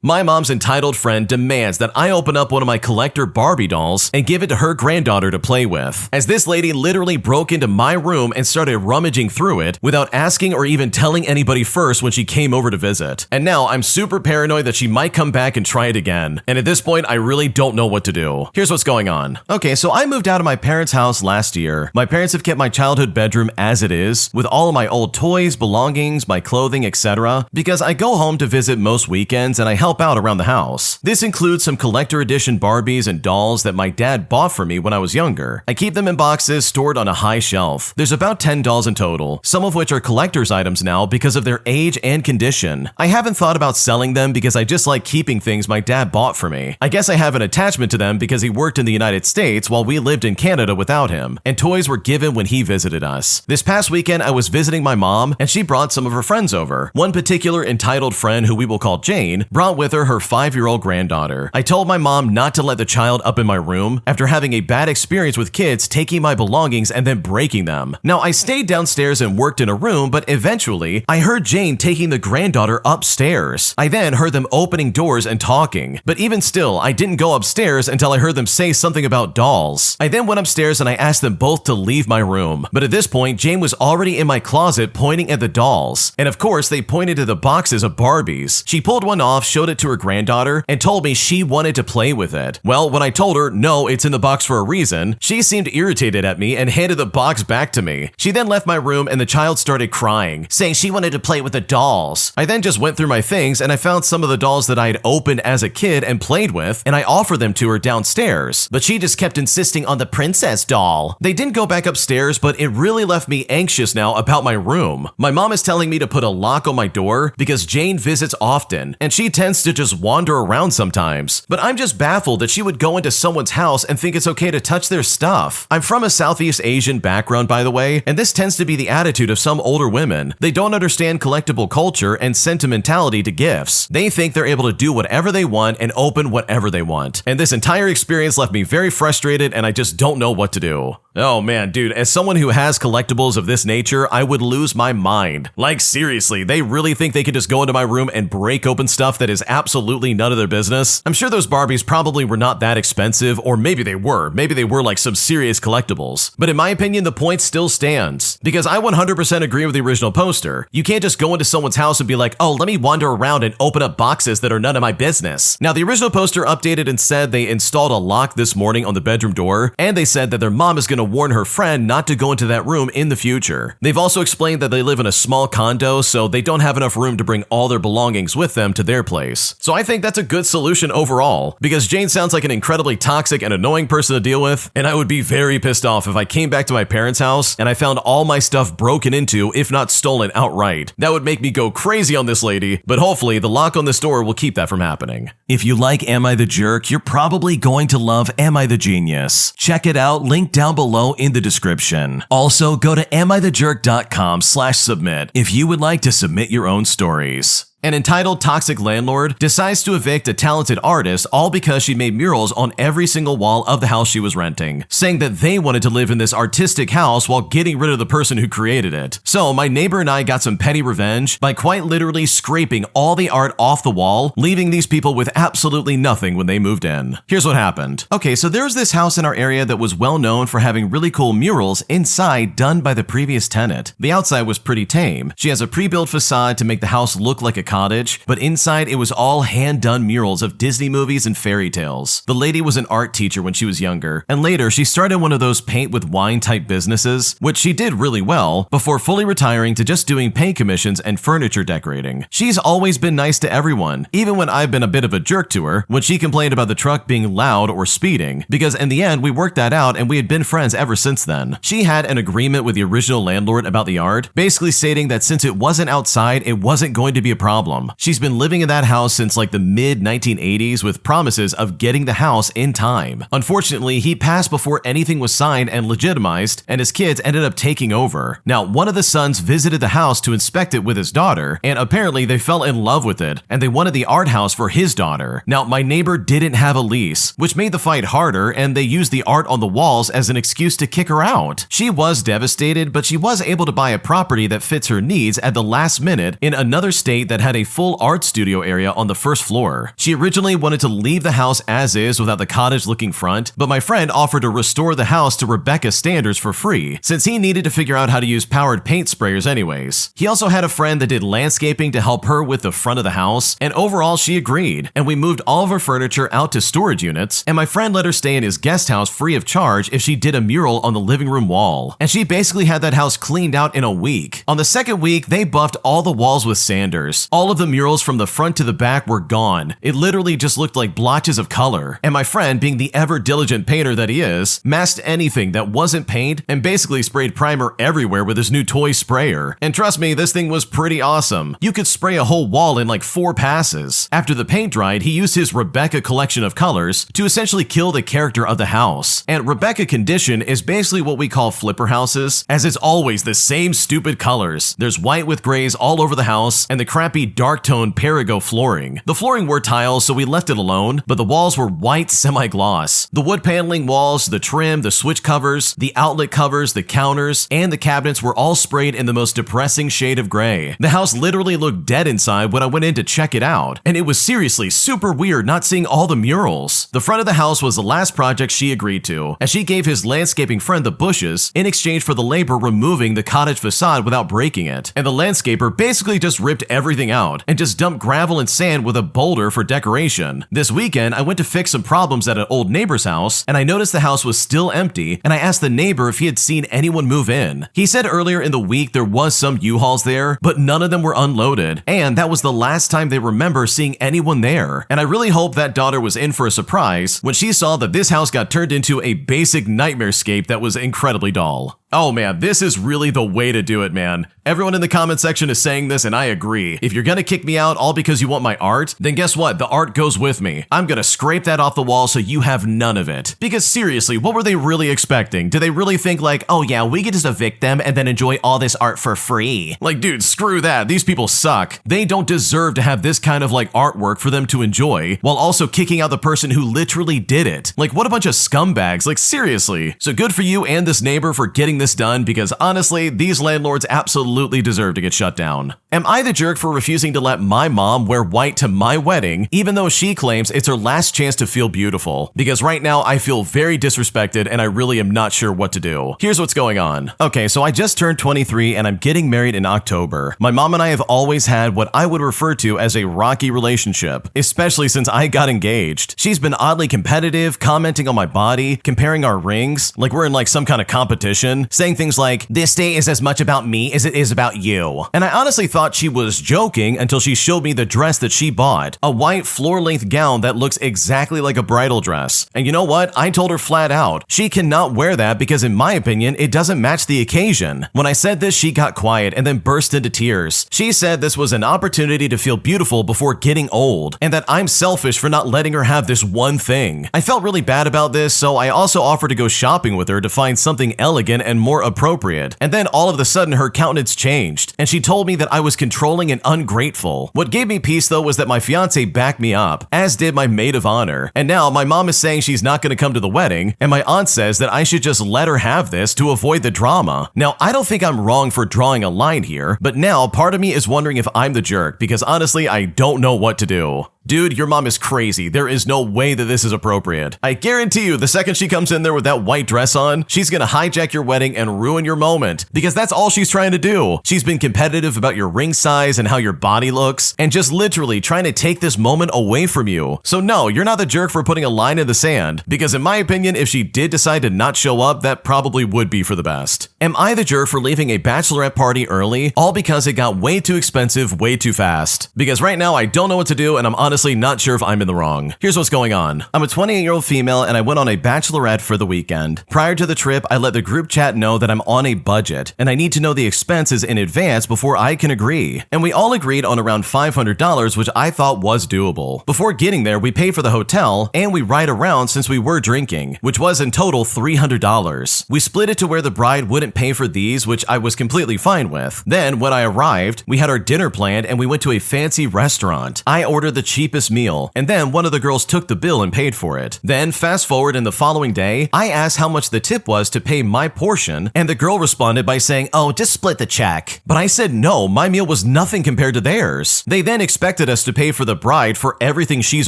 My mom's entitled friend demands that I open up one of my collector Barbie dolls and give it to her granddaughter to play with, as this lady literally broke into my room and started rummaging through it without asking or even telling anybody first when she came over to visit. And now I'm super paranoid that she might come back and try it again. And at this point, I really don't know what to do. Here's what's going on. Okay, so I moved out of my parents' house last year. My parents have kept my childhood bedroom as it is, with all of my old toys, belongings, my clothing, etc., because I go home to visit most weekends and I help out around the house. This includes some collector edition Barbies and dolls that my dad bought for me when I was younger. I keep them in boxes stored on a high shelf. There's about 10 dolls in total, some of which are collector's items now because of their age and condition. I haven't thought about selling them because I just like keeping things my dad bought for me. I guess I have an attachment to them because he worked in the United States while we lived in Canada without him, and toys were given when he visited us. This past weekend, I was visiting my mom, and she brought some of her friends over. One particular entitled friend, who we will call Jane, brought with her her 5-year-old granddaughter. I told my mom not to let the child up in my room after having a bad experience with kids taking my belongings and then breaking them. Now, I stayed downstairs and worked in a room, but eventually, I heard Jane taking the granddaughter upstairs. I then heard them opening doors and talking, but even still, I didn't go upstairs until I heard them say something about dolls. I then went upstairs and I asked them both to leave my room, but at this point, Jane was already in my closet pointing at the dolls, and of course, they pointed to the boxes of Barbies. She pulled one off, showed it to her granddaughter, and told me she wanted to play with it. Well, when I told her, no, it's in the box for a reason, she seemed irritated at me and handed the box back to me. She then left my room and the child started crying, saying she wanted to play with the dolls. I then just went through my things and I found some of the dolls that I had opened as a kid and played with, and I offered them to her downstairs, but she just kept insisting on the princess doll. They didn't go back upstairs, but it really left me anxious now about my room. My mom is telling me to put a lock on my door because Jane visits often, and she tends to just wander around sometimes. But I'm just baffled that she would go into someone's house and think it's okay to touch their stuff. I'm from a Southeast Asian background, by the way, and this tends to be the attitude of some older women. They don't understand collectible culture and sentimentality to gifts. They think they're able to do whatever they want and open whatever they want. And this entire experience left me very frustrated, and I just don't know what to do. Oh man, dude, as someone who has collectibles of this nature, I would lose my mind. Like seriously, they really think they could just go into my room and break open stuff that is absolutely none of their business? I'm sure those Barbies probably were not that expensive, or maybe they were. Maybe they were like some serious collectibles. But in my opinion, the point still stands, because I 100% agree with the original poster. You can't just go into someone's house and be like, oh, let me wander around and open up boxes that are none of my business. Now, the original poster updated and said they installed a lock this morning on the bedroom door, and they said that their mom is going to warn her friend not to go into that room in the future. They've also explained that they live in a small condo, so they don't have enough room to bring all their belongings with them to their place. So I think that's a good solution overall, because Jane sounds like an incredibly toxic and annoying person to deal with, and I would be very pissed off if I came back to my parents' house and I found all my stuff broken into, if not stolen outright. That would make me go crazy on this lady, but hopefully the lock on this door will keep that from happening. If you like Am I the Jerk, you're probably going to love Am I the Genius. Check it out, link down below in the description. Also, go to amithejerk.com/submit if you would like to submit your own stories. An entitled toxic landlord decides to evict a talented artist all because she made murals on every single wall of the house she was renting, saying that they wanted to live in this artistic house while getting rid of the person who created it. So my neighbor and I got some petty revenge by quite literally scraping all the art off the wall, leaving these people with absolutely nothing when they moved in. Here's what happened. Okay, so there's this house in our area that was well known for having really cool murals inside done by the previous tenant. The outside was pretty tame. She has a pre-built facade to make the house look like a cottage, but inside it was all hand-done murals of Disney movies and fairy tales. The lady was an art teacher when she was younger, and later she started one of those paint with wine type businesses, which she did really well, before fully retiring to just doing paint commissions and furniture decorating. She's always been nice to everyone, even when I've been a bit of a jerk to her when she complained about the truck being loud or speeding, because in the end we worked that out and we had been friends ever since then. She had an agreement with the original landlord about the art, basically stating that since it wasn't outside, it wasn't going to be a problem. She's been living in that house since like the mid-1980s with promises of getting the house in time. Unfortunately, he passed before anything was signed and legitimized, and his kids ended up taking over. Now, one of the sons visited the house to inspect it with his daughter, and apparently they fell in love with it, and they wanted the art house for his daughter. Now, my neighbor didn't have a lease, which made the fight harder, and they used the art on the walls as an excuse to kick her out. She was devastated, but she was able to buy a property that fits her needs at the last minute in another state that had a full art studio area on the first floor. She originally wanted to leave the house as is without the cottage-looking front, but my friend offered to restore the house to Rebecca's standards for free, since he needed to figure out how to use powered paint sprayers anyways. He also had a friend that did landscaping to help her with the front of the house, and overall she agreed, and we moved all of her furniture out to storage units, and my friend let her stay in his guest house free of charge if she did a mural on the living room wall. And she basically had that house cleaned out in a week. On the second week, they buffed all the walls with sanders. All of the murals from the front to the back were gone. It literally just looked like blotches of color. And my friend, being the ever-diligent painter that he is, masked anything that wasn't paint and basically sprayed primer everywhere with his new toy sprayer. And trust me, this thing was pretty awesome. You could spray a whole wall in like 4 passes. After the paint dried, he used his Rebecca collection of colors to essentially kill the character of the house. And Rebecca condition is basically what we call flipper houses, as it's always the same stupid colors. There's white with grays all over the house and the crappy dark tone Perigo flooring. The flooring were tiles, so we left it alone, but the walls were white semi-gloss. The wood paneling walls, the trim, the switch covers, the outlet covers, the counters, and the cabinets were all sprayed in the most depressing shade of gray. The house literally looked dead inside when I went in to check it out, and it was seriously super weird not seeing all the murals. The front of the house was the last project she agreed to, as she gave his landscaping friend the bushes in exchange for the labor removing the cottage facade without breaking it. And the landscaper basically just ripped everything out and just dumped gravel and sand with a boulder for decoration. This weekend, I went to fix some problems at an old neighbor's house, and I noticed the house was still empty, and I asked the neighbor if he had seen anyone move in. He said earlier in the week there was some U-Hauls there, but none of them were unloaded, and that was the last time they remember seeing anyone there. And I really hope that daughter was in for a surprise when she saw that this house got turned into a basic nightmarescape that was incredibly dull. Oh man, this is really the way to do it, man. Everyone in the comment section is saying this, and I agree. If you're gonna kick me out all because you want my art, then guess what? The art goes with me. I'm gonna scrape that off the wall so you have none of it. Because seriously, what were they really expecting? Did they really think like, oh yeah, we could just evict them and then enjoy all this art for free? Like, dude, screw that. These people suck. They don't deserve to have this kind of like artwork for them to enjoy, while also kicking out the person who literally did it. Like, what a bunch of scumbags. Like, seriously. So good for you and this neighbor for getting this done, because honestly, these landlords absolutely deserve to get shut down. Am I the jerk for refusing to let my mom wear white to my wedding, even though she claims it's her last chance to feel beautiful? Because right now I feel very disrespected and I really am not sure what to do. Here's what's going on. Okay, so I just turned 23 and I'm getting married in October. My mom and I have always had what I would refer to as a rocky relationship, especially since I got engaged. She's been oddly competitive, commenting on my body, comparing our rings, like we're in like some kind of competition, saying things like, "This day is as much about me as it is about you." And I honestly thought she was joking until she showed me the dress that she bought, a white floor-length gown that looks exactly like a bridal dress. And you know what? I told her flat out, she cannot wear that because in my opinion, it doesn't match the occasion. When I said this, she got quiet and then burst into tears. She said this was an opportunity to feel beautiful before getting old, and that I'm selfish for not letting her have this one thing. I felt really bad about this, so I also offered to go shopping with her to find something elegant and more appropriate. And then all of a sudden her countenance changed, and she told me that I was controlling and ungrateful. What gave me peace though was that my fiance backed me up, as did my maid of honor. And now my mom is saying she's not going to come to the wedding, and my aunt says that I should just let her have this to avoid the drama. Now, I don't think I'm wrong for drawing a line here, but now part of me is wondering if I'm the jerk, because honestly, I don't know what to do. Dude, your mom is crazy. There is no way that this is appropriate. I guarantee you, the second she comes in there with that white dress on, she's gonna hijack your wedding and ruin your moment, because that's all she's trying to do. She's been competitive about your ring size and how your body looks, and just literally trying to take this moment away from you. So no, you're not the jerk for putting a line in the sand, because in my opinion, if she did decide to not show up, that probably would be for the best. Am I the jerk for leaving a bachelorette party early, all because it got way too expensive way too fast? Because right now I don't know what to do, and I'm honestly not sure if I'm in the wrong. Here's what's going on. I'm a 28-year-old female and I went on a bachelorette for the weekend. Prior to the trip, I let the group chat know that I'm on a budget and I need to know the expenses in advance before I can agree. And we all agreed on around $500, which I thought was doable. Before getting there, we paid for the hotel and we ride around since we were drinking, which was in total $300. We split it to where the bride wouldn't pay for these, which I was completely fine with. Then when I arrived, we had our dinner planned and we went to a fancy restaurant. I ordered the cheapest meal, and then one of the girls took the bill and paid for it. Then fast forward in the following day, I asked how much the tip was to pay my portion situation, and the girl responded by saying, "Oh, just split the check." But I said no, my meal was nothing compared to theirs. They then expected us to pay for the bride for everything she's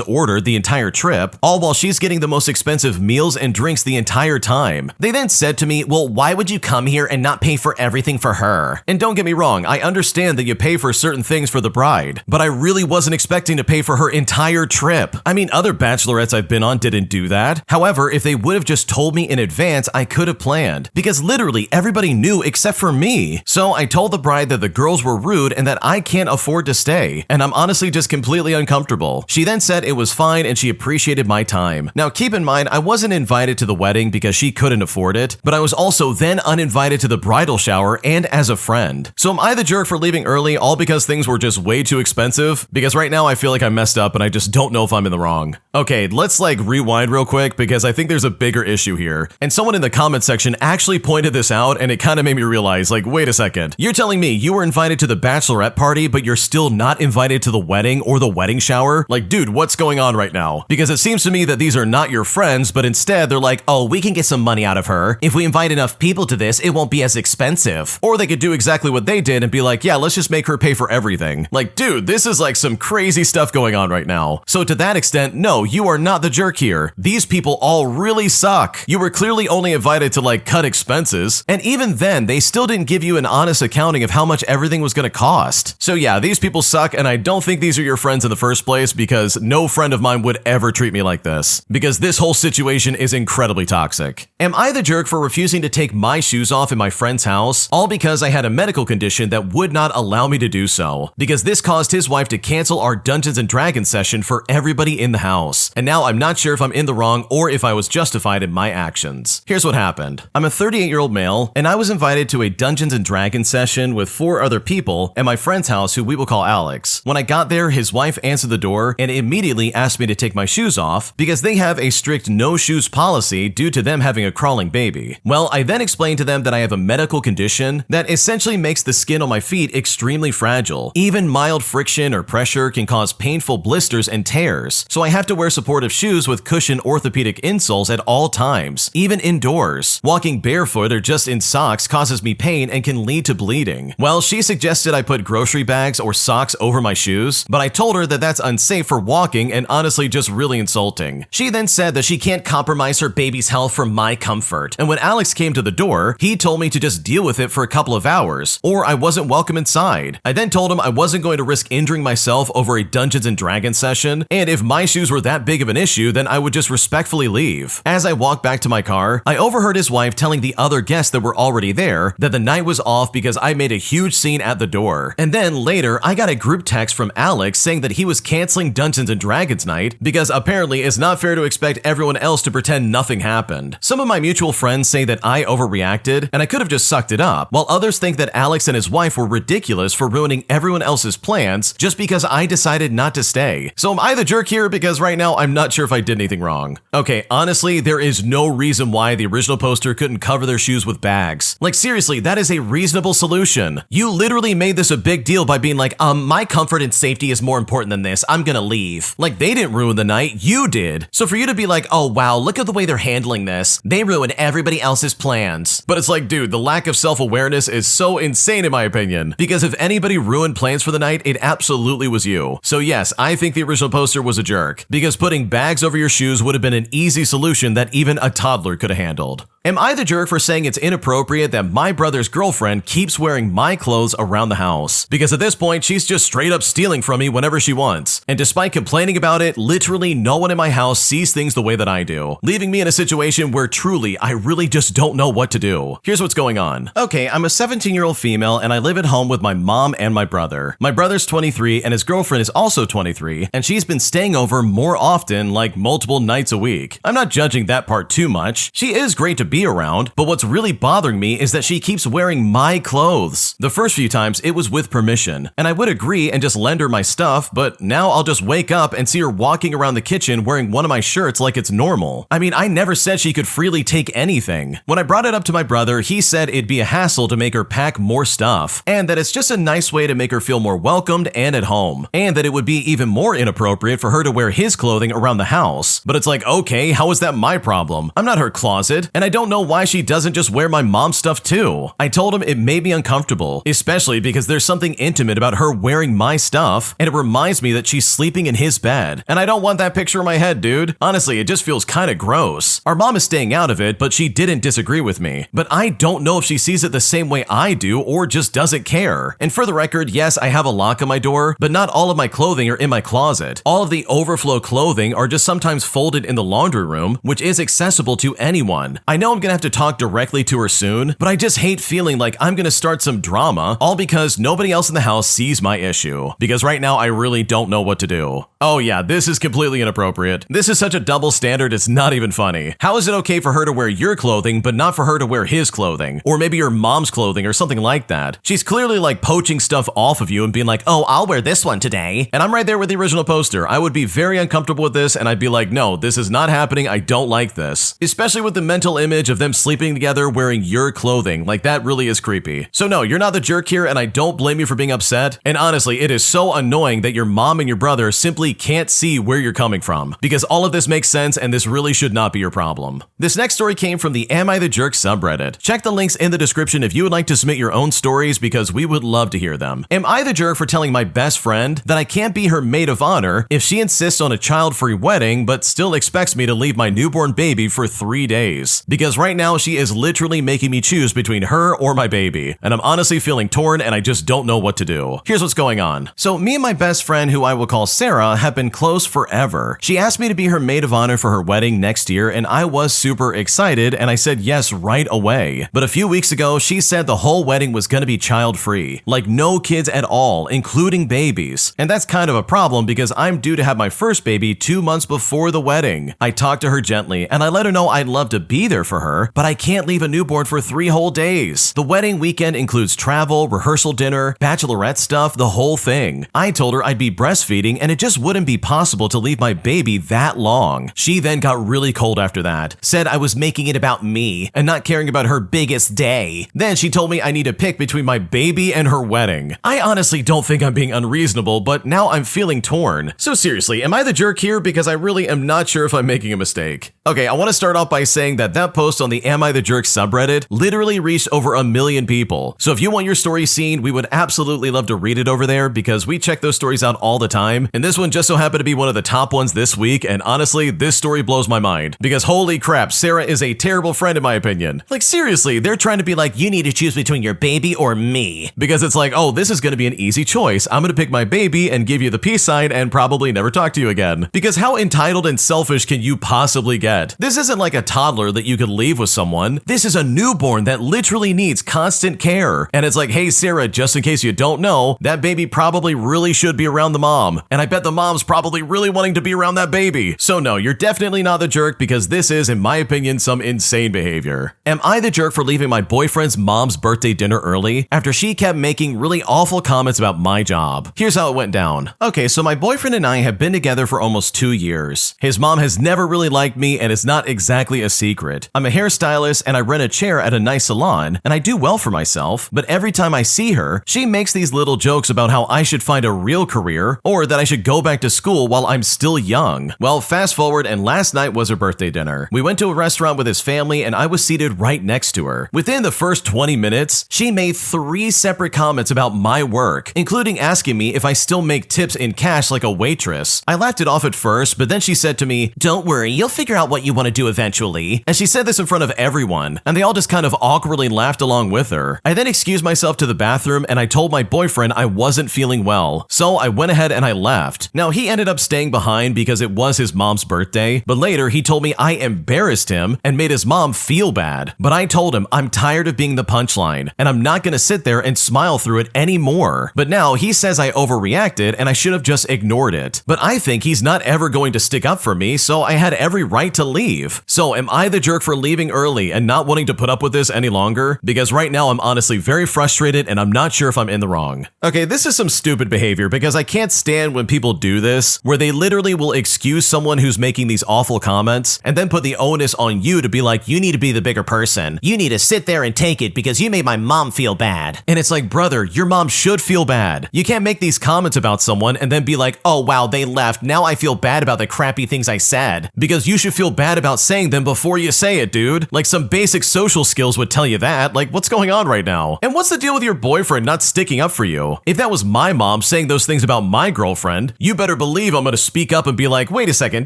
ordered the entire trip, all while she's getting the most expensive meals and drinks the entire time. They then said to me, "Well, why would you come here and not pay for everything for her?" And don't get me wrong, I understand that you pay for certain things for the bride, but I really wasn't expecting to pay for her entire trip. I mean, other bachelorettes I've been on didn't do that. However, if they would have just told me in advance, I could have planned, because literally everybody knew except for me. So I told the bride that the girls were rude and that I can't afford to stay, and I'm honestly just completely uncomfortable. She then said it was fine and she appreciated my time. Now keep in mind, I wasn't invited to the wedding because she couldn't afford it, but I was also then uninvited to the bridal shower and as a friend. So am I the jerk for leaving early all because things were just way too expensive? Because right now I feel like I messed up and I just don't know if I'm in the wrong. Okay, let's rewind real quick because I think there's a bigger issue here. And someone in the comment section actually pointed this out and it kind of made me realize, wait a second. You're telling me you were invited to the bachelorette party, but you're still not invited to the wedding or the wedding shower? Dude, what's going on right now? Because it seems to me that these are not your friends, but instead they're like, "Oh, we can get some money out of her. If we invite enough people to this, it won't be as expensive." Or they could do exactly what they did and be like, "Yeah, let's just make her pay for everything." Dude, this is some crazy stuff going on right now. So to that extent, no, you are not the jerk here. These people all really suck. You were clearly only invited to cut expenses, and even then, they still didn't give you an honest accounting of how much everything was gonna cost. So yeah, these people suck, and I don't think these are your friends in the first place because no friend of mine would ever treat me like this. Because this whole situation is incredibly toxic. Am I the jerk for refusing to take my shoes off in my friend's house, all because I had a medical condition that would not allow me to do so? Because this caused his wife to cancel our Dungeons and Dragons session for everybody in the house. And now I'm not sure if I'm in the wrong or if I was justified in my actions. Here's what happened. I'm a 38-year-old male, and I was invited to a Dungeons and Dragons session with 4 other people at my friend's house who we will call Alex. When I got there, his wife answered the door and immediately asked me to take my shoes off because they have a strict no shoes policy due to them having a crawling baby. Well, I then explained to them that I have a medical condition that essentially makes the skin on my feet extremely fragile. Even mild friction or pressure can cause painful blisters and tears, so I have to wear supportive shoes with cushioned orthopedic insoles at all times, even indoors. Walking barefoot or just in socks causes me pain and can lead to bleeding. Well, she suggested I put grocery bags or socks over my shoes, but I told her that that's unsafe for walking and honestly just really insulting. She then said that she can't compromise her baby's health for my comfort, and when Alex came to the door, he told me to just deal with it for a couple of hours, or I wasn't welcome inside. I then told him I wasn't going to risk injuring myself over a Dungeons and Dragons session, and if my shoes were that big of an issue, then I would just respectfully leave. As I walked back to my car, I overheard his wife telling the other guests that were already there that the night was off because I made a huge scene at the door. And then later, I got a group text from Alex saying that he was canceling Dungeons and Dragons night because apparently it's not fair to expect everyone else to pretend nothing happened. Some of my mutual friends say that I overreacted and I could have just sucked it up, while others think that Alex and his wife were ridiculous for ruining everyone else's plans just because I decided not to stay. So am I the jerk here? Because right now I'm not sure if I did anything wrong. Okay, honestly, there is no reason why the original poster couldn't cover their shoes with bags. Seriously, that is a reasonable solution. You literally made this a big deal by being like, my comfort and safety is more important than this, I'm gonna leave. They didn't ruin the night, you did. So for you to be like, "Oh wow, look at the way they're handling this, they ruin everybody else's plans." But it's dude, the lack of self-awareness is so insane in my opinion, because if anybody ruined plans for the night, it absolutely was you. So yes, I think the original poster was a jerk, because putting bags over your shoes would have been an easy solution that even a toddler could have handled. Am I the jerk for saying it's inappropriate that my brother's girlfriend keeps wearing my clothes around the house? Because at this point, she's just straight up stealing from me whenever she wants. And despite complaining about it, literally no one in my house sees things the way that I do, leaving me in a situation where truly I really just don't know what to do. Here's what's going on. Okay, I'm a 17-year-old female and I live at home with my mom and my brother. My brother's 23 and his girlfriend is also 23, and she's been staying over more often, multiple nights a week. I'm not judging that part too much. She is great to be around, but what's really bothering me is that she keeps wearing my clothes. The first few times it was with permission, and I would agree and just lend her my stuff, but now I'll just wake up and see her walking around the kitchen wearing one of my shirts like it's normal. I mean, I never said she could freely take anything. When I brought it up to my brother, he said it'd be a hassle to make her pack more stuff, and that it's just a nice way to make her feel more welcomed and at home, and that it would be even more inappropriate for her to wear his clothing around the house. But it's okay, how is that my problem? I'm not her closet, and I don't don't know why she doesn't just wear my mom's stuff too. I told him it made me uncomfortable, especially because there's something intimate about her wearing my stuff, and it reminds me that she's sleeping in his bed. And I don't want that picture in my head, dude. Honestly, it just feels kinda gross. Our mom is staying out of it, but she didn't disagree with me. But I don't know if she sees it the same way I do or just doesn't care. And for the record, yes, I have a lock on my door, but not all of my clothing are in my closet. All of the overflow clothing are just sometimes folded in the laundry room, which is accessible to anyone. I know I'm gonna have to talk directly to her soon, but I just hate feeling like I'm gonna start some drama, all because nobody else in the house sees my issue. Because right now I really don't know what to do. Oh yeah, this is completely inappropriate. This is such a double standard, it's not even funny. How is it okay for her to wear your clothing, but not for her to wear his clothing? Or maybe your mom's clothing or something like that. She's clearly like poaching stuff off of you and being like, oh, I'll wear this one today. And I'm right there with the original poster. I would be very uncomfortable with this and I'd be like, no, this is not happening. I don't like this. Especially with the mental image of them sleeping together wearing your clothing. Like that really is creepy. So no, you're not the jerk here and I don't blame you for being upset. And honestly, it is so annoying that your mom and your brother simply can't see where you're coming from. Because all of this makes sense and this really should not be your problem. This next story came from the Am I the Jerk subreddit. Check the links in the description if you would like to submit your own stories because we would love to hear them. Am I the jerk for telling my best friend that I can't be her maid of honor if she insists on a child-free wedding but still expects me to leave my newborn baby for 3 days? Because right now she is literally making me choose between her or my baby, and I'm honestly feeling torn and I just don't know what to do. Here's what's going on. So me and my best friend, who I will call Sarah, have been close forever. She asked me to be her maid of honor for her wedding next year and I was super excited and I said yes right away. But a few weeks ago, she said the whole wedding was gonna be child-free. Like no kids at all, including babies. And that's kind of a problem because I'm due to have my first baby 2 months before the wedding. I talked to her gently and I let her know I'd love to be there for her, but I can't leave a newborn for 3 whole days. The wedding weekend includes travel, rehearsal dinner, bachelorette stuff, the whole thing. I told her I'd be breastfeeding and it just wouldn't be possible to leave my baby that long. She then got really cold after that, said I was making it about me and not caring about her biggest day. Then she told me I need to pick between my baby and her wedding. I honestly don't think I'm being unreasonable, but now I'm feeling torn. So seriously, am I the jerk here? Because I really am not sure if I'm making a mistake. Okay, I want to start off by saying that post on the Am I the Jerk subreddit literally reached over 1 million people. So if you want your story seen, we would absolutely love to read it over there because we check those stories out all the time. And this one just so happened to be one of the top ones this week. And honestly, this story blows my mind because holy crap, Sarah is a terrible friend in my opinion. Like seriously, they're trying to be like, you need to choose between your baby or me. Because it's like, oh, this is going to be an easy choice. I'm going to pick my baby and give you the peace sign and probably never talk to you again. Because how entitled and selfish can you possibly get? This isn't like a toddler that you could leave with someone. This is a newborn that literally needs constant care. And it's like, hey, Sarah, just in case you don't know, that baby probably really should be around the mom. And I bet the mom's probably really wanting to be around that baby. So no, you're definitely not the jerk because this is, in my opinion, some insane behavior. Am I the jerk for leaving my boyfriend's mom's birthday dinner early after she kept making really awful comments about my job? Here's how it went down. Okay, so my boyfriend and I have been together for almost 2 years. His mom has never really liked me and it's not exactly a secret. I'm a hairstylist and I rent a chair at a nice salon and I do well for myself, but every time I see her, she makes these little jokes about how I should find a real career or that I should go back to school while I'm still young. Well, fast forward and last night was her birthday dinner. We went to a restaurant with his family and I was seated right next to her. Within the first 20 minutes, she made 3 separate comments about my work, including asking me if I still make tips in cash like a waitress. I laughed it off at first, but then she said to me, "Don't worry, you'll figure out what you want to do eventually." And she said this in front of everyone, and they all just kind of awkwardly laughed along with her. I then excused myself to the bathroom and I told my boyfriend I wasn't feeling well. So I went ahead and I left. Now he ended up staying behind because it was his mom's birthday, but later he told me I embarrassed him and made his mom feel bad. But I told him I'm tired of being the punchline and I'm not gonna sit there and smile through it anymore. But now he says I overreacted and I should have just ignored it. But I think he's not ever going to stick up for me, so I had every right to leave. So am I the jerk for leaving early and not wanting to put up with this any longer? Because right now I'm honestly very frustrated and I'm not sure if I'm in the wrong. Okay, this is some stupid behavior because I can't stand when people do this, where they literally will excuse someone who's making these awful comments and then put the onus on you to be like, you need to be the bigger person. You need to sit there and take it because you made my mom feel bad. And it's like, brother, your mom should feel bad. You can't make these comments about someone and then be like, oh wow, they left. Now I feel bad about the crappy things I said. Because you should feel feel bad about saying them before you say it, dude. Like, some basic social skills would tell you that. Like, what's going on right now? And what's the deal with your boyfriend not sticking up for you? If that was my mom saying those things about my girlfriend, you better believe I'm gonna speak up and be like, wait a second,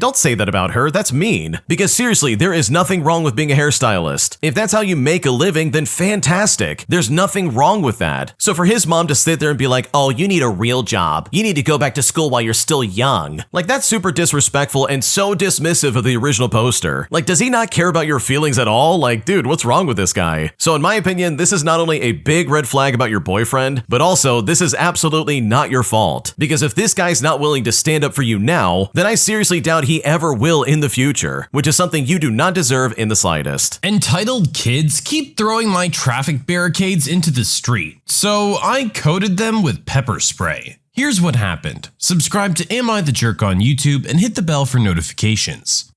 don't say that about her, that's mean. Because seriously, there is nothing wrong with being a hairstylist. If that's how you make a living, then fantastic. There's nothing wrong with that. So for his mom to sit there and be like, oh, you need a real job. You need to go back to school while you're still young. Like, that's super disrespectful and so dismissive of the original poster. Like, does he not care about your feelings at all? Like, dude, what's wrong with this guy? So in my opinion, this is not only a big red flag about your boyfriend, but also this is absolutely not your fault. Because if this guy's not willing to stand up for you now, then I seriously doubt he ever will in the future, which is something you do not deserve in the slightest. Entitled kids keep throwing my traffic barricades into the street, so I coated them with pepper spray. Here's what happened. Subscribe to Am I the Jerk on YouTube and hit the bell for notifications.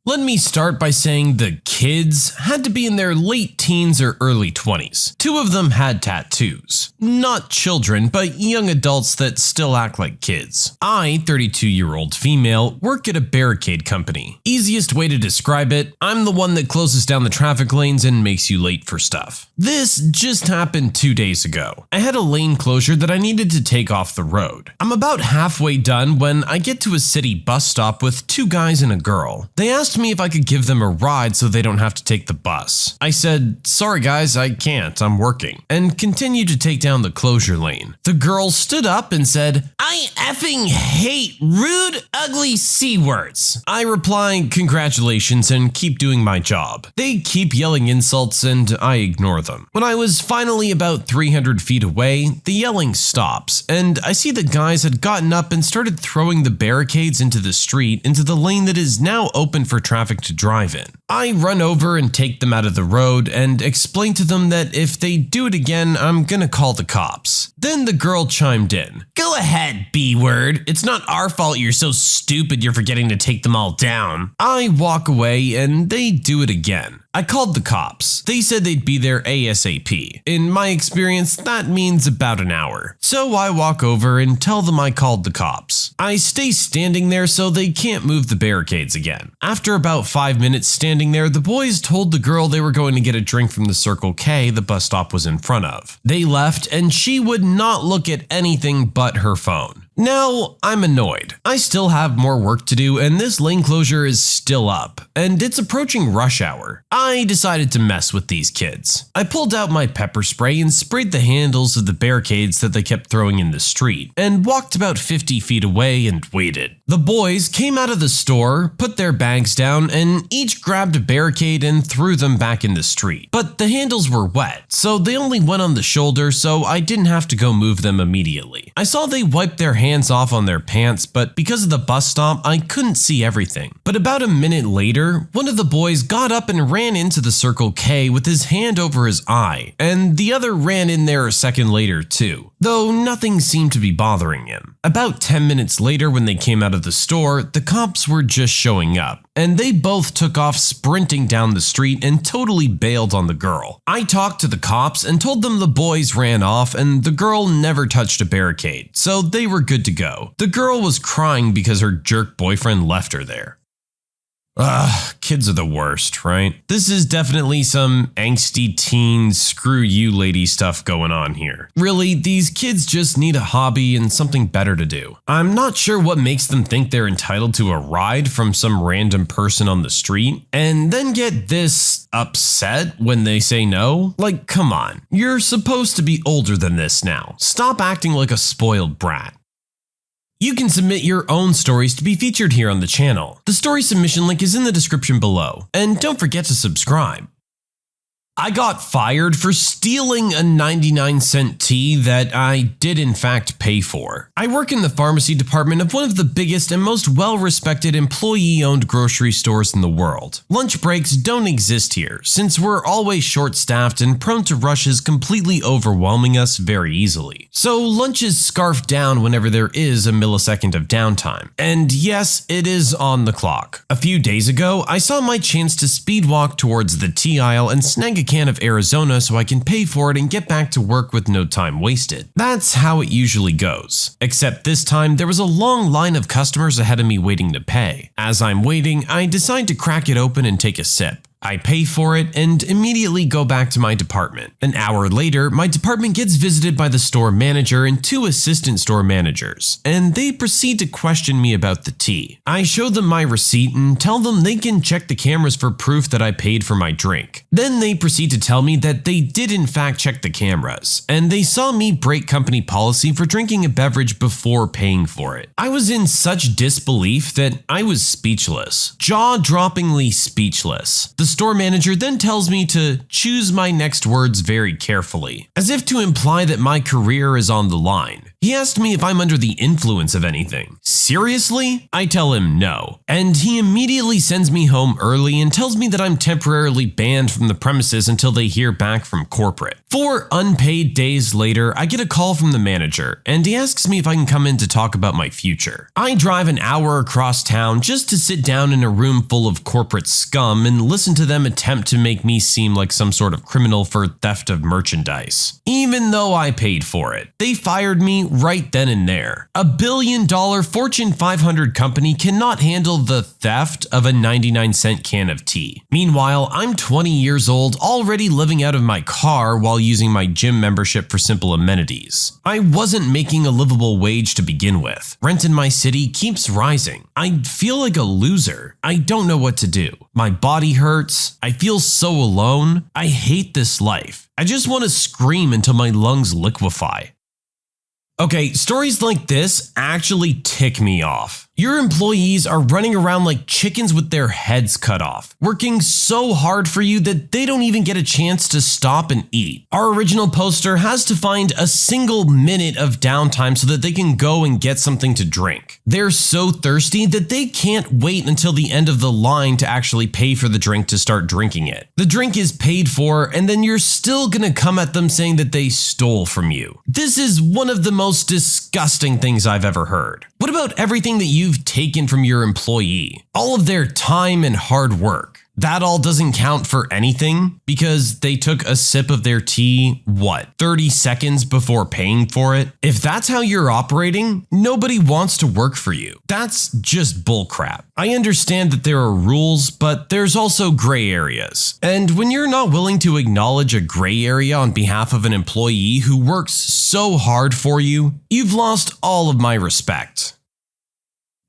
Let me start by saying the kids had to be in their late teens or early 20s. Two of them had tattoos. Not children, but young adults that still act like kids. I, 32-year-old female, work at a barricade company. Easiest way to describe it, I'm the one that closes down the traffic lanes and makes you late for stuff. This just happened 2 days ago. I had a lane closure that I needed to take off the road. I'm about halfway done when I get to a city bus stop with two guys and a girl. They asked me if I could give them a ride so they don't have to take the bus. I said, sorry guys, I can't, I'm working, and continued to take down the closure lane. The girl stood up and said, I effing hate rude, ugly C-words. I reply, congratulations, and keep doing my job. They keep yelling insults and I ignore them. When I was finally about 300 feet away, the yelling stops, and I see the guys had gotten up and started throwing the barricades into the street into the lane that is now open for traffic to drive in. I run over and take them out of the road and explain to them that if they do it again, I'm gonna call the cops. Then the girl chimed in. Go ahead, B-word. It's not our fault you're so stupid you're forgetting to take them all down. I walk away and they do it again. I called the cops. They said they'd be there ASAP. In my experience, that means about an hour. So I walk over and tell them I called the cops. I stay standing there so they can't move the barricades again. After about 5 minutes standing there, the boys told the girl they were going to get a drink from the Circle K the bus stop was in front of. They left and she would not look at anything but her phone. Now, I'm annoyed. I still have more work to do and this lane closure is still up, and it's approaching rush hour. I decided to mess with these kids. I pulled out my pepper spray and sprayed the handles of the barricades that they kept throwing in the street, and walked about 50 feet away and waited. The boys came out of the store, put their bags down, and each grabbed a barricade and threw them back in the street. But the handles were wet, so they only went on the shoulder, so I didn't have to go move them immediately. I saw they wiped their hands off on their pants, but because of the bus stop, I couldn't see everything. But about a minute later, one of the boys got up and ran into the Circle K with his hand over his eye, and the other ran in there a second later too, though nothing seemed to be bothering him. About 10 minutes later, when they came out of the store, the cops were just showing up, and they both took off sprinting down the street and totally bailed on the girl. I talked to the cops and told them the boys ran off and the girl never touched a barricade, so they were good to go. The girl was crying because her jerk boyfriend left her there. Ugh, kids are the worst, right? This is definitely some angsty teen, screw you lady stuff going on here. Really, these kids just need a hobby and something better to do. I'm not sure what makes them think they're entitled to a ride from some random person on the street, and then get this upset when they say no. Like, come on, you're supposed to be older than this now. Stop acting like a spoiled brat. You can submit your own stories to be featured here on the channel. The story submission link is in the description below, and don't forget to subscribe. I got fired for stealing a 99-cent tea that I did in fact pay for. I work in the pharmacy department of one of the biggest and most well-respected employee-owned grocery stores in the world. Lunch breaks don't exist here, since we're always short-staffed and prone to rushes completely overwhelming us very easily. So lunch is scarfed down whenever there is a millisecond of downtime. And yes, it is on the clock. A few days ago, I saw my chance to speed walk towards the tea aisle and snag a can of Arizona so I can pay for it and get back to work with no time wasted. That's how it usually goes. Except this time, there was a long line of customers ahead of me waiting to pay. As I'm waiting, I decide to crack it open and take a sip. I pay for it and immediately go back to my department. An hour later, my department gets visited by the store manager and 2 assistant store managers, and they proceed to question me about the tea. I show them my receipt and tell them they can check the cameras for proof that I paid for my drink. Then they proceed to tell me that they did in fact check the cameras, and they saw me break company policy for drinking a beverage before paying for it. I was in such disbelief that I was speechless, jaw-droppingly speechless. The store manager then tells me to choose my next words very carefully, as if to imply that my career is on the line. He asked me if I'm under the influence of anything. Seriously? I tell him no, and he immediately sends me home early and tells me that I'm temporarily banned from the premises until they hear back from corporate. 4 unpaid days later, I get a call from the manager, and he asks me if I can come in to talk about my future. I drive an hour across town just to sit down in a room full of corporate scum and listen to them attempt to make me seem like some sort of criminal for theft of merchandise. Even though I paid for it, they fired me right then and there. A $1 billion Fortune 500 company cannot handle the theft of a 99-cent can of tea. Meanwhile, I'm 20 years old, already living out of my car while using my gym membership for simple amenities. I wasn't making a livable wage to begin with. Rent in my city keeps rising. I feel like a loser. I don't know what to do. My body hurts. I feel so alone. I hate this life. I just want to scream until my lungs liquefy. Okay, stories like this actually tick me off. Your employees are running around like chickens with their heads cut off, working so hard for you that they don't even get a chance to stop and eat. Our original poster has to find a single minute of downtime so that they can go and get something to drink. They're so thirsty that they can't wait until the end of the line to actually pay for the drink to start drinking it. The drink is paid for, and then you're still gonna come at them saying that they stole from you. This is one of the most disgusting things I've ever heard. What about everything that you've taken from your employee? All of their time and hard work. That all doesn't count for anything because they took a sip of their tea, 30 seconds before paying for it? If that's how you're operating, nobody wants to work for you. That's just bullcrap. I understand that there are rules, but there's also gray areas. And when you're not willing to acknowledge a gray area on behalf of an employee who works so hard for you, you've lost all of my respect.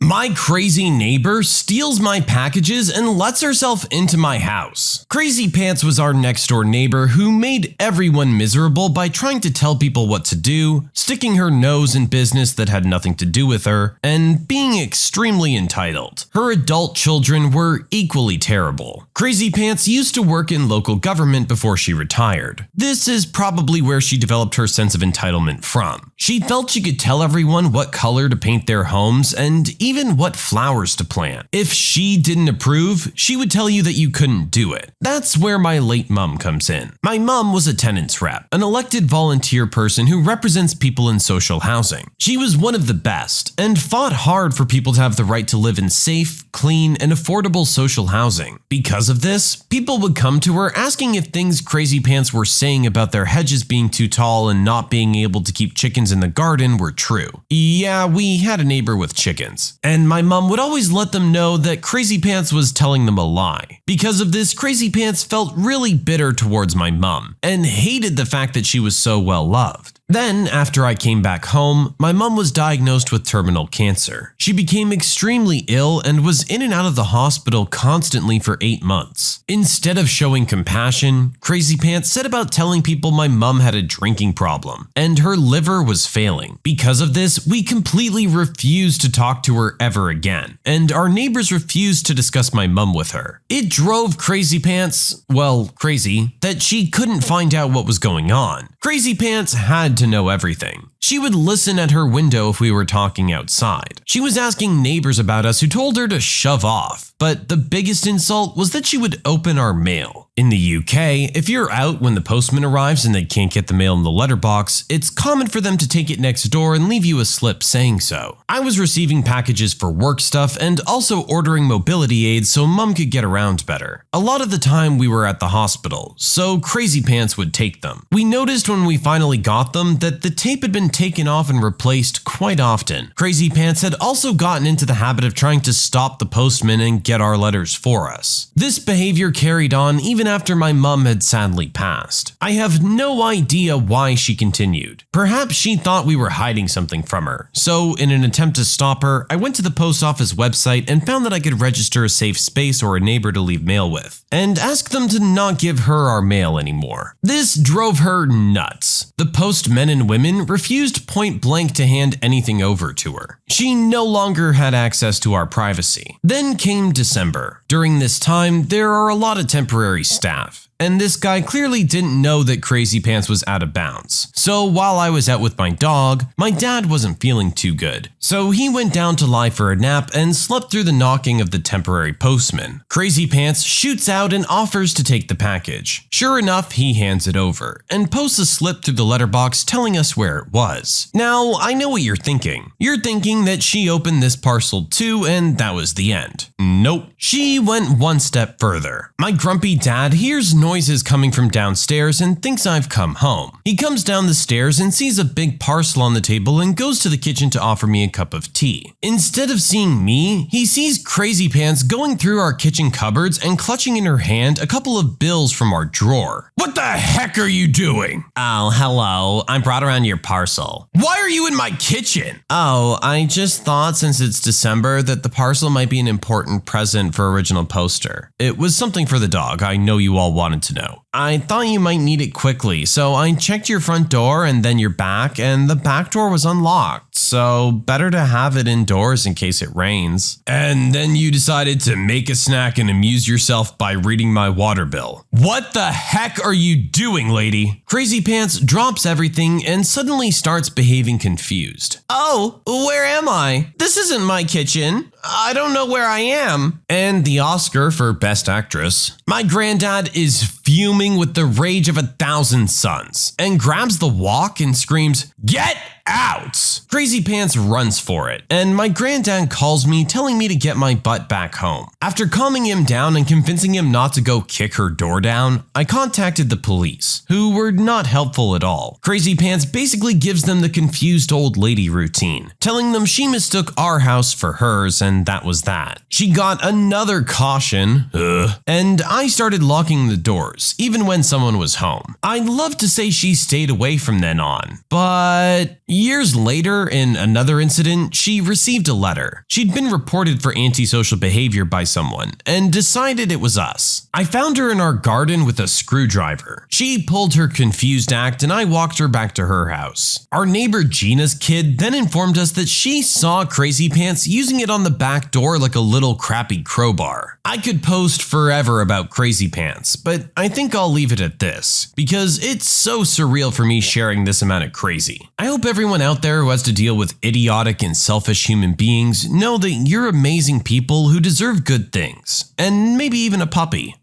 My crazy neighbor steals my packages and lets herself into my house. Crazy Pants was our next door neighbor who made everyone miserable by trying to tell people what to do, sticking her nose in business that had nothing to do with her, and being extremely entitled. Her adult children were equally terrible. Crazy Pants used to work in local government before she retired. This is probably where she developed her sense of entitlement from. She felt she could tell everyone what color to paint their homes and even what flowers to plant. If she didn't approve, she would tell you that you couldn't do it. That's where my late mom comes in. My mom was a tenants rep, an elected volunteer person who represents people in social housing. She was one of the best and fought hard for people to have the right to live in safe, clean, and affordable social housing. Because of this, people would come to her asking if things Crazy Pants were saying about their hedges being too tall and not being able to keep chickens in the garden were true. Yeah, we had a neighbor with chickens. And my mom would always let them know that Crazy Pants was telling them a lie. Because of this, Crazy Pants felt really bitter towards my mom and hated the fact that she was so well loved. Then, after I came back home, my mom was diagnosed with terminal cancer. She became extremely ill and was in and out of the hospital constantly for 8 months. Instead of showing compassion, Crazy Pants set about telling people my mom had a drinking problem and her liver was failing. Because of this, we completely refused to talk to her ever again, and our neighbors refused to discuss my mom with her. It drove Crazy Pants, well, crazy, that she couldn't find out what was going on. Crazy Pants had to know everything. She would listen at her window if we were talking outside. She was asking neighbors about us who told her to shove off, but the biggest insult was that she would open our mail. In the UK, if you're out when the postman arrives and they can't get the mail in the letterbox, it's common for them to take it next door and leave you a slip saying so. I was receiving packages for work stuff and also ordering mobility aids so mum could get around better. A lot of the time we were at the hospital, so Crazy Pants would take them. We noticed when we finally got them that the tape had been taken off and replaced quite often. Crazy Pants had also gotten into the habit of trying to stop the postman and get our letters for us. This behavior carried on even after my mum had sadly passed. I have no idea why she continued. Perhaps she thought we were hiding something from her. So in an attempt to stop her, I went to the post office website and found that I could register a safe space or a neighbor to leave mail with, and ask them to not give her our mail anymore. This drove her nuts. The postmen and women refused point blank to hand anything over to her. She no longer had access to our privacy. Then came December. During this time, there are a lot of temporary staff. And this guy clearly didn't know that Crazy Pants was out of bounds. So while I was out with my dog, my dad wasn't feeling too good. So he went down to lie for a nap and slept through the knocking of the temporary postman. Crazy Pants shoots out and offers to take the package. Sure enough, he hands it over and posts a slip through the letterbox telling us where it was. Now, I know what you're thinking. You're thinking that she opened this parcel too and that was the end. Nope. She went one step further. My grumpy dad hears noises coming from downstairs and thinks I've come home. He comes down the stairs and sees a big parcel on the table and goes to the kitchen to offer me a cup of tea. Instead of seeing me, he sees Crazy Pants going through our kitchen cupboards and clutching in her hand a couple of bills from our drawer. What the heck are you doing? Oh, hello. I brought around your parcel. Why are you in my kitchen? Oh, I just thought since it's December that the parcel might be an important present for Original Poster. It was something for the dog. I know you all wanted to know. I thought you might need it quickly, so I checked your front door and then your back, and the back door was unlocked, so better to have it indoors in case it rains. And then you decided to make a snack and amuse yourself by reading my water bill. What the heck are you doing, lady? Crazy Pants drops everything and suddenly starts behaving confused. Oh, where am I? This isn't my kitchen. I don't know where I am. And the Oscar for Best Actress. My granddad is fuming with the rage of 1,000 suns and grabs the wok and screams, "Get out!" Crazy Pants runs for it, and my granddad calls me telling me to get my butt back home. After calming him down and convincing him not to go kick her door down, I contacted the police, who were not helpful at all. Crazy Pants basically gives them the confused old lady routine, telling them she mistook our house for hers and that was that. She got another caution, and I started locking the doors, even when someone was home. I'd love to say she stayed away from then on, but years later, in another incident, she received a letter. She'd been reported for antisocial behavior by someone and decided it was us. I found her in our garden with a screwdriver. She pulled her confused act and I walked her back to her house. Our neighbor Gina's kid then informed us that she saw Crazy Pants using it on the back door like a little crappy crowbar. I could post forever about Crazy Pants, but I think I'll leave it at this, because it's so surreal for me sharing this amount of crazy. I hope everyone out there who has to deal with idiotic and selfish human beings know that you're amazing people who deserve good things, and maybe even a puppy.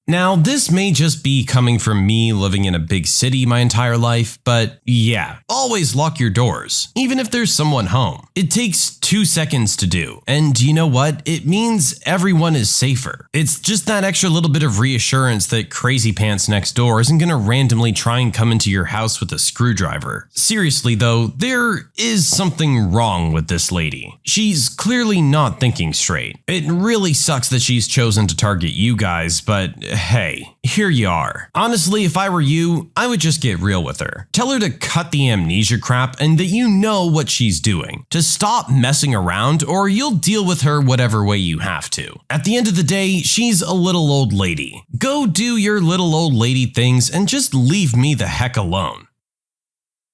Now, this may just be coming from me living in a big city my entire life, but yeah, always lock your doors, even if there's someone home. It takes 2 seconds to do, and you know what? It means everyone is safer. It's just that extra little bit of reassurance that Crazy Pants next door isn't gonna randomly try and come into your house with a screwdriver. Seriously though, there is something wrong with this lady. She's clearly not thinking straight. It really sucks that she's chosen to target you guys, but hey, here you are. Honestly, if I were you, I would just get real with her. Tell her to cut the amnesia crap and that you know what she's doing. To stop messing around or you'll deal with her whatever way you have to. At the end of the day, she's a little old lady. Go do your little old lady things and just leave me the heck alone.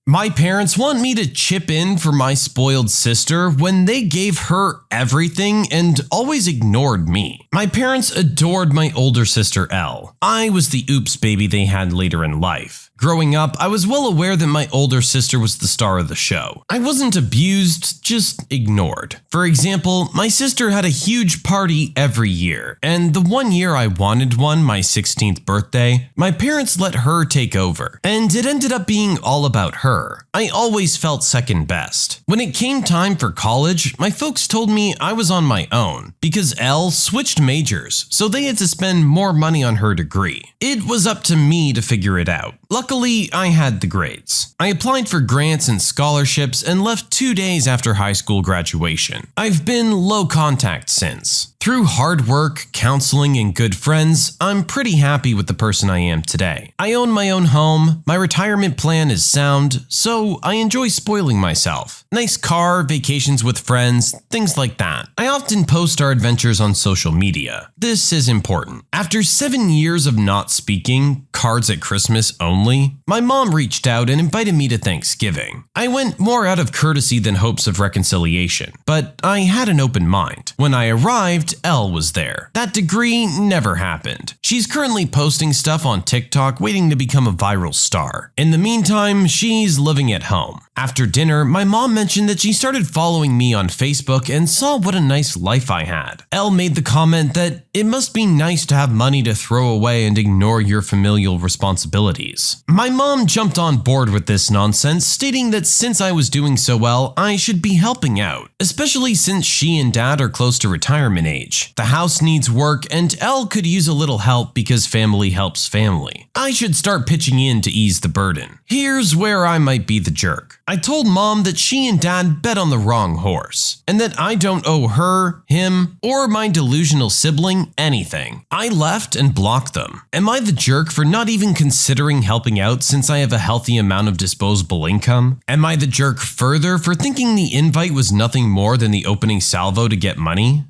My parents want me to chip in for my spoiled sister when they gave her everything and always ignored me. My parents adored my older sister Elle. I was the oops baby they had later in life. Growing up, I was well aware that my older sister was the star of the show. I wasn't abused, just ignored. For example, my sister had a huge party every year, and the one year I wanted one, my 16th birthday, my parents let her take over, and it ended up being all about her. I always felt second best. When it came time for college, my folks told me I was on my own, because Elle switched majors, so they had to spend more money on her degree. It was up to me to figure it out. Luckily, I had the grades. I applied for grants and scholarships and left 2 days after high school graduation. I've been low contact since. Through hard work, counseling, and good friends, I'm pretty happy with the person I am today. I own my own home, my retirement plan is sound, so I enjoy spoiling myself. Nice car, vacations with friends, things like that. I often post our adventures on social media. This is important. After 7 years of not speaking, cards at Christmas only, my mom reached out and invited me to Thanksgiving. I went more out of courtesy than hopes of reconciliation, but I had an open mind. When I arrived, Elle was there. That degree never happened. She's currently posting stuff on TikTok waiting to become a viral star. In the meantime, she's living at home. After dinner, my mom mentioned that she started following me on Facebook and saw what a nice life I had. Elle made the comment that it must be nice to have money to throw away and ignore your familial responsibilities. My mom jumped on board with this nonsense, stating that since I was doing so well, I should be helping out, especially since she and dad are close to retirement age. The house needs work and Elle could use a little help because family helps family. I should start pitching in to ease the burden. Here's where I might be the jerk. I told mom that she and dad bet on the wrong horse, and that I don't owe her, him, or my delusional sibling anything. I left and blocked them. Am I the jerk for not even considering helping out since I have a healthy amount of disposable income? Am I the jerk further for thinking the invite was nothing more than the opening salvo to get money?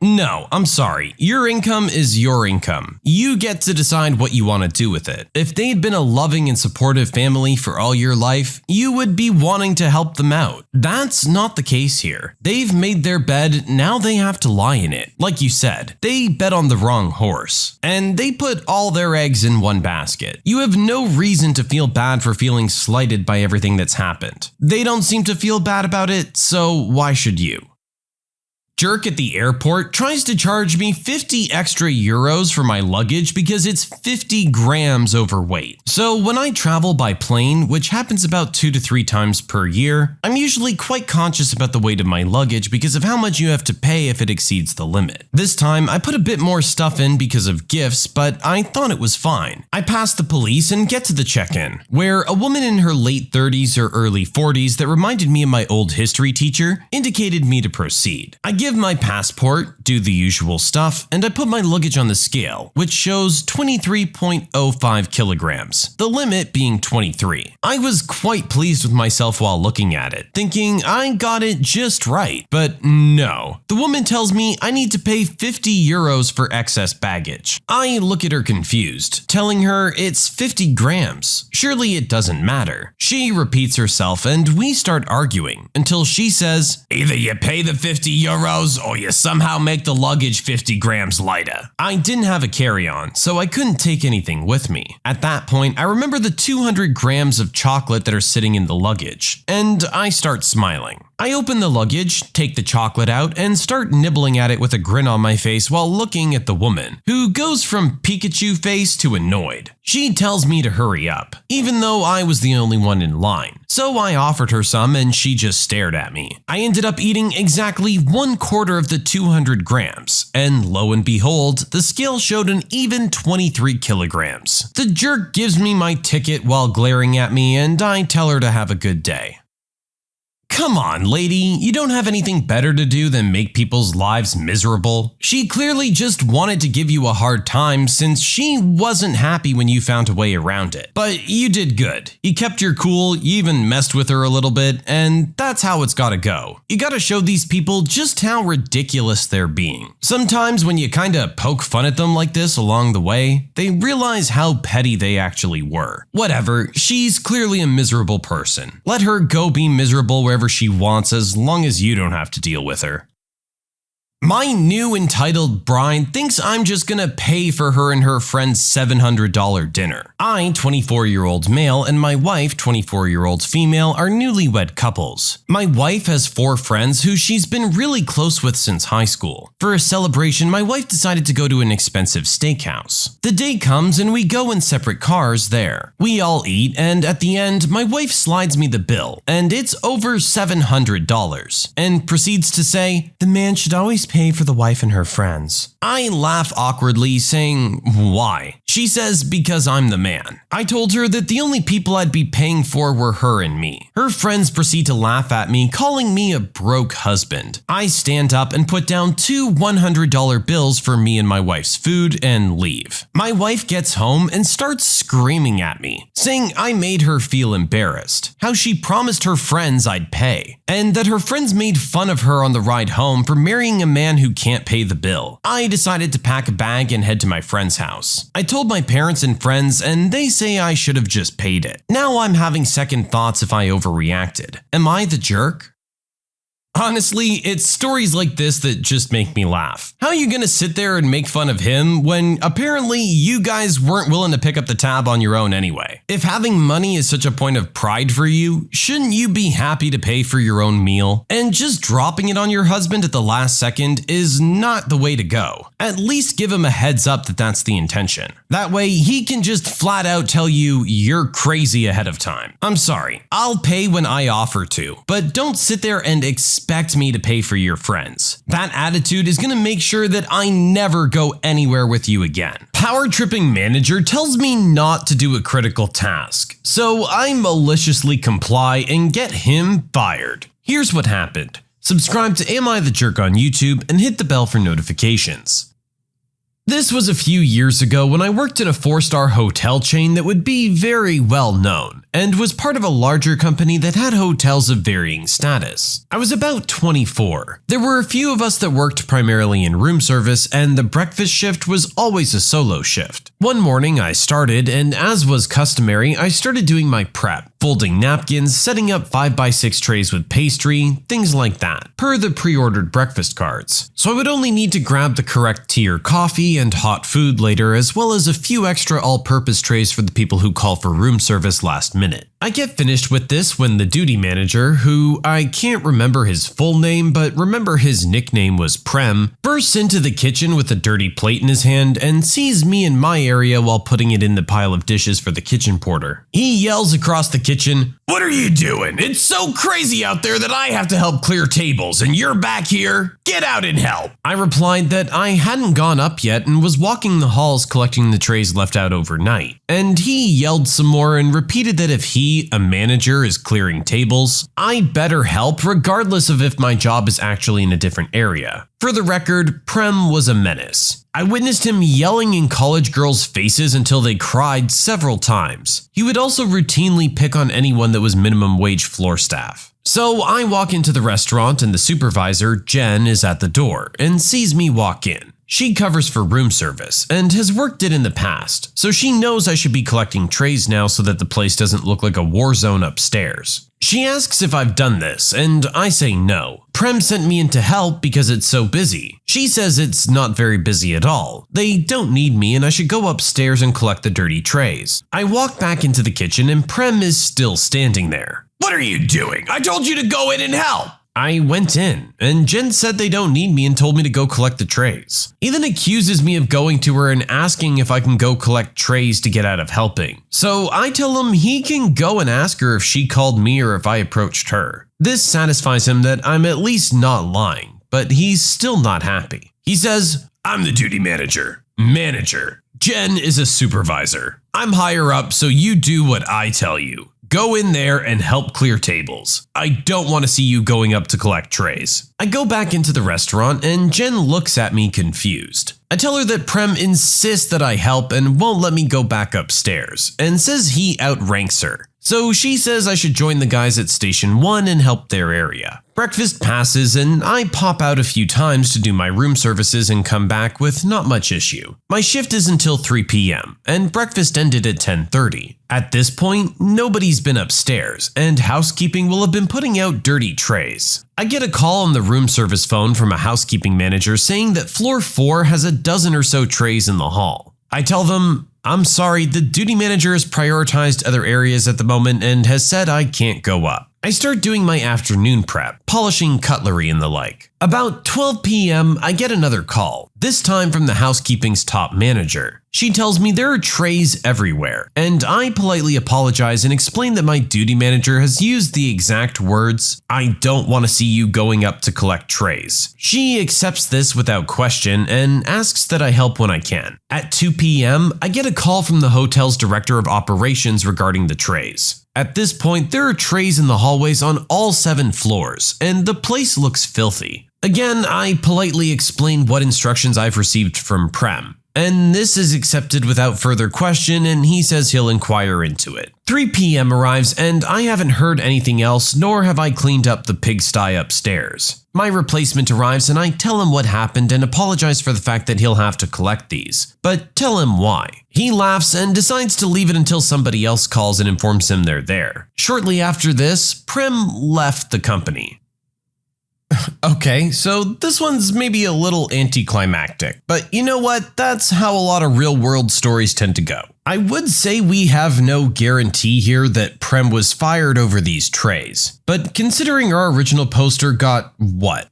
No, I'm sorry. Your income is your income. You get to decide what you want to do with it. If they'd been a loving and supportive family for all your life, you would be wanting to help them out. That's not the case here. They've made their bed, now they have to lie in it. Like you said, they bet on the wrong horse. And they put all their eggs in one basket. You have no reason to feel bad for feeling slighted by everything that's happened. They don't seem to feel bad about it, so why should you? Jerk at the airport tries to charge me 50 extra euros for my luggage because it's 50 grams overweight. So when I travel by plane, which happens about 2 to 3 times per year, I'm usually quite conscious about the weight of my luggage because of how much you have to pay if it exceeds the limit. This time, I put a bit more stuff in because of gifts, but I thought it was fine. I pass the police and get to the check-in, where a woman in her late 30s or early 40s that reminded me of my old history teacher indicated me to proceed. I give my passport, do the usual stuff, and I put my luggage on the scale, which shows 23.05 kilograms, the limit being 23. I was quite pleased with myself while looking at it, thinking I got it just right, but no. The woman tells me I need to pay 50 euros for excess baggage. I look at her confused, telling her it's 50 grams. Surely it doesn't matter. She repeats herself and we start arguing until she says, "Either you pay the 50 euros or you somehow make the luggage 50 grams lighter." I didn't have a carry-on, so I couldn't take anything with me. At that point, I remember the 200 grams of chocolate that are sitting in the luggage, and I start smiling. I open the luggage, take the chocolate out, and start nibbling at it with a grin on my face while looking at the woman, who goes from Pikachu face to annoyed. She tells me to hurry up, even though I was the only one in line. So I offered her some and she just stared at me. I ended up eating exactly 1/4 of the 200 grams, and lo and behold, the scale showed an even 23 kilograms. The jerk gives me my ticket while glaring at me, and I tell her to have a good day. Come on, lady, you don't have anything better to do than make people's lives miserable? She clearly just wanted to give you a hard time since she wasn't happy when you found a way around it. But you did good. You kept your cool, you even messed with her a little bit, and that's how it's gotta go. You gotta show these people just how ridiculous they're being. Sometimes when you kinda poke fun at them like this along the way, they realize how petty they actually were. Whatever, she's clearly a miserable person. Let her go be miserable wherever she wants as long as you don't have to deal with her. My new entitled bride thinks I'm just gonna pay for her and her friend's $700 dinner. I, 24-year-old male, and my wife, 24-year-old female, are newlywed couples. My wife has 4 friends who she's been really close with since high school. For a celebration, my wife decided to go to an expensive steakhouse. The day comes and we go in separate cars there. We all eat, and at the end, my wife slides me the bill, and it's over $700, and proceeds to say, "The man should always pay for the wife and her friends." I laugh awkwardly, saying, "Why?" She says, "Because I'm the man." I told her that the only people I'd be paying for were her and me. Her friends proceed to laugh at me, calling me a broke husband. I stand up and put down 2 $100 bills for me and my wife's food and leave. My wife gets home and starts screaming at me, saying I made her feel embarrassed, how she promised her friends I'd pay, and that her friends made fun of her on the ride home for marrying a man who can't pay the bill. I decided to pack a bag and head to my friend's house. I told my parents and friends, and they say I should have just paid it. Now I'm having second thoughts if I overreacted. Am I the jerk? Honestly, it's stories like this that just make me laugh. How are you gonna sit there and make fun of him when apparently you guys weren't willing to pick up the tab on your own anyway? If having money is such a point of pride for you, shouldn't you be happy to pay for your own meal? And just dropping it on your husband at the last second is not the way to go. At least give him a heads up that that's the intention. That way he can just flat out tell you you're crazy ahead of time. I'm sorry, I'll pay when I offer to, but don't sit there and expect me to pay for your friends. That attitude is going to make sure that I never go anywhere with you again. Power tripping manager tells me not to do a critical task, so I maliciously comply and get him fired. Here's what happened. Subscribe to Am I the Jerk on YouTube and hit the bell for notifications. This was a few years ago when I worked in a 4-star hotel chain that would be very well known, and was part of a larger company that had hotels of varying status. I was about 24. There were a few of us that worked primarily in room service, and the breakfast shift was always a solo shift. One morning I started, and as was customary, I started doing my prep, folding napkins, setting up 5x6 trays with pastry, things like that, per the pre-ordered breakfast cards. So I would only need to grab the correct tea or coffee and hot food later, as well as a few extra all-purpose trays for the people who call for room service last minute. I get finished with this when the duty manager, who I can't remember his full name but remember his nickname was Prem, bursts into the kitchen with a dirty plate in his hand and sees me in my area while putting it in the pile of dishes for the kitchen porter. He yells across the kitchen, "What are you doing? It's so crazy out there that I have to help clear tables and you're back here? Get out and help." I replied that I hadn't gone up yet and was walking the halls collecting the trays left out overnight. And he yelled some more and repeated that if he, a manager, is clearing tables, I better help regardless of if my job is actually in a different area. For the record, Prem was a menace. I witnessed him yelling in college girls' faces until they cried several times. He would also routinely pick on anyone that was minimum wage floor staff. So I walk into the restaurant and the supervisor, Jen, is at the door and sees me walk in. She covers for room service and has worked it in the past, so she knows I should be collecting trays now so that the place doesn't look like a war zone upstairs. She asks if I've done this, and I say no. Prem sent me in to help because it's so busy. She says it's not very busy at all. They don't need me and I should go upstairs and collect the dirty trays. I walk back into the kitchen and Prem is still standing there. "What are you doing? I told you to go in and help." I went in, and Jen said they don't need me and told me to go collect the trays. He then accuses me of going to her and asking if I can go collect trays to get out of helping. So I tell him he can go and ask her if she called me or if I approached her. This satisfies him that I'm at least not lying, but he's still not happy. He says, "I'm the duty manager. Manager. Jen is a supervisor. I'm higher up, so you do what I tell you. Go in there and help clear tables. I don't want to see you going up to collect trays." I go back into the restaurant and Jen looks at me confused. I tell her that Prem insists that I help and won't let me go back upstairs and says he outranks her. So she says I should join the guys at Station 1 and help their area. Breakfast passes and I pop out a few times to do my room services and come back with not much issue. My shift is until 3 p.m. and breakfast ended at 10:30. At this point, nobody's been upstairs and housekeeping will have been putting out dirty trays. I get a call on the room service phone from a housekeeping manager saying that floor 4 has a dozen or so trays in the hall. I tell them, I'm sorry, the duty manager has prioritized other areas at the moment and has said I can't go up. I start doing my afternoon prep, polishing cutlery and the like. About 12 p.m., I get another call, this time from the housekeeping's top manager. She tells me there are trays everywhere, and I politely apologize and explain that my duty manager has used the exact words, "I don't want to see you going up to collect trays." She accepts this without question and asks that I help when I can. At 2 p.m., I get a call from the hotel's director of operations regarding the trays. At this point, there are trays in the hallways on all 7 floors, and the place looks filthy. Again, I politely explain what instructions I've received from Prem, and this is accepted without further question, and he says he'll inquire into it. 3 p.m. arrives and I haven't heard anything else, nor have I cleaned up the pigsty upstairs. My replacement arrives and I tell him what happened and apologize for the fact that he'll have to collect these, but tell him why. He laughs and decides to leave it until somebody else calls and informs him they're there. Shortly after this, Prem left the company. Okay, so this one's maybe a little anticlimactic, but you know what? That's how a lot of real-world stories tend to go. I would say we have no guarantee here that Prem was fired over these trays, but considering our original poster got,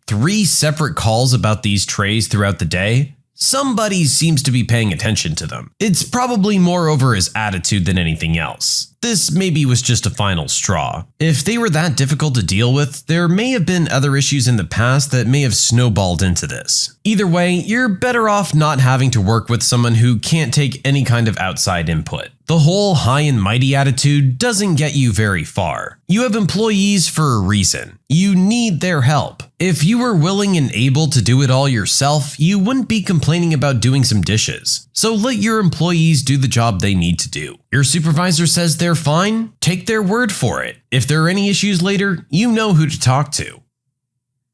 3 separate calls about these trays throughout the day? Somebody seems to be paying attention to them. It's probably more over his attitude than anything else. This maybe was just a final straw. If they were that difficult to deal with, there may have been other issues in the past that may have snowballed into this. Either way, you're better off not having to work with someone who can't take any kind of outside input. The whole high and mighty attitude doesn't get you very far. You have employees for a reason. You need their help. If you were willing and able to do it all yourself, you wouldn't be complaining about doing some dishes. So let your employees do the job they need to do. Your supervisor says they're fine? Take their word for it. If there are any issues later, you know who to talk to.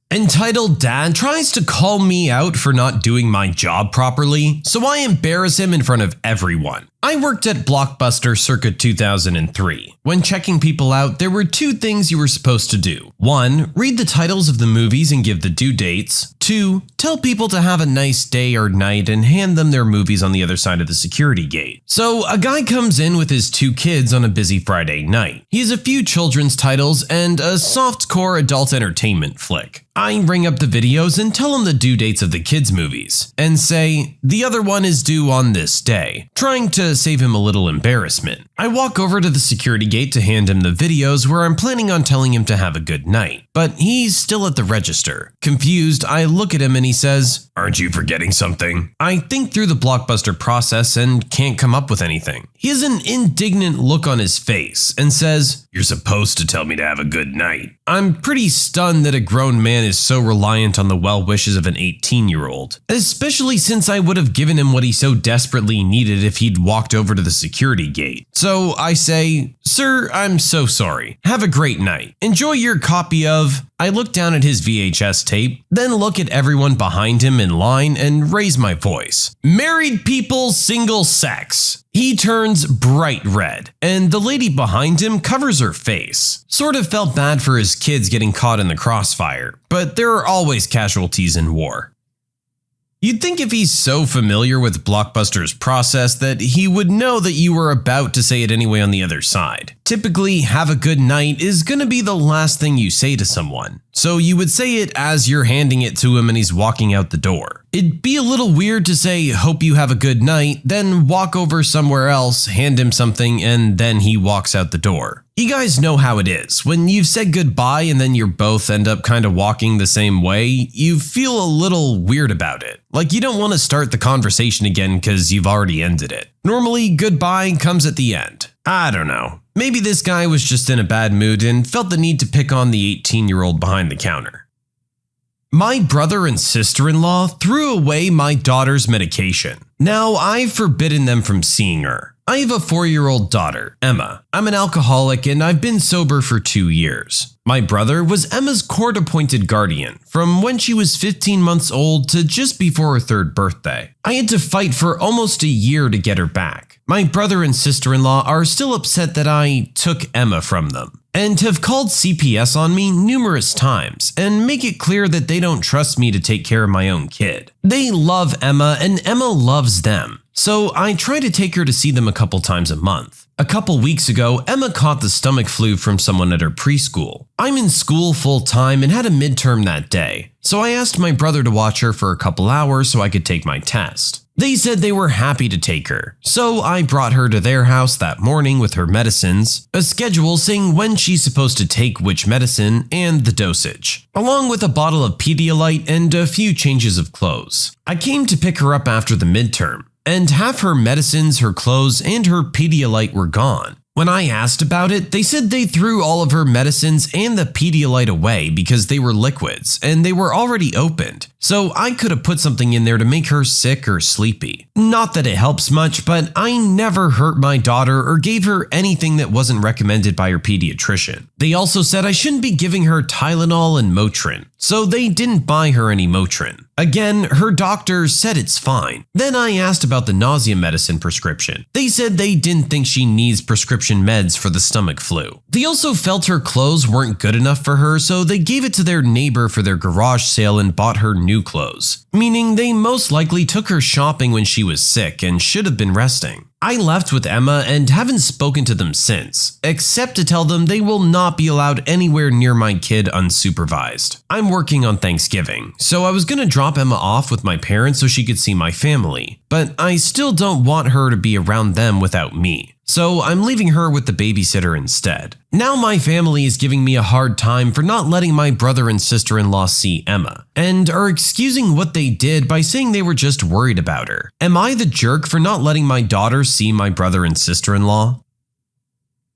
Entitled dad tries to call me out for not doing my job properly, so I embarrass him in front of everyone. I worked at Blockbuster circa 2003. When checking people out, there were 2 things you were supposed to do. 1. Read the titles of the movies and give the due dates. 2. Tell people to have a nice day or night and hand them their movies on the other side of the security gate. So a guy comes in with his 2 kids on a busy Friday night. He has a few children's titles and a softcore adult entertainment flick. I ring up the videos and tell him the due dates of the kids' movies, and say, the other one is due on this day, trying to save him a little embarrassment. I walk over to the security gate to hand him the videos where I'm planning on telling him to have a good night, but he's still at the register. Confused, I look at him and he says, "Aren't you forgetting something?" I think through the Blockbuster process and can't come up with anything. He has an indignant look on his face and says, "You're supposed to tell me to have a good night." I'm pretty stunned that a grown man is so reliant on the well wishes of an 18-year-old, especially since I would have given him what he so desperately needed if he'd walked over to the security gate. So I say, "Sir, I'm so sorry. Have a great night. Enjoy your copy of..." I look down at his VHS tape, then look at everyone behind him in line and raise my voice. "Married people, single sex." He turns bright red, and the lady behind him covers her face. Sort of felt bad for his kids getting caught in the crossfire, but there are always casualties in war. You'd think if he's so familiar with Blockbuster's process that he would know that you were about to say it anyway on the other side. Typically, "have a good night" is gonna be the last thing you say to someone, so you would say it as you're handing it to him and he's walking out the door. It'd be a little weird to say, "hope you have a good night," then walk over somewhere else, hand him something, and then he walks out the door. You guys know how it is. When you've said goodbye and then you both end up kind of walking the same way, you feel a little weird about it. Like you don't want to start the conversation again because you've already ended it. Normally, goodbye comes at the end. I don't know. Maybe this guy was just in a bad mood and felt the need to pick on the 18-year-old behind the counter. My brother and sister-in-law threw away my daughter's medication. Now, I've forbidden them from seeing her. I have a 4-year-old daughter, Emma. I'm an alcoholic and I've been sober for 2 years. My brother was Emma's court-appointed guardian from when she was 15 months old to just before her 3rd birthday. I had to fight for almost a year to get her back. My brother and sister-in-law are still upset that I took Emma from them and have called CPS on me numerous times and make it clear that they don't trust me to take care of my own kid. They love Emma and Emma loves them. So I try to take her to see them a couple times a month. A couple weeks ago, Emma caught the stomach flu from someone at her preschool. I'm in school full-time and had a midterm that day, so I asked my brother to watch her for a couple hours so I could take my test. They said they were happy to take her, so I brought her to their house that morning with her medicines, a schedule saying when she's supposed to take which medicine and the dosage, along with a bottle of Pedialyte and a few changes of clothes. I came to pick her up after the midterm, and half her medicines, her clothes, and her Pedialyte were gone. When I asked about it, they said they threw all of her medicines and the Pedialyte away because they were liquids and they were already opened, so I could have put something in there to make her sick or sleepy. Not that it helps much, but I never hurt my daughter or gave her anything that wasn't recommended by her pediatrician. They also said I shouldn't be giving her Tylenol and Motrin, so they didn't buy her any Motrin. Again, her doctor said it's fine. Then I asked about the nausea medicine prescription. They said they didn't think she needs prescription meds for the stomach flu. They also felt her clothes weren't good enough for her, so they gave it to their neighbor for their garage sale and bought her new clothes, meaning they most likely took her shopping when she was sick and should have been resting. I left with Emma and haven't spoken to them since, except to tell them they will not be allowed anywhere near my kid unsupervised. I'm working on Thanksgiving, so I was gonna drop Emma off with my parents so she could see my family, but I still don't want her to be around them without me. So I'm leaving her with the babysitter instead. Now my family is giving me a hard time for not letting my brother and sister-in-law see Emma, and are excusing what they did by saying they were just worried about her. Am I the jerk for not letting my daughter see my brother and sister-in-law?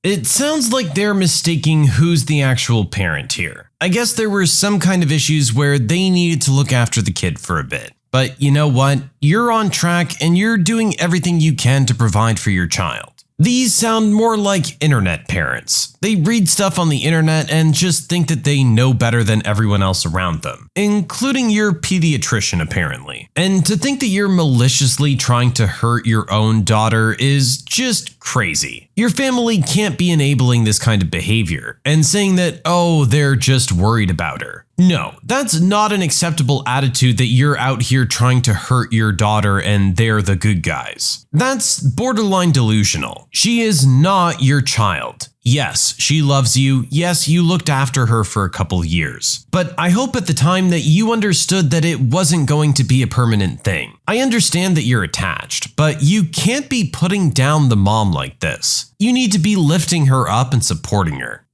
It sounds like they're mistaking who's the actual parent here. I guess there were some kind of issues where they needed to look after the kid for a bit. But you know what? You're on track and you're doing everything you can to provide for your child. These sound more like internet parents. They read stuff on the internet and just think that they know better than everyone else around them, including your pediatrician apparently. And to think that you're maliciously trying to hurt your own daughter is just crazy. Your family can't be enabling this kind of behavior and saying that, oh, they're just worried about her. No, that's not an acceptable attitude that you're out here trying to hurt your daughter and they're the good guys. That's borderline delusional. She is not your child. Yes, she loves you. Yes, you looked after her for a couple years. But I hope at the time that you understood that it wasn't going to be a permanent thing. I understand that you're attached, but you can't be putting down the mom like this. You need to be lifting her up and supporting her.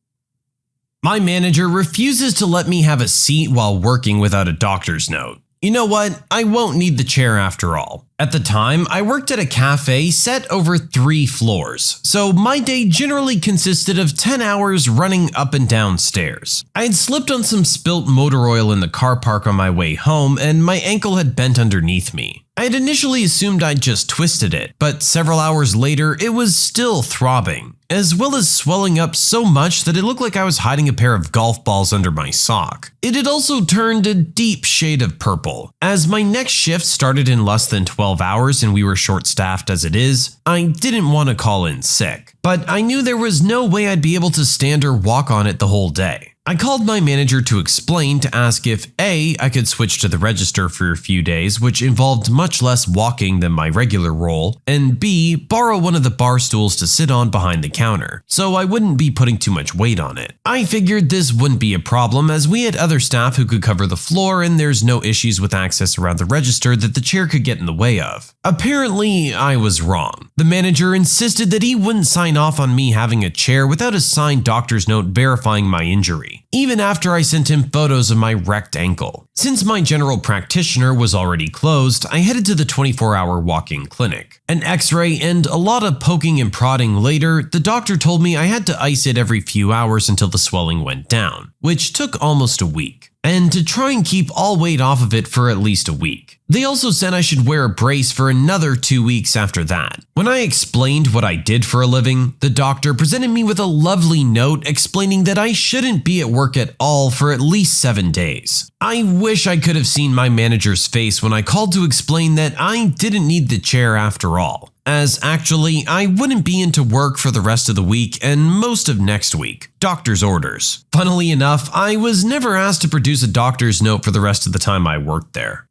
My manager refuses to let me have a seat while working without a doctor's note. You know what? I won't need the chair after all. At the time, I worked at a cafe set over 3 floors, so my day generally consisted of 10 hours running up and down stairs. I had slipped on some spilt motor oil in the car park on my way home, and my ankle had bent underneath me. I had initially assumed I'd just twisted it, but several hours later, it was still throbbing, as well as swelling up so much that it looked like I was hiding a pair of golf balls under my sock. It had also turned a deep shade of purple. As my next shift started in less than 12 hours and we were short-staffed as it is, I didn't want to call in sick, but I knew there was no way I'd be able to stand or walk on it the whole day. I called my manager to explain to ask if A, I could switch to the register for a few days, which involved much less walking than my regular role, and B, borrow one of the bar stools to sit on behind the counter, so I wouldn't be putting too much weight on it. I figured this wouldn't be a problem as we had other staff who could cover the floor and there's no issues with access around the register that the chair could get in the way of. Apparently, I was wrong. The manager insisted that he wouldn't sign off on me having a chair without a signed doctor's note verifying my injury, even after I sent him photos of my wrecked ankle. Since my general practitioner was already closed, I headed to the 24-hour walk-in clinic. An x-ray and a lot of poking and prodding later, the doctor told me I had to ice it every few hours until the swelling went down, which took almost a week. and to try and keep all weight off of it for at least a week. They also said I should wear a brace for another 2 weeks after that. When I explained what I did for a living, the doctor presented me with a lovely note explaining that I shouldn't be at work at all for at least 7 days. I wish I could have seen my manager's face when I called to explain that I didn't need the chair after all, as actually I wouldn't be into work for the rest of the week and most of next week. Doctor's orders. Funnily enough, I was never asked to produce a doctor's note for the rest of the time I worked there.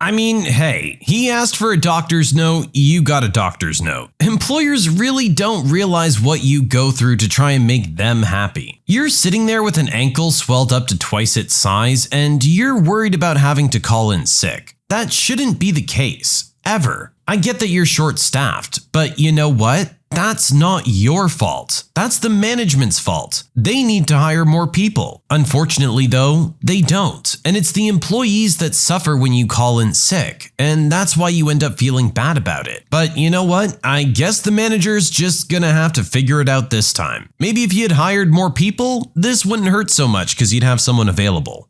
I mean, hey, he asked for a doctor's note, you got a doctor's note. Employers really don't realize what you go through to try and make them happy. You're sitting there with an ankle swelled up to twice its size, and you're worried about having to call in sick. That shouldn't be the case, ever. I get that you're short-staffed, but you know what? That's not your fault. That's the management's fault. They need to hire more people. Unfortunately though, they don't. And it's the employees that suffer when you call in sick. And that's why you end up feeling bad about it. But you know what? I guess the manager's just gonna have to figure it out this time. Maybe if you had hired more people, this wouldn't hurt so much because you'd have someone available.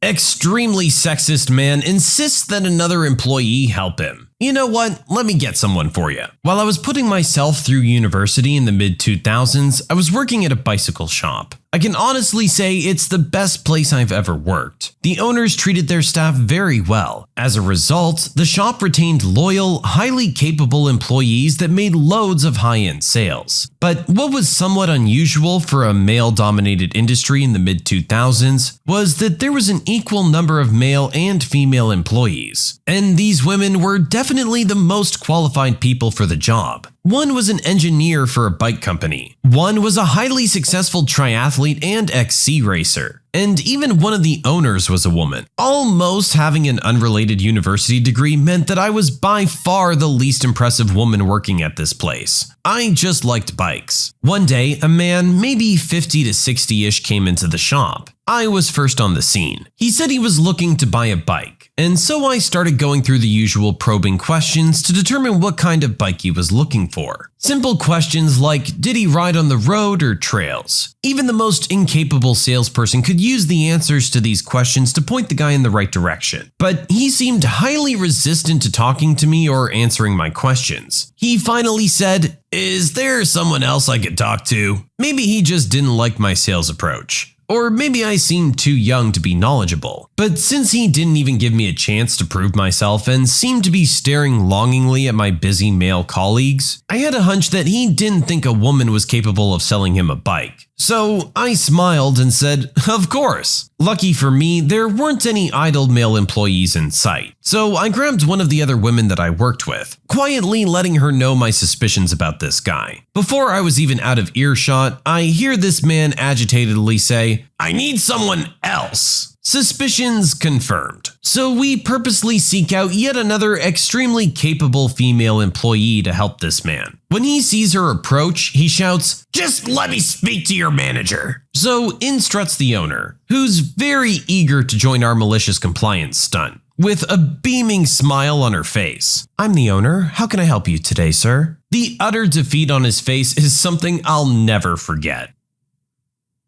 Extremely sexist man insists that another employee help him. You know what? Let me get someone for you. While I was putting myself through university in the mid-2000s, I was working at a bicycle shop. I can honestly say it's the best place I've ever worked. The owners treated their staff very well. As a result, the shop retained loyal, highly capable employees that made loads of high-end sales. But what was somewhat unusual for a male-dominated industry in the mid-2000s was that there was an equal number of male and female employees. And these women were definitely the most qualified people for the job. One was an engineer for a bike company. One was a highly successful triathlete and XC racer. And even one of the owners was a woman. Almost having an unrelated university degree meant that I was by far the least impressive woman working at this place. I just liked bikes. One day, a man, maybe 50 to 60-ish, came into the shop. I was first on the scene. He said he was looking to buy a bike, and so I started going through the usual probing questions to determine what kind of bike he was looking for. Simple questions like, did he ride on the road or trails? Even the most incapable salesperson could use the answers to these questions to point the guy in the right direction. But he seemed highly resistant to talking to me or answering my questions. He finally said, "Is there someone else I could talk to?" Maybe he just didn't like my sales approach. Or maybe I seemed too young to be knowledgeable. But since he didn't even give me a chance to prove myself and seemed to be staring longingly at my busy male colleagues, I had a hunch that he didn't think a woman was capable of selling him a bike. So I smiled and said, of course. Lucky for me, there weren't any idle male employees in sight. So I grabbed one of the other women that I worked with, quietly letting her know my suspicions about this guy. Before I was even out of earshot, I hear this man agitatedly say, "I need someone else." Suspicions confirmed. So we purposely seek out yet another extremely capable female employee to help this man. When he sees her approach, he shouts, "Just let me speak to your manager." So in struts the owner, who's very eager to join our malicious compliance stunt, with a beaming smile on her face. "I'm the owner. How can I help you today, sir?" The utter defeat on his face is something I'll never forget.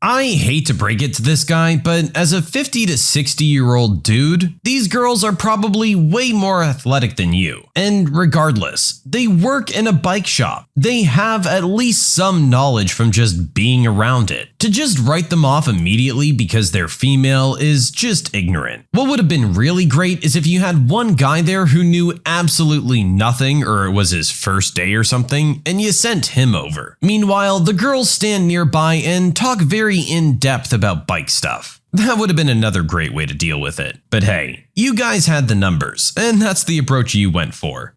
I hate to break it to this guy, but as a 50 to 60-year-old dude, these girls are probably way more athletic than you. And regardless, they work in a bike shop. They have at least some knowledge from just being around it. To just write them off immediately because they're female is just ignorant. What would have been really great is if you had one guy there who knew absolutely nothing, or it was his first day or something, and you sent him over. Meanwhile, the girls stand nearby and talk very in-depth about bike stuff. That would have been another great way to deal with it. But hey, you guys had the numbers, and that's the approach you went for.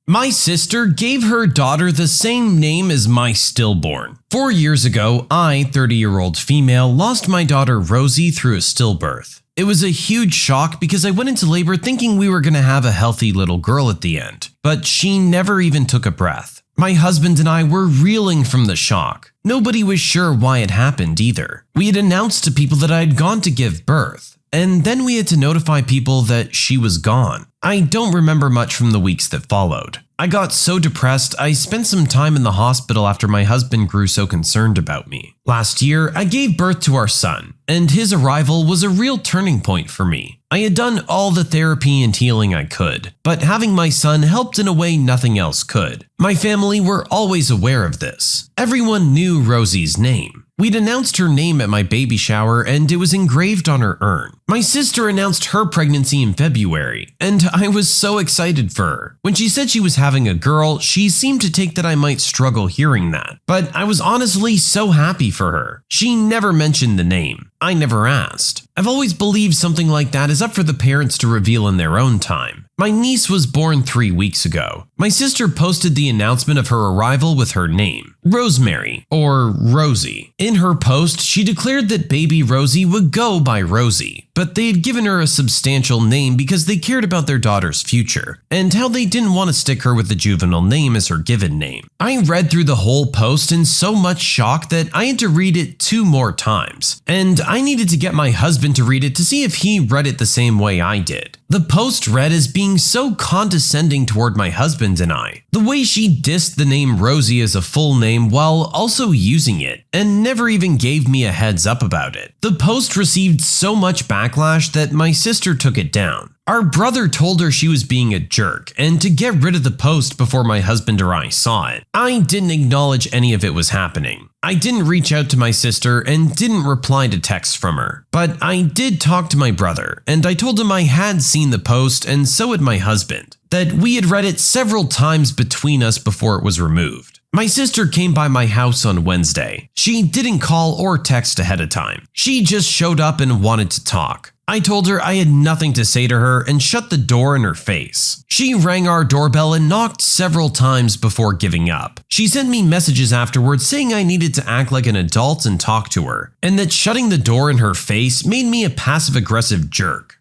My sister gave her daughter the same name as my stillborn. 4 years ago, I, 30-year-old female, lost my daughter Rosie through a stillbirth. It was a huge shock because I went into labor thinking we were going to have a healthy little girl at the end, but she never even took a breath. My husband and I were reeling from the shock. Nobody was sure why it happened either. We had announced to people that I had gone to give birth, and then we had to notify people that she was gone. I don't remember much from the weeks that followed. I got so depressed, I spent some time in the hospital after my husband grew so concerned about me. Last year, I gave birth to our son, and his arrival was a real turning point for me. I had done all the therapy and healing I could, but having my son helped in a way nothing else could. My family were always aware of this. Everyone knew Rosie's name. We'd announced her name at my baby shower and it was engraved on her urn. My sister announced her pregnancy in February, and I was so excited for her. When she said she was having a girl, she seemed to take that I might struggle hearing that, but I was honestly so happy for her. She never mentioned the name. I never asked. I've always believed something like that is up for the parents to reveal in their own time. My niece was born 3 weeks ago. My sister posted the announcement of her arrival with her name, Rosemary, or Rosie. In her post, she declared that baby Rosie would go by Rosie, but they had given her a substantial name because they cared about their daughter's future, and how they didn't want to stick her with the juvenile name as her given name. I read through the whole post in so much shock that I had to read it 2 more times, and I needed to get my husband to read it to see if he read it the same way I did. The post read as being so condescending toward my husband and I. The way she dissed the name Rosie as a full name while also using it, and never even gave me a heads up about it. The post received so much backlash that my sister took it down. Our brother told her she was being a jerk and to get rid of the post before my husband or I saw it. I didn't acknowledge any of it was happening. I didn't reach out to my sister and didn't reply to texts from her. But I did talk to my brother, and I told him I had seen the post and so had my husband, that we had read it several times between us before it was removed. My sister came by my house on Wednesday. She didn't call or text ahead of time. She just showed up and wanted to talk. I told her I had nothing to say to her and shut the door in her face. She rang our doorbell and knocked several times before giving up. She sent me messages afterwards saying I needed to act like an adult and talk to her, and that shutting the door in her face made me a passive-aggressive jerk.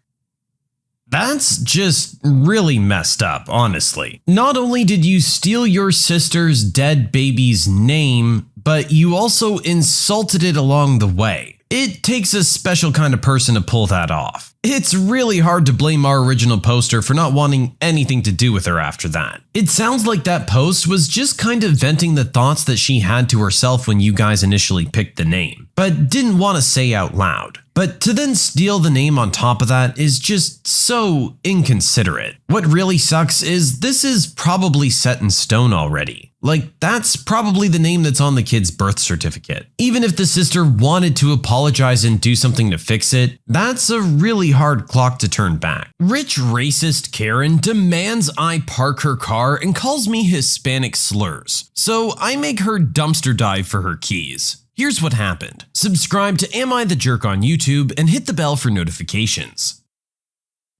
That's just really messed up, honestly. Not only did you steal your sister's dead baby's name, but you also insulted it along the way. It takes a special kind of person to pull that off. It's really hard to blame our original poster for not wanting anything to do with her after that. It sounds like that post was just kind of venting the thoughts that she had to herself when you guys initially picked the name, but didn't want to say out loud. But to then steal the name on top of that is just so inconsiderate. What really sucks is this is probably set in stone already. Like, that's probably the name that's on the kid's birth certificate. Even if the sister wanted to apologize and do something to fix it, that's a really hard clock to turn back. Rich racist Karen demands I park her car and calls me Hispanic slurs, so I make her dumpster dive for her keys. Here's what happened. Subscribe to Am I the Jerk on YouTube and hit the bell for notifications.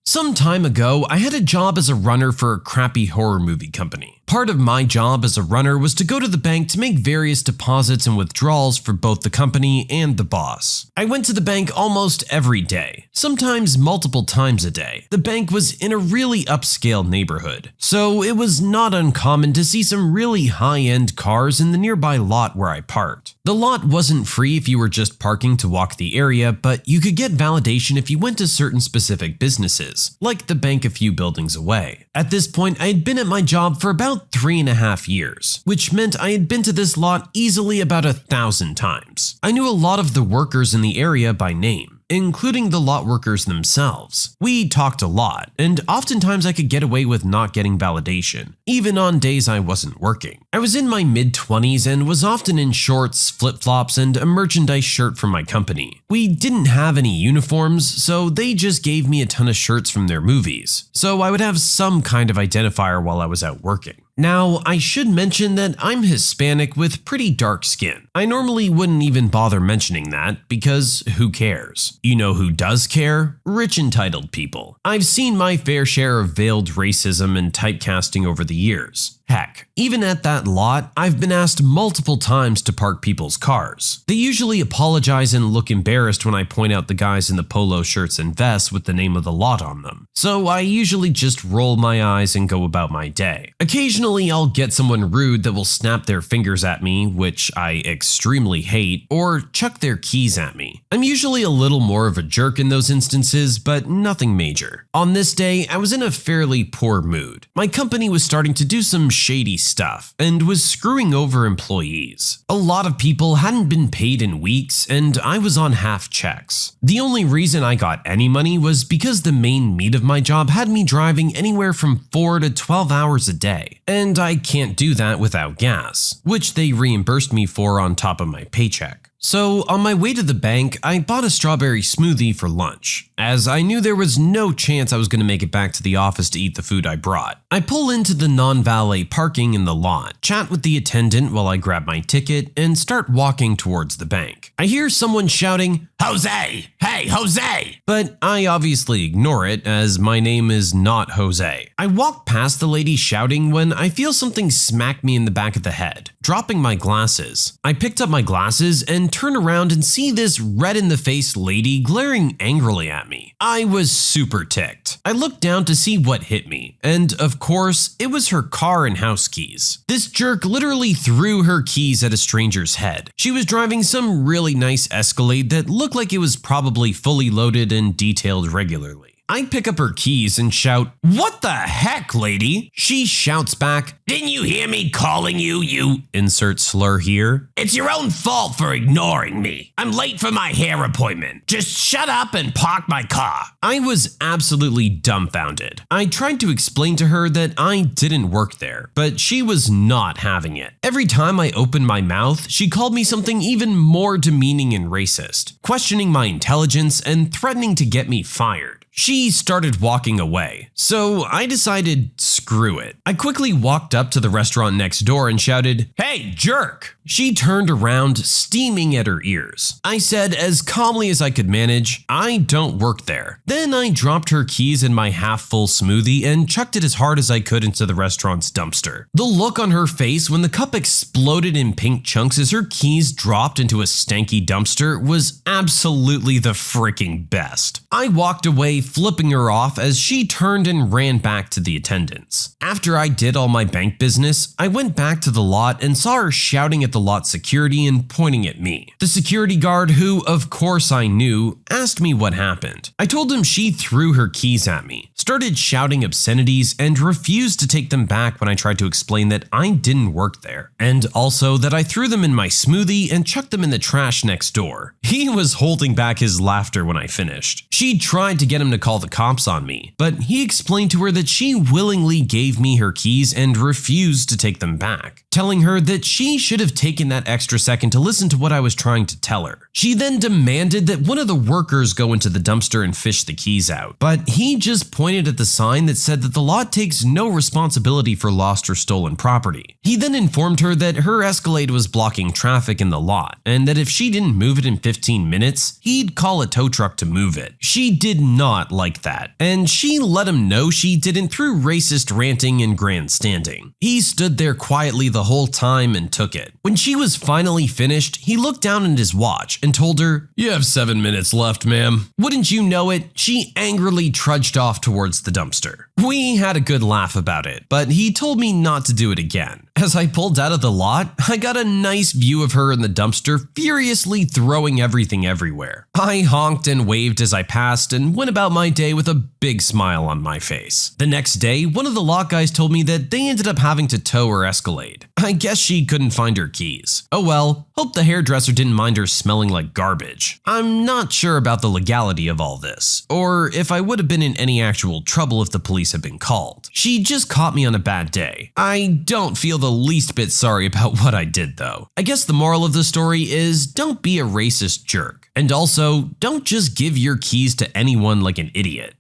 Some time ago, I had a job as a runner for a crappy horror movie company. Part of my job as a runner was to go to the bank to make various deposits and withdrawals for both the company and the boss. I went to the bank almost every day, sometimes multiple times a day. The bank was in a really upscale neighborhood, so it was not uncommon to see some really high-end cars in the nearby lot where I parked. The lot wasn't free if you were just parking to walk the area, but you could get validation if you went to certain specific businesses, like the bank a few buildings away. At this point, I had been at my job for about 3.5 years, which meant I had been to this lot easily about 1,000 times. I knew a lot of the workers in the area by name, including the lot workers themselves. We talked a lot, and oftentimes I could get away with not getting validation, even on days I wasn't working. I was in my mid-20s and was often in shorts, flip-flops, and a merchandise shirt from my company. We didn't have any uniforms, so they just gave me a ton of shirts from their movies, so I would have some kind of identifier while I was out working. Now, I should mention that I'm Hispanic with pretty dark skin. I normally wouldn't even bother mentioning that because who cares? You know who does care? Rich entitled people. I've seen my fair share of veiled racism and typecasting over the years. Heck, even at that lot, I've been asked multiple times to park people's cars. They usually apologize and look embarrassed when I point out the guys in the polo shirts and vests with the name of the lot on them. So I usually just roll my eyes and go about my day. Occasionally, I'll get someone rude that will snap their fingers at me, which I extremely hate, or chuck their keys at me. I'm usually a little more of a jerk in those instances, but nothing major. On this day, I was in a fairly poor mood. My company was starting to do some shady stuff and was screwing over employees. A lot of people hadn't been paid in weeks and I was on half checks. The only reason I got any money was because the main meat of my job had me driving anywhere from 4 to 12 hours a day, and I can't do that without gas, which they reimbursed me for on top of my paycheck. So on my way to the bank, I bought a strawberry smoothie for lunch, as I knew there was no chance I was going to make it back to the office to eat the food I brought. I pull into the non-valet parking in the lot, chat with the attendant while I grab my ticket, and start walking towards the bank. I hear someone shouting, "Jose! Hey, Jose!" But I obviously ignore it, as my name is not Jose. I walk past the lady shouting when I feel something smack me in the back of the head, dropping my glasses. I picked up my glasses and turn around and see this red-in-the-face lady glaring angrily at me. I was super ticked. I looked down to see what hit me, and of course, it was her car and house keys. This jerk literally threw her keys at a stranger's head. She was driving some really nice Escalade that looked like it was probably fully loaded and detailed regularly. I pick up her keys and shout, "What the heck, lady?" She shouts back, "Didn't you hear me calling you, you insert slur here? It's your own fault for ignoring me. I'm late for my hair appointment. Just shut up and park my car." I was absolutely dumbfounded. I tried to explain to her that I didn't work there, but she was not having it. Every time I opened my mouth, she called me something even more demeaning and racist, questioning my intelligence and threatening to get me fired. She started walking away, so I decided, screw it. I quickly walked up to the restaurant next door and shouted, "Hey, jerk!" She turned around, steaming at her ears. I said as calmly as I could manage, "I don't work there." Then I dropped her keys in my half-full smoothie and chucked it as hard as I could into the restaurant's dumpster. The look on her face when the cup exploded in pink chunks as her keys dropped into a stanky dumpster was absolutely the freaking best. I walked away, flipping her off as she turned and ran back to the attendants. After I did all my bank business, I went back to the lot and saw her shouting at the lot security and pointing at me. The security guard, who of course I knew, asked me what happened. I told him she threw her keys at me, started shouting obscenities, and refused to take them back when I tried to explain that I didn't work there, and also that I threw them in my smoothie and chucked them in the trash next door. He was holding back his laughter when I finished. She tried to get him to call the cops on me, but he explained to her that she willingly gave me her keys and refused to take them back, telling her that she should have taken that extra second to listen to what I was trying to tell her. She then demanded that one of the workers go into the dumpster and fish the keys out, but he just pointed at the sign that said that the lot takes no responsibility for lost or stolen property. He then informed her that her Escalade was blocking traffic in the lot, and that if she didn't move it in 15 minutes, he'd call a tow truck to move it. She did not like that, and she let him know she didn't through racist ranting and grandstanding. He stood there quietly the whole time and took it. When she was finally finished, he looked down at his watch and told her, "You have 7 minutes left, ma'am." Wouldn't you know it, she angrily trudged off towards the dumpster. We had a good laugh about it, but he told me not to do it again. As I pulled out of the lot, I got a nice view of her in the dumpster, furiously throwing everything everywhere. I honked and waved as I passed and went about my day with a big smile on my face. The next day, one of the lot guys told me that they ended up having to tow her Escalade. I guess she couldn't find her keys. Oh well, hope the hairdresser didn't mind her smelling like garbage. I'm not sure about the legality of all this, or if I would have been in any actual trouble if the police had been called. She just caught me on a bad day. I don't feel the least bit sorry about what I did though. I guess the moral of the story is don't be a racist jerk. And also, don't just give your keys to anyone like an idiot.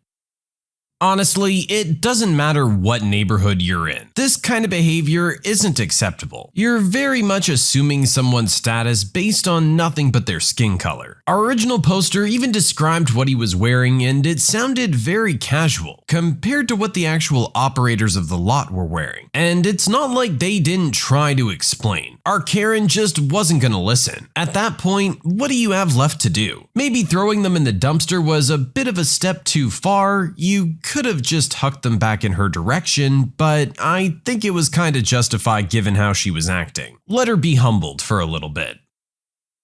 Honestly, it doesn't matter what neighborhood you're in. This kind of behavior isn't acceptable. You're very much assuming someone's status based on nothing but their skin color. Our original poster even described what he was wearing, and it sounded very casual compared to what the actual operators of the lot were wearing. And it's not like they didn't try to explain. Our Karen just wasn't gonna listen. At that point, what do you have left to do? Maybe throwing them in the dumpster was a bit of a step too far. You could have just hucked them back in her direction, but I think it was kinda justified given how she was acting. Let her be humbled for a little bit.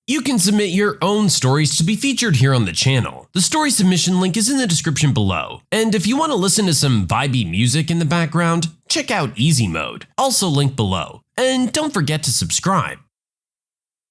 You can submit your own stories to be featured here on the channel. The story submission link is in the description below. And if you want to listen to some vibey music in the background, check out Easy Mode, also linked below. And don't forget to subscribe.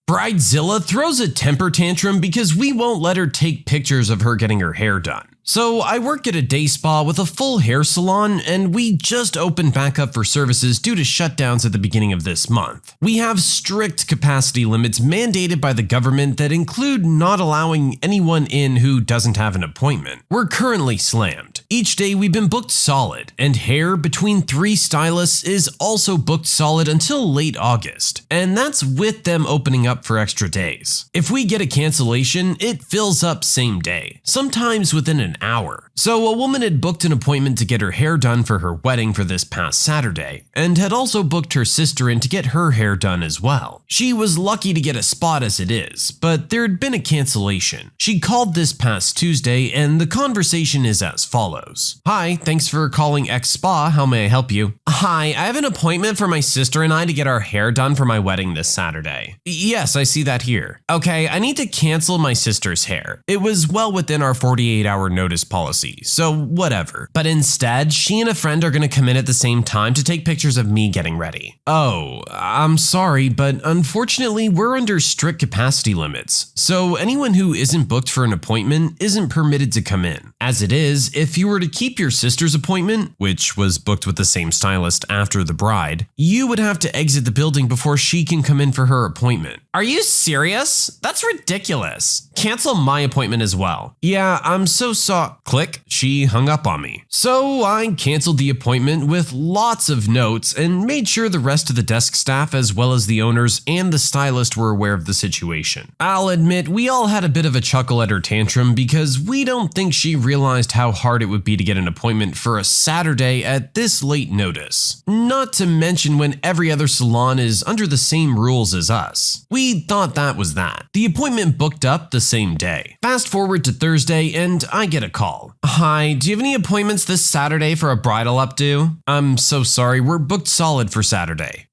Bridezilla throws a temper tantrum because we won't let her take pictures of her getting her hair done. So I work at a day spa with a full hair salon, and we just opened back up for services due to shutdowns at the beginning of this month. We have strict capacity limits mandated by the government that include not allowing anyone in who doesn't have an appointment. We're currently slammed. Each day we've been booked solid, and hair between 3 stylists is also booked solid until late August, and that's with them opening up for extra days. If we get a cancellation, it fills up same day, sometimes within an hour. So a woman had booked an appointment to get her hair done for her wedding for this past Saturday, and had also booked her sister in to get her hair done as well. She was lucky to get a spot as it is, but there had been a cancellation. She called this past Tuesday, and the conversation is as follows. Hi, thanks for calling X Spa, how may I help you? Hi, I have an appointment for my sister and I to get our hair done for my wedding this Saturday. Yes, I see that here. Okay, I need to cancel my sister's hair. It was well within our 48-hour notice policy, so whatever. But instead, she and a friend are gonna come in at the same time to take pictures of me getting ready. Oh, I'm sorry, but unfortunately we're under strict capacity limits, so anyone who isn't booked for an appointment isn't permitted to come in. As it is, if you were to keep your sister's appointment, which was booked with the same stylist after the bride, you would have to exit the building before she can come in for her appointment. Are you serious? That's ridiculous. Cancel my appointment as well. Yeah, I'm so sorry. Click, she hung up on me. So I canceled the appointment with lots of notes and made sure the rest of the desk staff as well as the owners and the stylist were aware of the situation. I'll admit we all had a bit of a chuckle at her tantrum because we don't think she realized how hard it would be to get an appointment for a Saturday at this late notice. Not to mention when every other salon is under the same rules as us. We thought that was that. The appointment booked up the same day. Fast forward to Thursday and I get a call. Hi, do you have any appointments this Saturday for a bridal updo? I'm so sorry, we're booked solid for Saturday.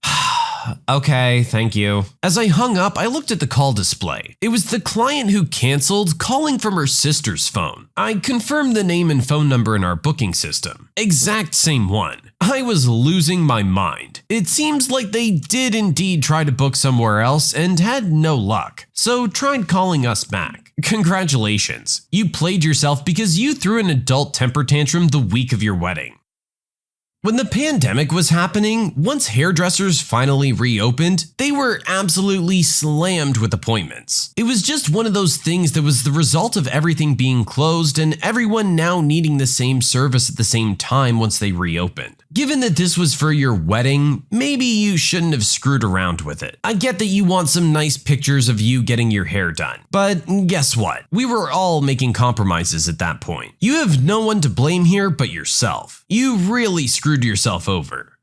Okay, thank you. As I hung up, I looked at the call display. It was the client who canceled calling from her sister's phone. I confirmed the name and phone number in our booking system. Exact same one. I was losing my mind. It seems like they did indeed try to book somewhere else and had no luck, so tried calling us back. Congratulations, you played yourself because you threw an adult temper tantrum the week of your wedding. When the pandemic was happening, once hairdressers finally reopened, they were absolutely slammed with appointments. It was just one of those things that was the result of everything being closed and everyone now needing the same service at the same time once they reopened. Given that this was for your wedding, maybe you shouldn't have screwed around with it. I get that you want some nice pictures of you getting your hair done, but guess what? We were all making compromises at that point. You have no one to blame here but yourself. You really screwed yourself over.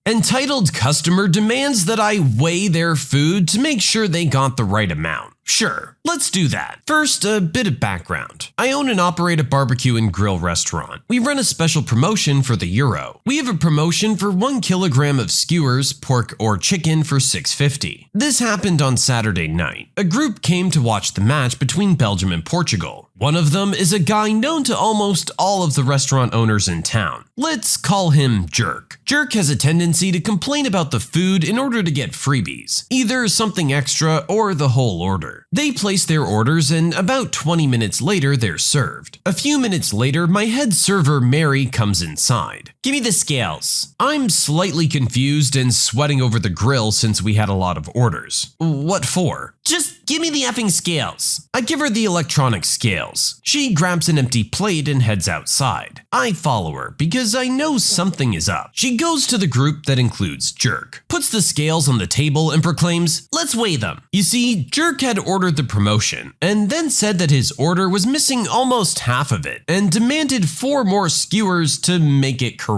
Entitled customer demands that I weigh their food to make sure they got the right amount. Sure, let's do that. First, a bit of background. I own and operate a barbecue and grill restaurant. We run a special promotion for the Euro. We have a promotion for 1 kilogram of skewers, pork or chicken for $6.50. This happened on Saturday night. A group came to watch the match between Belgium and Portugal. One of them is a guy known to almost all of the restaurant owners in town. Let's call him Jerk. Jerk has a tendency to complain about the food in order to get freebies, either something extra or the whole order. They place their orders and about 20 minutes later they're served. A few minutes later, my head server Mary comes inside. Give me the scales. I'm slightly confused and sweating over the grill since we had a lot of orders. What for? Just give me the effing scales. I give her the electronic scales. She grabs an empty plate and heads outside. I follow her because I know something is up. She goes to the group that includes Jerk, puts the scales on the table and proclaims, "Let's weigh them." You see, Jerk had ordered the promotion and then said that his order was missing almost half of it and demanded 4 more skewers to make it correct.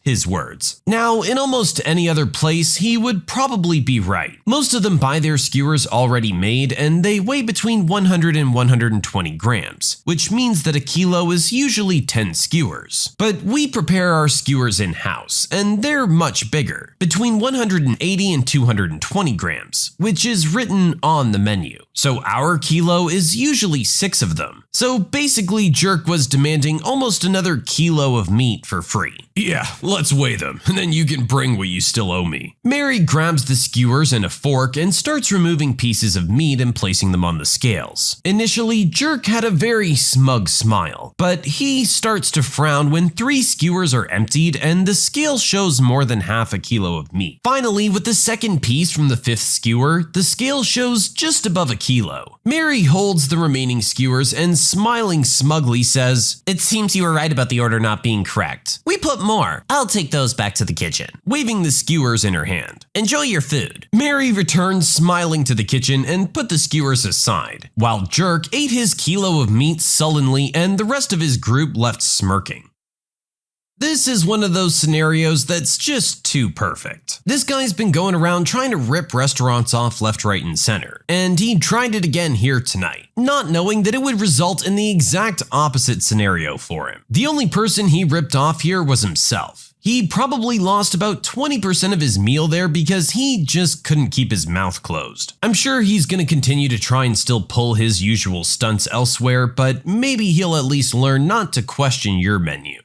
His words. Now, in almost any other place, he would probably be right. Most of them buy their skewers already made and they weigh between 100 and 120 grams, which means that a kilo is usually 10 skewers. But we prepare our skewers in-house, and they're much bigger, between 180 and 220 grams, which is written on the menu. So our kilo is usually 6 of them. So basically, Jerk was demanding almost another kilo of meat for free. Yeah, let's weigh them, and then you can bring what you still owe me. Mary grabs the skewers and a fork and starts removing pieces of meat and placing them on the scales. Initially, Jerk had a very smug smile, but he starts to frown when 3 skewers are emptied and the scale shows more than half a kilo of meat. Finally, with the second piece from the 5th skewer, the scale shows just above a kilo. Mary holds the remaining skewers and smiling smugly says, "It seems you were right about the order not being correct. We put more. I'll take those back to the kitchen," waving the skewers in her hand. "Enjoy your food." Mary returned smiling to the kitchen and put the skewers aside, while Jerk ate his kilo of meat sullenly and the rest of his group left smirking. This is one of those scenarios that's just too perfect. This guy's been going around trying to rip restaurants off left, right, and center, and he tried it again here tonight, not knowing that it would result in the exact opposite scenario for him. The only person he ripped off here was himself. He probably lost about 20% of his meal there because he just couldn't keep his mouth closed. I'm sure he's going to continue to try and still pull his usual stunts elsewhere, but maybe he'll at least learn not to question your menu.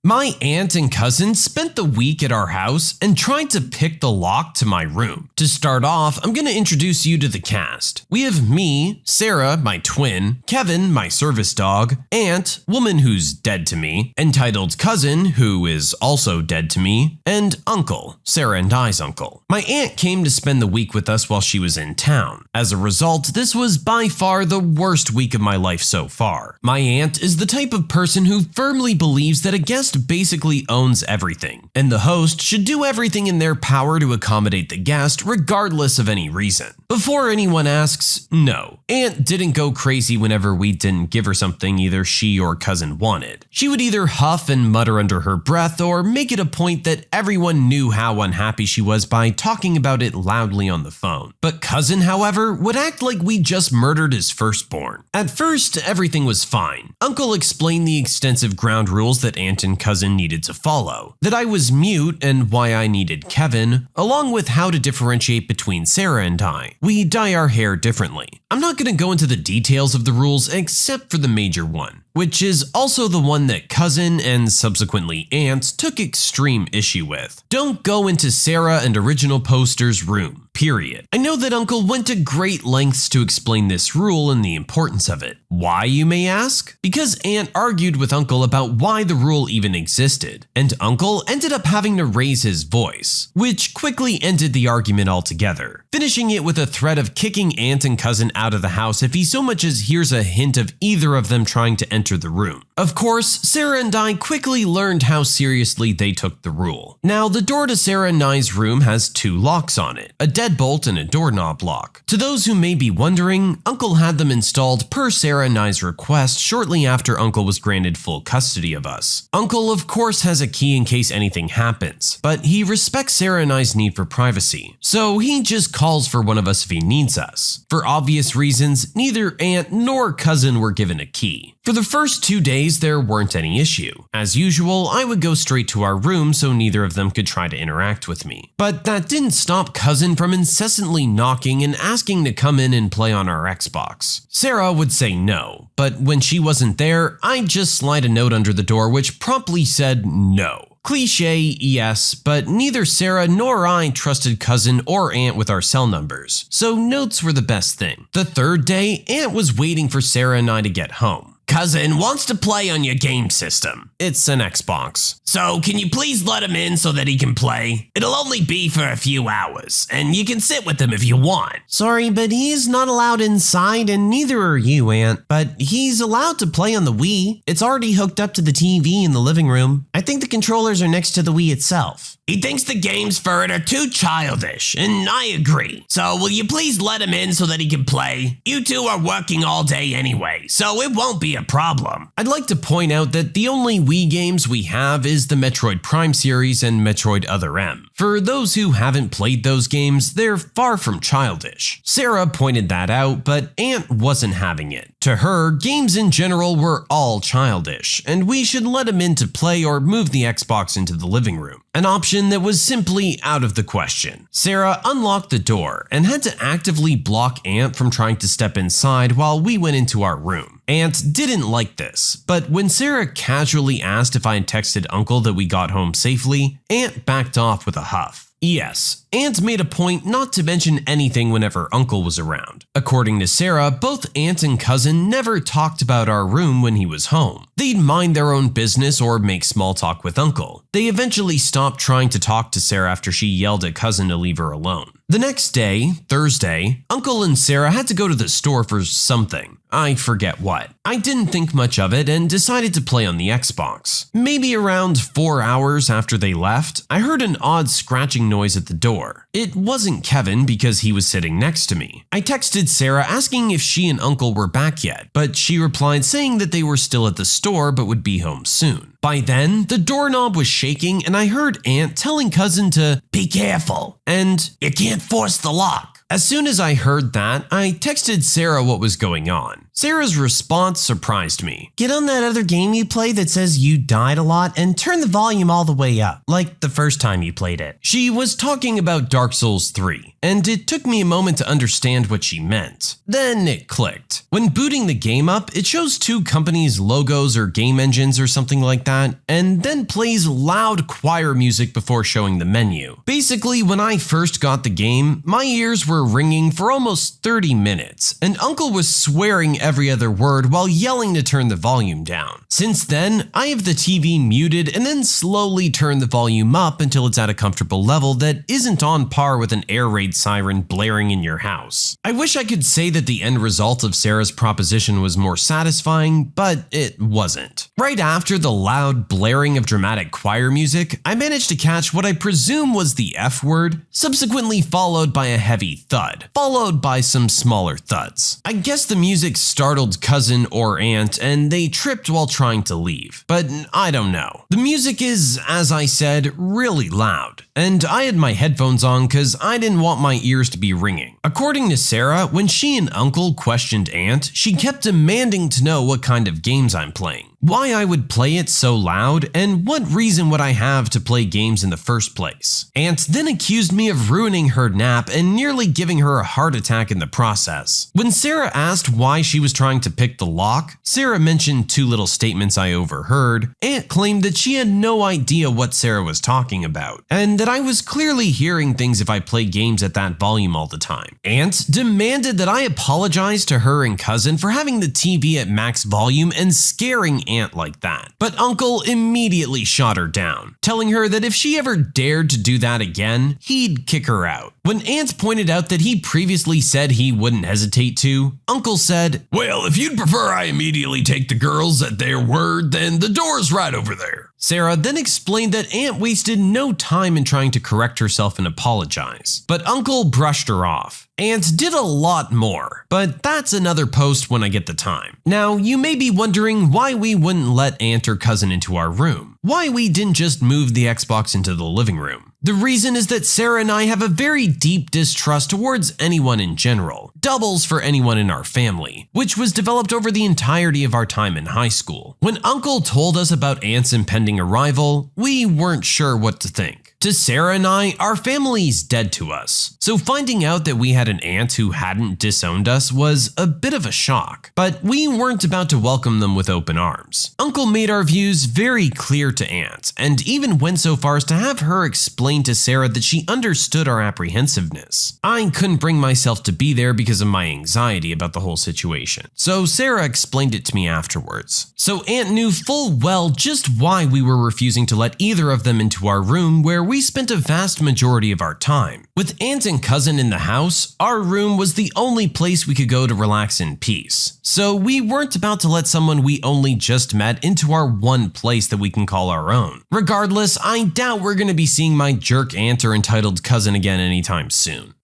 My aunt and cousin spent the week at our house and tried to pick the lock to my room. To start off, I'm going to introduce you to the cast. We have me, Sarah, my twin, Kevin, my service dog, aunt, woman who's dead to me, entitled cousin, who is also dead to me, and uncle, Sarah and I's uncle. My aunt came to spend the week with us while she was in town. As a result, this was by far the worst week of my life so far. My aunt is the type of person who firmly believes that a guest basically owns everything, and the host should do everything in their power to accommodate the guest regardless of any reason. Before anyone asks, no, Aunt didn't go crazy whenever we didn't give her something either she or cousin wanted. She would either huff and mutter under her breath or make it a point that everyone knew how unhappy she was by talking about it loudly on the phone. But cousin, however, would act like we just murdered his firstborn. At first, everything was fine. Uncle explained the extensive ground rules that Aunt and cousin needed to follow, that I was mute and why I needed Kevin, along with how to differentiate between Sarah and I. We dye our hair differently. I'm not going to go into the details of the rules except for the major one, which is also the one that cousin and subsequently aunt took extreme issue with. Don't go into Sarah and original poster's room, period. I know that Uncle went to great lengths to explain this rule and the importance of it. Why, you may ask? Because Aunt argued with Uncle about why the rule even existed, and Uncle ended up having to raise his voice, which quickly ended the argument altogether, finishing it with a threat of kicking Aunt and cousin out of the house if he so much as hears a hint of either of them trying to enter the room. Of course, Sarah and I quickly learned how seriously they took the rule. Now, the door to Sarah and I's room has 2 locks on it, a deadbolt and a doorknob lock. To those who may be wondering, Uncle had them installed per Sarah and I's request shortly after Uncle was granted full custody of us. Uncle, of course, has a key in case anything happens, but he respects Sarah and I's need for privacy, so he just calls for one of us if he needs us. For obvious reasons, neither aunt nor cousin were given a key. For the first 2 days, there weren't any issue. As usual, I would go straight to our room so neither of them could try to interact with me. But that didn't stop cousin from incessantly knocking and asking to come in and play on our Xbox. Sarah would say no, but when she wasn't there, I'd just slide a note under the door which promptly said no. Cliché, yes, but neither Sarah nor I trusted cousin or aunt with our cell numbers, so notes were the best thing. The 3rd day, aunt was waiting for Sarah and I to get home. cousin wants to play on your game system. It's an Xbox. So can you please let him in so that he can play? It'll only be for a few hours, and you can sit with him if you want. Sorry, but he's not allowed inside, and neither are you, Aunt. But he's allowed to play on the Wii. It's already hooked up to the TV in the living room. I think the controllers are next to the Wii itself. He thinks the games for it are too childish, and I agree. So will you please let him in so that he can play? You two are working all day anyway, so it won't be a problem. I'd like to point out that the only Wii games we have is the Metroid Prime series and Metroid Other M. For those who haven't played those games, they're far from childish. Sarah pointed that out, but Aunt wasn't having it. To her, games in general were all childish, and we should let him in to play or move the Xbox into the living room. An option that was simply out of the question. Sarah unlocked the door and had to actively block Aunt from trying to step inside while we went into our room. Aunt didn't like this, but when Sarah casually asked if I had texted Uncle that we got home safely, Aunt backed off with a huff. Yes, Aunt made a point not to mention anything whenever Uncle was around. According to Sarah, both Aunt and cousin never talked about our room when he was home. They'd mind their own business or make small talk with Uncle. They eventually stopped trying to talk to Sarah after she yelled at cousin to leave her alone. The next day, Thursday, Uncle and Sarah had to go to the store for something. I forget what. I didn't think much of it and decided to play on the Xbox. Maybe around 4 hours after they left, I heard an odd scratching noise at the door. It wasn't Kevin because he was sitting next to me. I texted Sarah asking if she and Uncle were back yet, but she replied saying that they were still at the store but would be home soon. By then, the doorknob was shaking and I heard Aunt telling cousin to be careful and you can't force the lock. As soon as I heard that, I texted Sarah what was going on. Sarah's response surprised me. Get on that other game you play that says you died a lot and turn the volume all the way up, like the first time you played it. She was talking about Dark Souls 3, and it took me a moment to understand what she meant. Then it clicked. When booting the game up, it shows two companies' logos or game engines or something like that, and then plays loud choir music before showing the menu. Basically, when I first got the game, my ears were ringing for almost 30 minutes, and Uncle was swearing every other word while yelling to turn the volume down. Since then, I have the TV muted and then slowly turn the volume up until it's at a comfortable level that isn't on par with an air raid siren blaring in your house. I wish I could say that the end result of Sarah's proposition was more satisfying, but it wasn't. Right after the loud blaring of dramatic choir music, I managed to catch what I presume was the F word, subsequently followed by a heavy thud, followed by some smaller thuds. I guess the music startled cousin or aunt and they tripped while trying to leave, but I don't know. The music is, as I said, really loud, and I had my headphones on because I didn't want my ears to be ringing. According to Sarah, when she and Uncle questioned Aunt, she kept demanding to know what kind of games I'm playing, why I would play it so loud, and what reason would I have to play games in the first place. Aunt then accused me of ruining her nap and nearly giving her a heart attack in the process. When Sarah asked why she was trying to pick the lock, Sarah mentioned two little statements I overheard. Aunt claimed that she had no idea what Sarah was talking about, and that I was clearly hearing things if I play games at that volume all the time. Aunt demanded that I apologize to her and cousin for having the TV at max volume and scaring Aunt like that. But Uncle immediately shot her down, telling her that if she ever dared to do that again, he'd kick her out. When Aunt pointed out that he previously said he wouldn't hesitate to, Uncle said, "Well, if you'd prefer I immediately take the girls at their word, then the door's right over there." Sarah then explained that Aunt wasted no time in trying to correct herself and apologize, but Uncle brushed her off. Aunt did a lot more, but that's another post when I get the time. Now, you may be wondering why we wouldn't let Aunt or cousin into our room, why we didn't just move the Xbox into the living room. The reason is that Sarah and I have a very deep distrust towards anyone in general, doubles for anyone in our family, which was developed over the entirety of our time in high school. When Uncle told us about Aunt's impending arrival, we weren't sure what to think. To Sarah and I, our family's dead to us, so finding out that we had an aunt who hadn't disowned us was a bit of a shock, but we weren't about to welcome them with open arms. Uncle made our views very clear to Aunt, and even went so far as to have her explain to Sarah that she understood our apprehensiveness. I couldn't bring myself to be there because of my anxiety about the whole situation, so Sarah explained it to me afterwards. So Aunt knew full well just why we were refusing to let either of them into our room where we spent a vast majority of our time. With Aunt and cousin in the house, our room was the only place we could go to relax in peace. So we weren't about to let someone we only just met into our one place that we can call our own. Regardless, I doubt we're going to be seeing my jerk aunt or entitled cousin again anytime soon.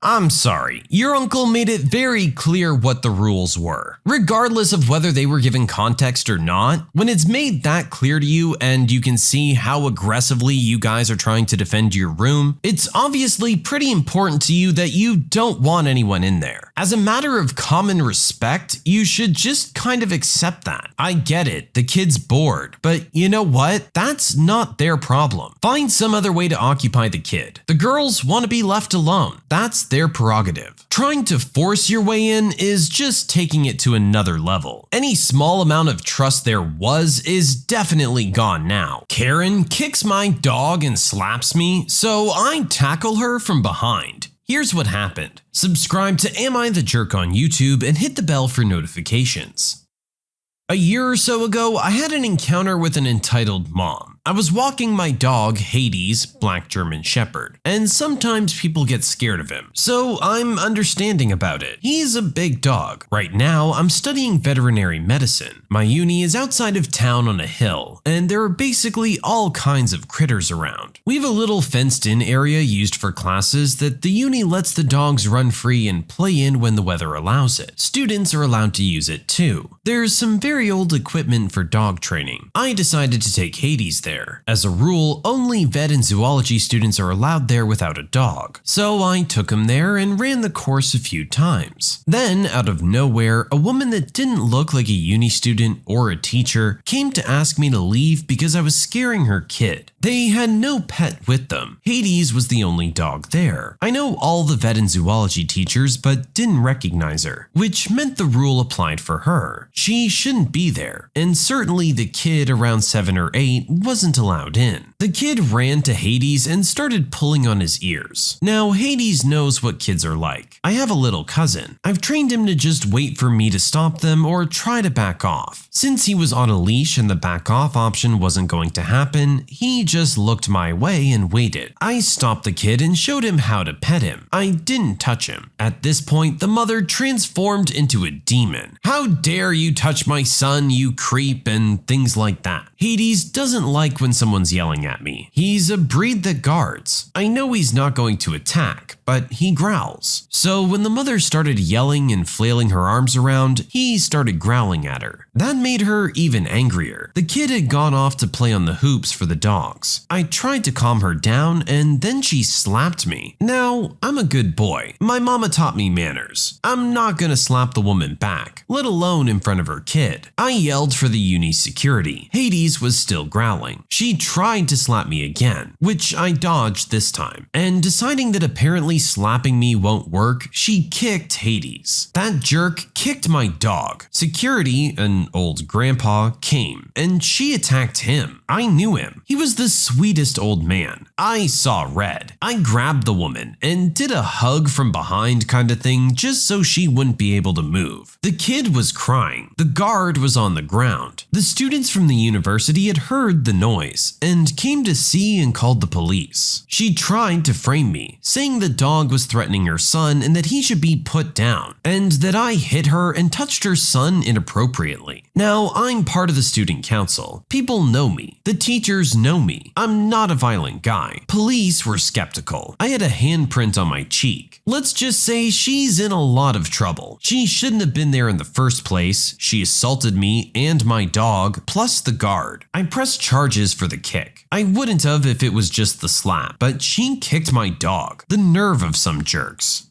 I'm sorry, your uncle made it very clear what the rules were. Regardless of whether they were given context or not, when it's made that clear to you and you can see how aggressively you guys are trying to defend your room, it's obviously pretty important to you that you don't want anyone in there. As a matter of common respect, you should just kind of accept that. I get it, the kid's bored, but you know what? That's not their problem. Find some other way to occupy the kid. The girls want to be left alone. That's their prerogative. Trying to force your way in is just taking it to another level. Any small amount of trust there was is definitely gone now. Karen kicks my dog and slaps me, so I tackle her from behind. Here's what happened. Subscribe to Am I the Jerk on YouTube and hit the bell for notifications. A year or so ago, I had an encounter with an entitled mom. I was walking my dog, Hades, black German shepherd, and sometimes people get scared of him, so I'm understanding about it. He's a big dog. Right now, I'm studying veterinary medicine. My uni is outside of town on a hill, and there are basically all kinds of critters around. We have a little fenced-in area used for classes that the uni lets the dogs run free and play in when the weather allows it. Students are allowed to use it too. There's some very old equipment for dog training. I decided to take Hades there. As a rule, only vet and zoology students are allowed there without a dog, so I took him there and ran the course a few times. Then, out of nowhere, a woman that didn't look like a uni student or a teacher came to ask me to leave because I was scaring her kid. They had no pet with them. Hades was the only dog there. I know all the vet and zoology teachers, but didn't recognize her, which meant the rule applied for her. She shouldn't be there, and certainly the kid around 7 or 8 wasn't allowed in. The kid ran to Hades and started pulling on his ears. Now, Hades knows what kids are like. I have a little cousin. I've trained him to just wait for me to stop them or try to back off. Since he was on a leash and the back off option wasn't going to happen, he just looked my way and waited. I stopped the kid and showed him how to pet him. I didn't touch him. At this point, the mother transformed into a demon. "How dare you touch my son, you creep," and things like that. Hades doesn't like when someone's yelling at me. He's a breed that guards. I know he's not going to attack, but he growls. So when the mother started yelling and flailing her arms around, he started growling at her. That made her even angrier. The kid had gone off to play on the hoops for the dogs. I tried to calm her down and then she slapped me. Now, I'm a good boy. My mama taught me manners. I'm not gonna slap the woman back, let alone in front of her kid. I yelled for the uni security. Hades was still growling. She tried to slap me again, which I dodged this time. And deciding that apparently slapping me won't work, she kicked Hades. That jerk kicked my dog. Security, an old grandpa, came, and she attacked him. I knew him. He was the sweetest old man. I saw red. I grabbed the woman and did a hug from behind kind of thing just so she wouldn't be able to move. The kid was crying. The guard was on the ground. The students from the university had heard the noise and came to see and called the police. She tried to frame me, saying the dog was threatening her son and that he should be put down, and that I hit her and touched her son inappropriately. Now, I'm part of the student council. People know me. The teachers know me. I'm not a violent guy. Police were skeptical. I had a handprint on my cheek. Let's just say she's in a lot of trouble. She shouldn't have been there in the first place. She assaulted me and my dog, plus the guard. I pressed charges for the kick. I wouldn't have if it was just the slap, but she kicked my dog. The nerve of some jerks.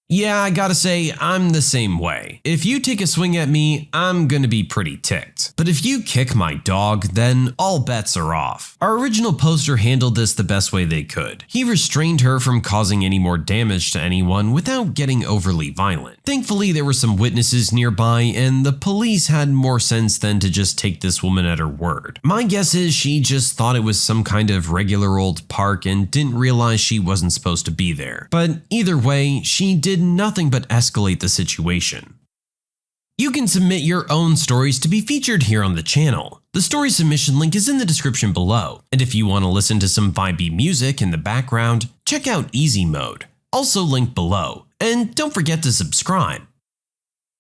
Yeah, I gotta say, I'm the same way. If you take a swing at me, I'm gonna be pretty ticked. But if you kick my dog, then all bets are off. Our original poster handled this the best way they could. He restrained her from causing any more damage to anyone without getting overly violent. Thankfully, there were some witnesses nearby, and the police had more sense than to just take this woman at her word. My guess is she just thought it was some kind of regular old park and didn't realize she wasn't supposed to be there. But either way, she did nothing but escalate the situation. You can submit your own stories to be featured here on the channel. The story submission link is in the description below, and if you want to listen to some vibey music in the background, check out Easy Mode, also linked below, and don't forget to subscribe.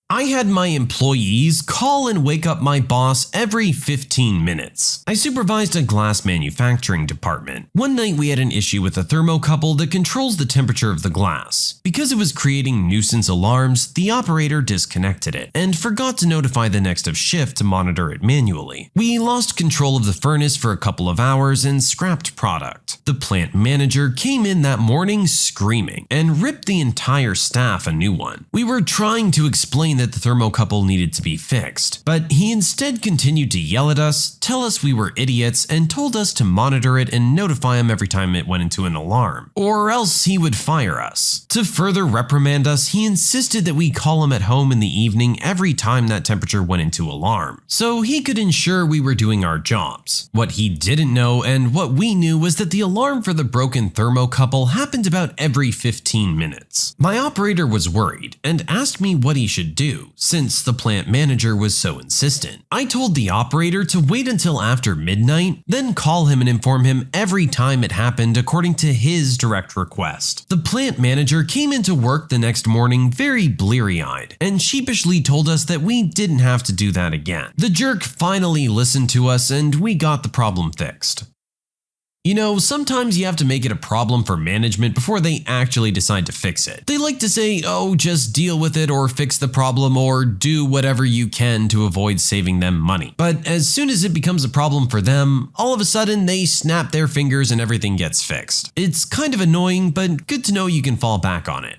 I had my employees call and wake up my boss every 15 minutes. I supervised a glass manufacturing department. One night we had an issue with a thermocouple that controls the temperature of the glass. Because it was creating nuisance alarms, the operator disconnected it and forgot to notify the next of shift to monitor it manually. We lost control of the furnace for a couple of hours and scrapped product. The plant manager came in that morning screaming and ripped the entire staff a new one. We were trying to explain that the thermocouple needed to be fixed, but he instead continued to yell at us, tell us we were idiots, and told us to monitor it and notify him every time it went into an alarm, or else he would fire us. To further reprimand us, he insisted that we call him at home in the evening every time that temperature went into alarm, so he could ensure we were doing our jobs. What he didn't know and what we knew was that the alarm for the broken thermocouple happened about every 15 minutes. My operator was worried and asked me what he should do, since the plant manager was so insistent. I told the operator to wait until after midnight, then call him and inform him every time it happened according to his direct request. The plant manager came into work the next morning very bleary-eyed and sheepishly told us that we didn't have to do that again. The jerk finally listened to us and we got the problem fixed. You know, sometimes you have to make it a problem for management before they actually decide to fix it. They like to say, oh, just deal with it or fix the problem or do whatever you can to avoid saving them money. But as soon as it becomes a problem for them, all of a sudden they snap their fingers and everything gets fixed. It's kind of annoying, but good to know you can fall back on it.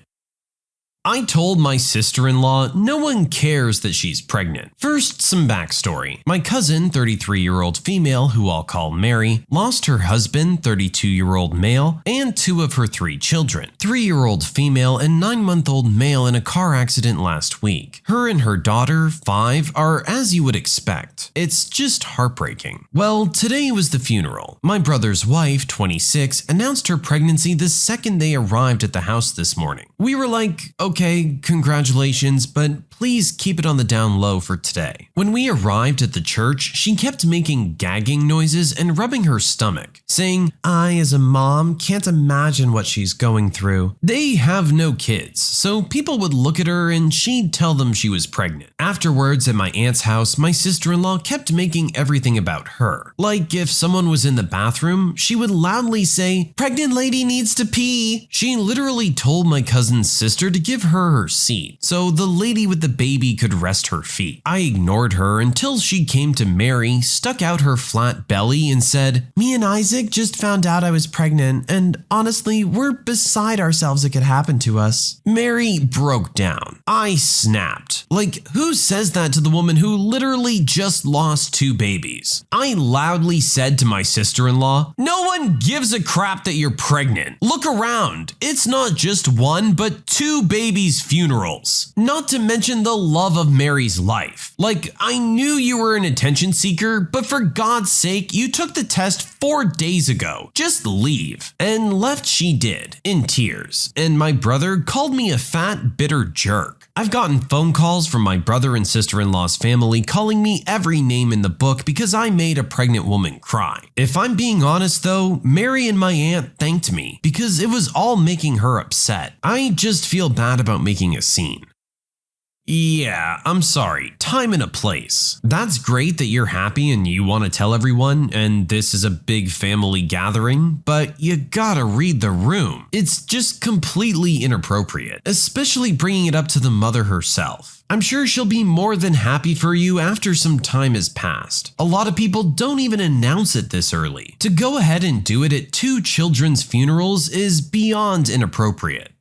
I told my sister-in-law no one cares that she's pregnant. First, some backstory. My cousin, 33-year-old female who I'll call Mary, lost her husband, 32-year-old male, and 2 of her 3 children, 3-year-old female and 9-month-old male in a car accident last week. Her and her daughter, 5, are as you would expect. It's just heartbreaking. Well, today was the funeral. My brother's wife, 26, announced her pregnancy the second they arrived at the house this morning. We were like, okay, congratulations, but please keep it on the down low for today. When we arrived at the church, she kept making gagging noises and rubbing her stomach, saying, I, as a mom, can't imagine what she's going through. They have no kids, so people would look at her and she'd tell them she was pregnant. Afterwards, at my aunt's house, my sister-in-law kept making everything about her. Like if someone was in the bathroom, she would loudly say, pregnant lady needs to pee. She literally told my cousin's sister to give her seat, so the lady with the baby could rest her feet. I ignored her until she came to Mary, stuck out her flat belly and said, me and Isaac just found out I was pregnant, and honestly, we're beside ourselves it could happen to us. Mary broke down. I snapped. Like, who says that to the woman who literally just lost 2 babies? I loudly said to my sister-in-law, no one gives a crap that you're pregnant. Look around. It's not just 1, but 2 babies' funerals. Not to mention the love of Mary's life. Like, I knew you were an attention seeker, but for God's sake, you took the test 4 days ago. Just leave. And left she did, in tears. And my brother called me a fat, bitter jerk. I've gotten phone calls from my brother and sister-in-law's family calling me every name in the book because I made a pregnant woman cry. If I'm being honest though, Mary and my aunt thanked me because it was all making her upset. I just feel bad about making a scene. Yeah, I'm sorry. Time and a place. That's great that you're happy and you want to tell everyone, and this is a big family gathering, but you gotta read the room. It's just completely inappropriate, especially bringing it up to the mother herself. I'm sure she'll be more than happy for you after some time has passed. A lot of people don't even announce it this early. To go ahead and do it at 2 children's funerals is beyond inappropriate.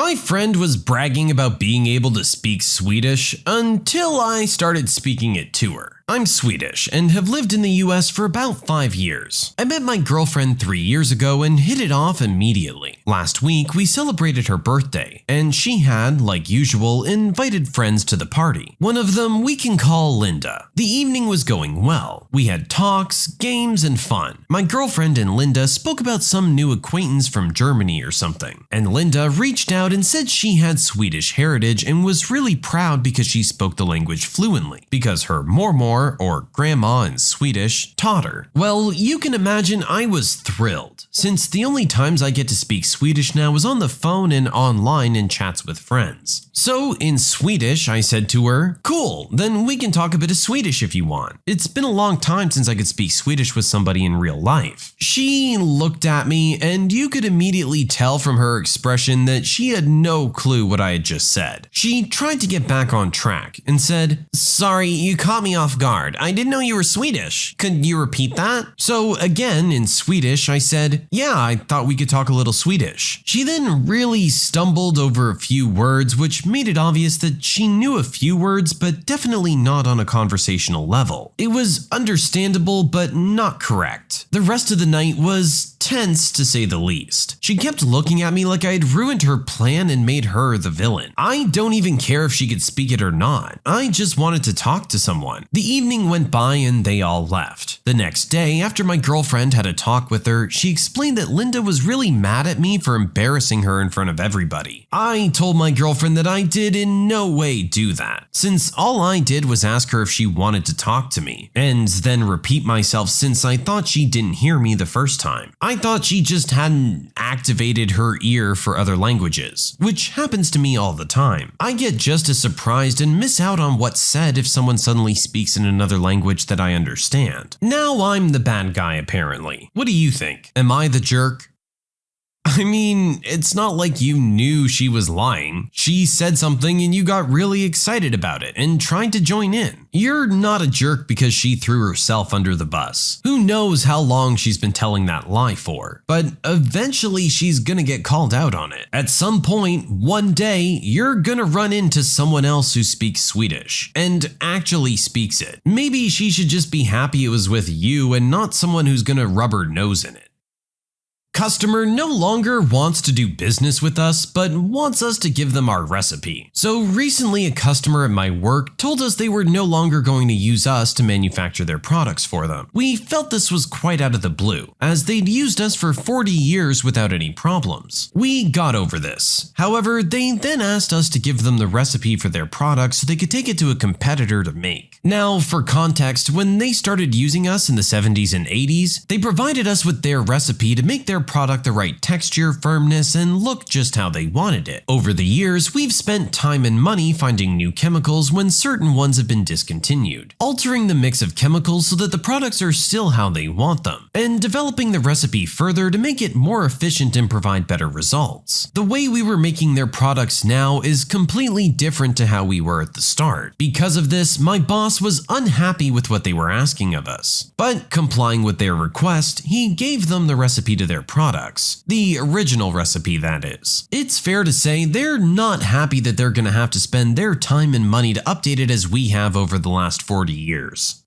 My friend was bragging about being able to speak Swedish until I started speaking it to her. I'm Swedish and have lived in the US for about 5 years. I met my girlfriend 3 years ago and hit it off immediately. Last week, we celebrated her birthday, and she had, like usual, invited friends to the party. One of them we can call Linda. The evening was going well. We had talks, games, and fun. My girlfriend and Linda spoke about some new acquaintance from Germany or something, and Linda reached out and said she had Swedish heritage and was really proud because she spoke the language fluently, because her mormor, or grandma in Swedish, taught her. Well, you can imagine I was thrilled, since the only times I get to speak Swedish now is on the phone and online in chats with friends. So in Swedish, I said to her, "Cool, then we can talk a bit of Swedish if you want. It's been a long time since I could speak Swedish with somebody in real life." She looked at me, and you could immediately tell from her expression that she had no clue what I had just said. She tried to get back on track and said, "Sorry, you caught me off guard. I didn't know you were Swedish. Could you repeat that?" So again, in Swedish, I said, "Yeah, I thought we could talk a little Swedish." She then really stumbled over a few words, which made it obvious that she knew a few words, but definitely not on a conversational level. It was understandable, but not correct. The rest of the night was tense, to say the least. She kept looking at me like I had ruined her plan and made her the villain. I don't even care if she could speak it or not. I just wanted to talk to someone. The evening went by and they all left. The next day, after my girlfriend had a talk with her, she explained that Linda was really mad at me for embarrassing her in front of everybody. I told my girlfriend that I did in no way do that, since all I did was ask her if she wanted to talk to me, and then repeat myself since I thought she didn't hear me the first time. I thought she just hadn't activated her ear for other languages, which happens to me all the time. I get just as surprised and miss out on what's said if someone suddenly speaks in another language that I understand. Now I'm the bad guy apparently. What do you think? Am I the jerk? I mean, it's not like you knew she was lying. She said something and you got really excited about it and tried to join in. You're not a jerk because she threw herself under the bus. Who knows how long she's been telling that lie for, but eventually she's gonna get called out on it. At some point, one day, you're gonna run into someone else who speaks Swedish and actually speaks it. Maybe she should just be happy it was with you and not someone who's gonna rub her nose in it. Customer no longer wants to do business with us, but wants us to give them our recipe. So recently a customer at my work told us they were no longer going to use us to manufacture their products for them. We felt this was quite out of the blue, as they'd used us for 40 years without any problems. We got over this. However, they then asked us to give them the recipe for their product so they could take it to a competitor to make. Now, for context, when they started using us in the 70s and 80s, they provided us with their recipe to make their product the right texture, firmness, and look just how they wanted it. Over the years, we've spent time and money finding new chemicals when certain ones have been discontinued, altering the mix of chemicals so that the products are still how they want them, and developing the recipe further to make it more efficient and provide better results. The way we were making their products now is completely different to how we were at the start. Because of this, my boss was unhappy with what they were asking of us, but complying with their request, he gave them the recipe to their products. The original recipe, that is. It's fair to say they're not happy that they're gonna have to spend their time and money to update it as we have over the last 40 years.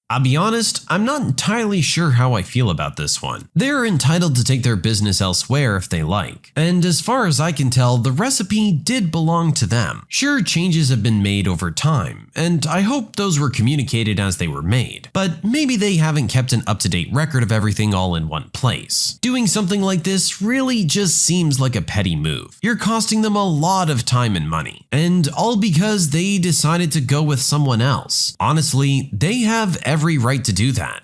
I'll be honest, I'm not entirely sure how I feel about this one. They're entitled to take their business elsewhere if they like, and as far as I can tell, the recipe did belong to them. Sure, changes have been made over time, and I hope those were communicated as they were made, but maybe they haven't kept an up-to-date record of everything all in one place. Doing something like this really just seems like a petty move. You're costing them a lot of time and money, and all because they decided to go with someone else. Honestly, they have every right to do that.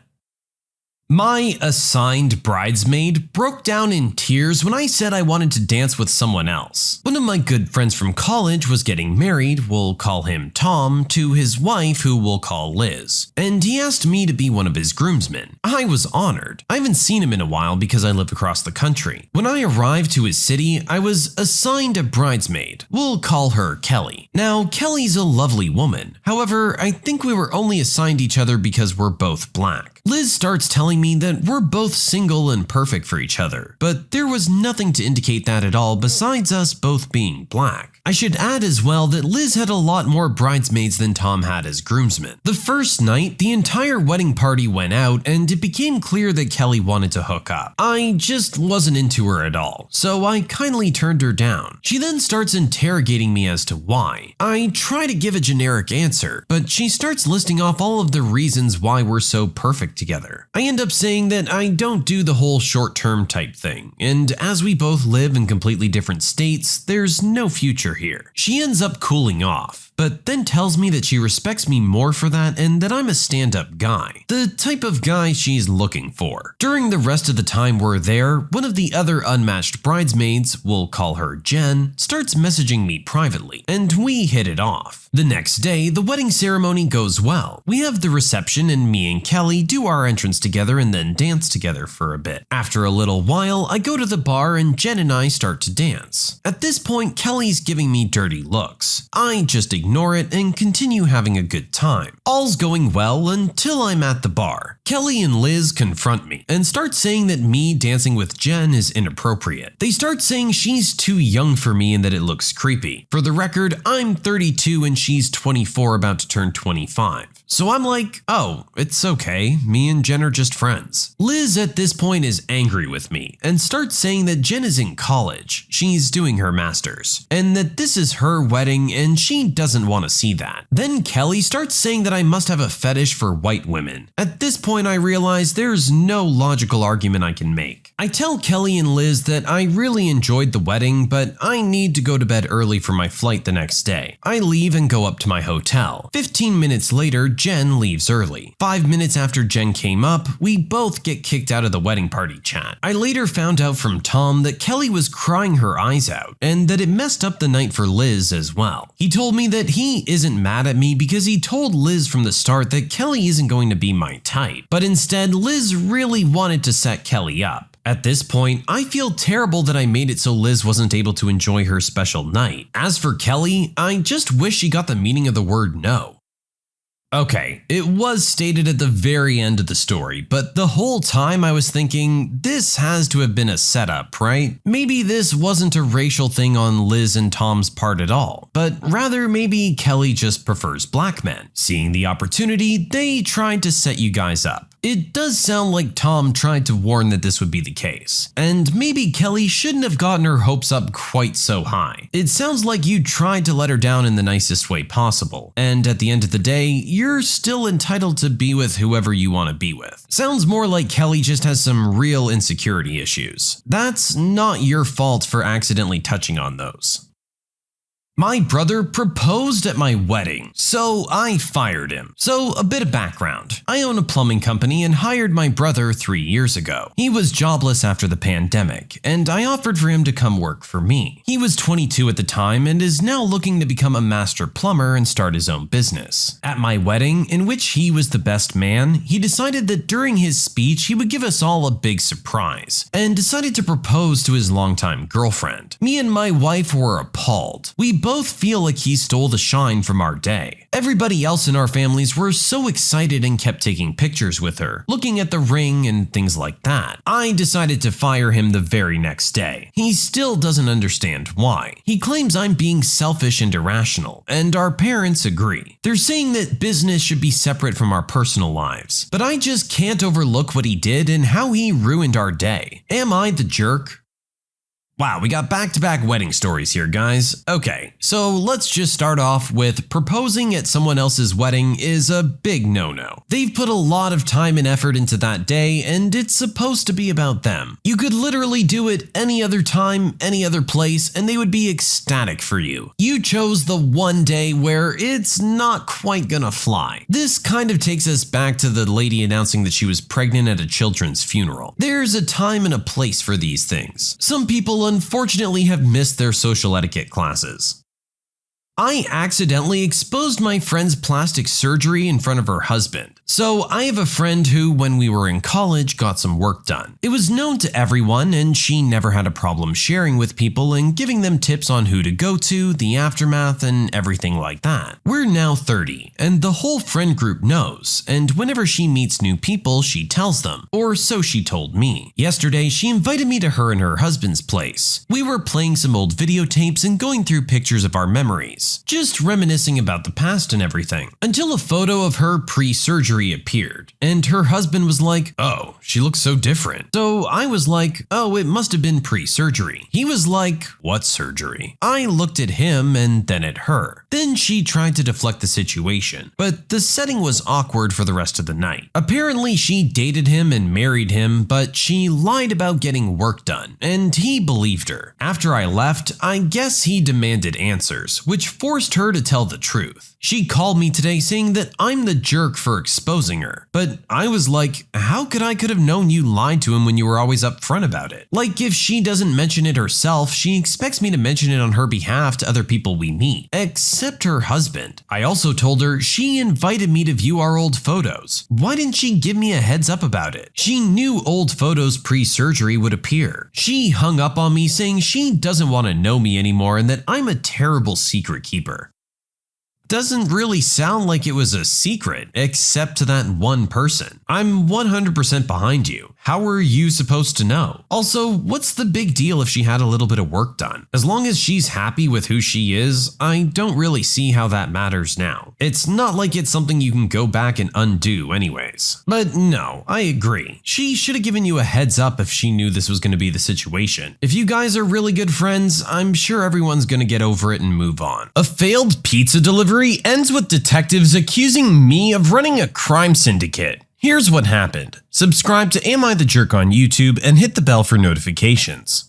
My assigned bridesmaid broke down in tears when I said I wanted to dance with someone else. One of my good friends from college was getting married, we'll call him Tom, to his wife, who we'll call Liz, and he asked me to be one of his groomsmen. I was honored. I haven't seen him in a while because I live across the country. When I arrived to his city, I was assigned a bridesmaid. We'll call her Kelly. Now, Kelly's a lovely woman. However, I think we were only assigned each other because we're both black. Liz starts telling me that we're both single and perfect for each other, but there was nothing to indicate that at all besides us both being black. I should add as well that Liz had a lot more bridesmaids than Tom had as groomsmen. The first night, the entire wedding party went out and it became clear that Kelly wanted to hook up. I just wasn't into her at all, so I kindly turned her down. She then starts interrogating me as to why. I try to give a generic answer, but she starts listing off all of the reasons why we're so perfect together. I end up saying that I don't do the whole short-term type thing, and as we both live in completely different states, there's no future here. She ends up cooling off, but then tells me that she respects me more for that and that I'm a stand-up guy, the type of guy she's looking for. During the rest of the time we're there, one of the other unmatched bridesmaids, we'll call her Jen, starts messaging me privately, and we hit it off. The next day, the wedding ceremony goes well. We have the reception and me and Kelly do our entrance together and then dance together for a bit. After a little while, I go to the bar and Jen and I start to dance. At this point, Kelly's giving me dirty looks. I just ignore it and continue having a good time. All's going well until I'm at the bar. Kelly and Liz confront me and start saying that me dancing with Jen is inappropriate. They start saying she's too young for me and that it looks creepy. For the record, I'm 32 and she's 24 about to turn 25. So I'm like, oh, it's okay, me and Jen are just friends. Liz at this point is angry with me and starts saying that Jen is in college, she's doing her master's, and that this is her wedding and she doesn't want to see that. Then Kelly starts saying that I must have a fetish for white women. At this point I realize there's no logical argument I can make. I tell Kelly and Liz that I really enjoyed the wedding, but I need to go to bed early for my flight the next day. I leave and go up to my hotel. 15 minutes later, Jen leaves early. 5 minutes after Jen came up, we both get kicked out of the wedding party chat. I later found out from Tom that Kelly was crying her eyes out and that it messed up the night for Liz as well. He told me that he isn't mad at me because he told Liz from the start that Kelly isn't going to be my type, but instead Liz really wanted to set Kelly up. At this point, I feel terrible that I made it so Liz wasn't able to enjoy her special night. As for Kelly, I just wish she got the meaning of the word no. Okay, it was stated at the very end of the story, but the whole time I was thinking, this has to have been a setup, right? Maybe this wasn't a racial thing on Liz and Tom's part at all, but rather maybe Kelly just prefers black men. Seeing the opportunity, they tried to set you guys up. It does sound like Tom tried to warn that this would be the case, and maybe Kelly shouldn't have gotten her hopes up quite so high. It sounds like you tried to let her down in the nicest way possible, and at the end of the day, you're still entitled to be with whoever you want to be with. Sounds more like Kelly just has some real insecurity issues. That's not your fault for accidentally touching on those. My brother proposed at my wedding, so I fired him. So a bit of background. I own a plumbing company and hired my brother 3 years ago. He was jobless after the pandemic, and I offered for him to come work for me. He was 22 at the time and is now looking to become a master plumber and start his own business. At my wedding, in which he was the best man, he decided that during his speech he would give us all a big surprise, and decided to propose to his longtime girlfriend. Me and my wife were appalled. We both feel like he stole the shine from our day. Everybody else in our families were so excited and kept taking pictures with her, looking at the ring and things like that. I decided to fire him the very next day. He still doesn't understand why. He claims I'm being selfish and irrational, and our parents agree. They're saying that business should be separate from our personal lives, but I just can't overlook what he did and how he ruined our day. Am I the jerk? Wow, we got back-to-back wedding stories here, guys. Okay, so let's just start off with proposing at someone else's wedding is a big no-no. They've put a lot of time and effort into that day, and it's supposed to be about them. You could literally do it any other time, any other place, and they would be ecstatic for you. You chose the one day where it's not quite gonna fly. This kind of takes us back to the lady announcing that she was pregnant at a children's funeral. There's a time and a place for these things. Some people unfortunately have missed their social etiquette classes. I accidentally exposed my friend's plastic surgery in front of her husband. So I have a friend who, when we were in college, got some work done. It was known to everyone and she never had a problem sharing with people and giving them tips on who to go to, the aftermath, and everything like that. We're now 30 and the whole friend group knows, and whenever she meets new people she tells them, or so she told me. Yesterday she invited me to her and her husband's place. We were playing some old videotapes and going through pictures of our memories, just reminiscing about the past and everything, until a photo of her pre-surgery appeared, and her husband was like, "Oh, she looks so different." So I was like, "Oh, it must have been pre-surgery." He was like, "What surgery?" I looked at him and then at her. Then she tried to deflect the situation, but the setting was awkward for the rest of the night. Apparently she dated him and married him, but she lied about getting work done, and he believed her. After I left, I guess he demanded answers, which forced her to tell the truth. She called me today saying that I'm the jerk for exposing her, but I was like, how could I have known you lied to him when you were always upfront about it? Like, if she doesn't mention it herself, she expects me to mention it on her behalf to other people we meet, except her husband. I also told her she invited me to view our old photos. Why didn't she give me a heads up about it? She knew old photos pre-surgery would appear. She hung up on me saying she doesn't want to know me anymore and that I'm a terrible secret keeper. Doesn't really sound like it was a secret, except to that one person. I'm 100% behind you. How were you supposed to know? Also, what's the big deal if she had a little bit of work done? As long as she's happy with who she is, I don't really see how that matters now. It's not like it's something you can go back and undo anyways. But no, I agree. She should have given you a heads up if she knew this was going to be the situation. If you guys are really good friends, I'm sure everyone's going to get over it and move on. A failed pizza delivery ends with detectives accusing me of running a crime syndicate. Here's what happened. Subscribe to Am I the Jerk on YouTube and hit the bell for notifications.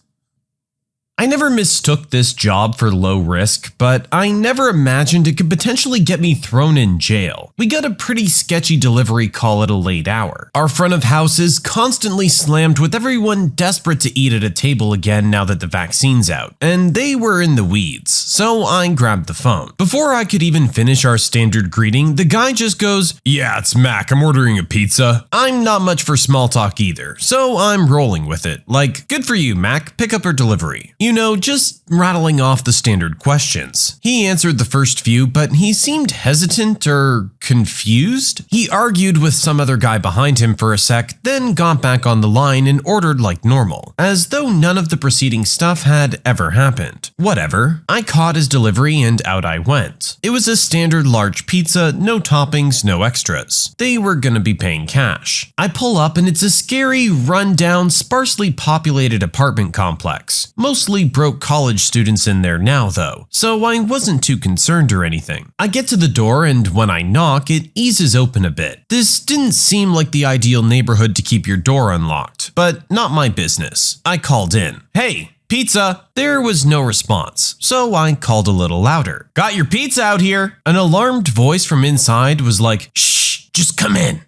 I never mistook this job for low risk, but I never imagined it could potentially get me thrown in jail. We got a pretty sketchy delivery call at a late hour. Our front of house is constantly slammed with everyone desperate to eat at a table again now that the vaccine's out, and they were in the weeds, so I grabbed the phone. Before I could even finish our standard greeting, the guy just goes, "Yeah, it's Mac, I'm ordering a pizza." I'm not much for small talk either, so I'm rolling with it. Like, "Good for you, Mac, pick up or delivery." You know, just rattling off the standard questions. He answered the first few, but he seemed hesitant or confused. He argued with some other guy behind him for a sec, then got back on the line and ordered like normal, as though none of the preceding stuff had ever happened. Whatever. I caught his delivery and out I went. It was a standard large pizza, no toppings, no extras. They were gonna be paying cash. I pull up and it's a scary, run-down, sparsely populated apartment complex. Mostly broke college students in there now though, so I wasn't too concerned or anything. I get to the door and when I knock, it eases open a bit. This didn't seem like the ideal neighborhood to keep your door unlocked, but not my business. I called in. "Hey, pizza." There was no response, so I called a little louder. "Got your pizza out here." An alarmed voice from inside was like, "Shh, just come in."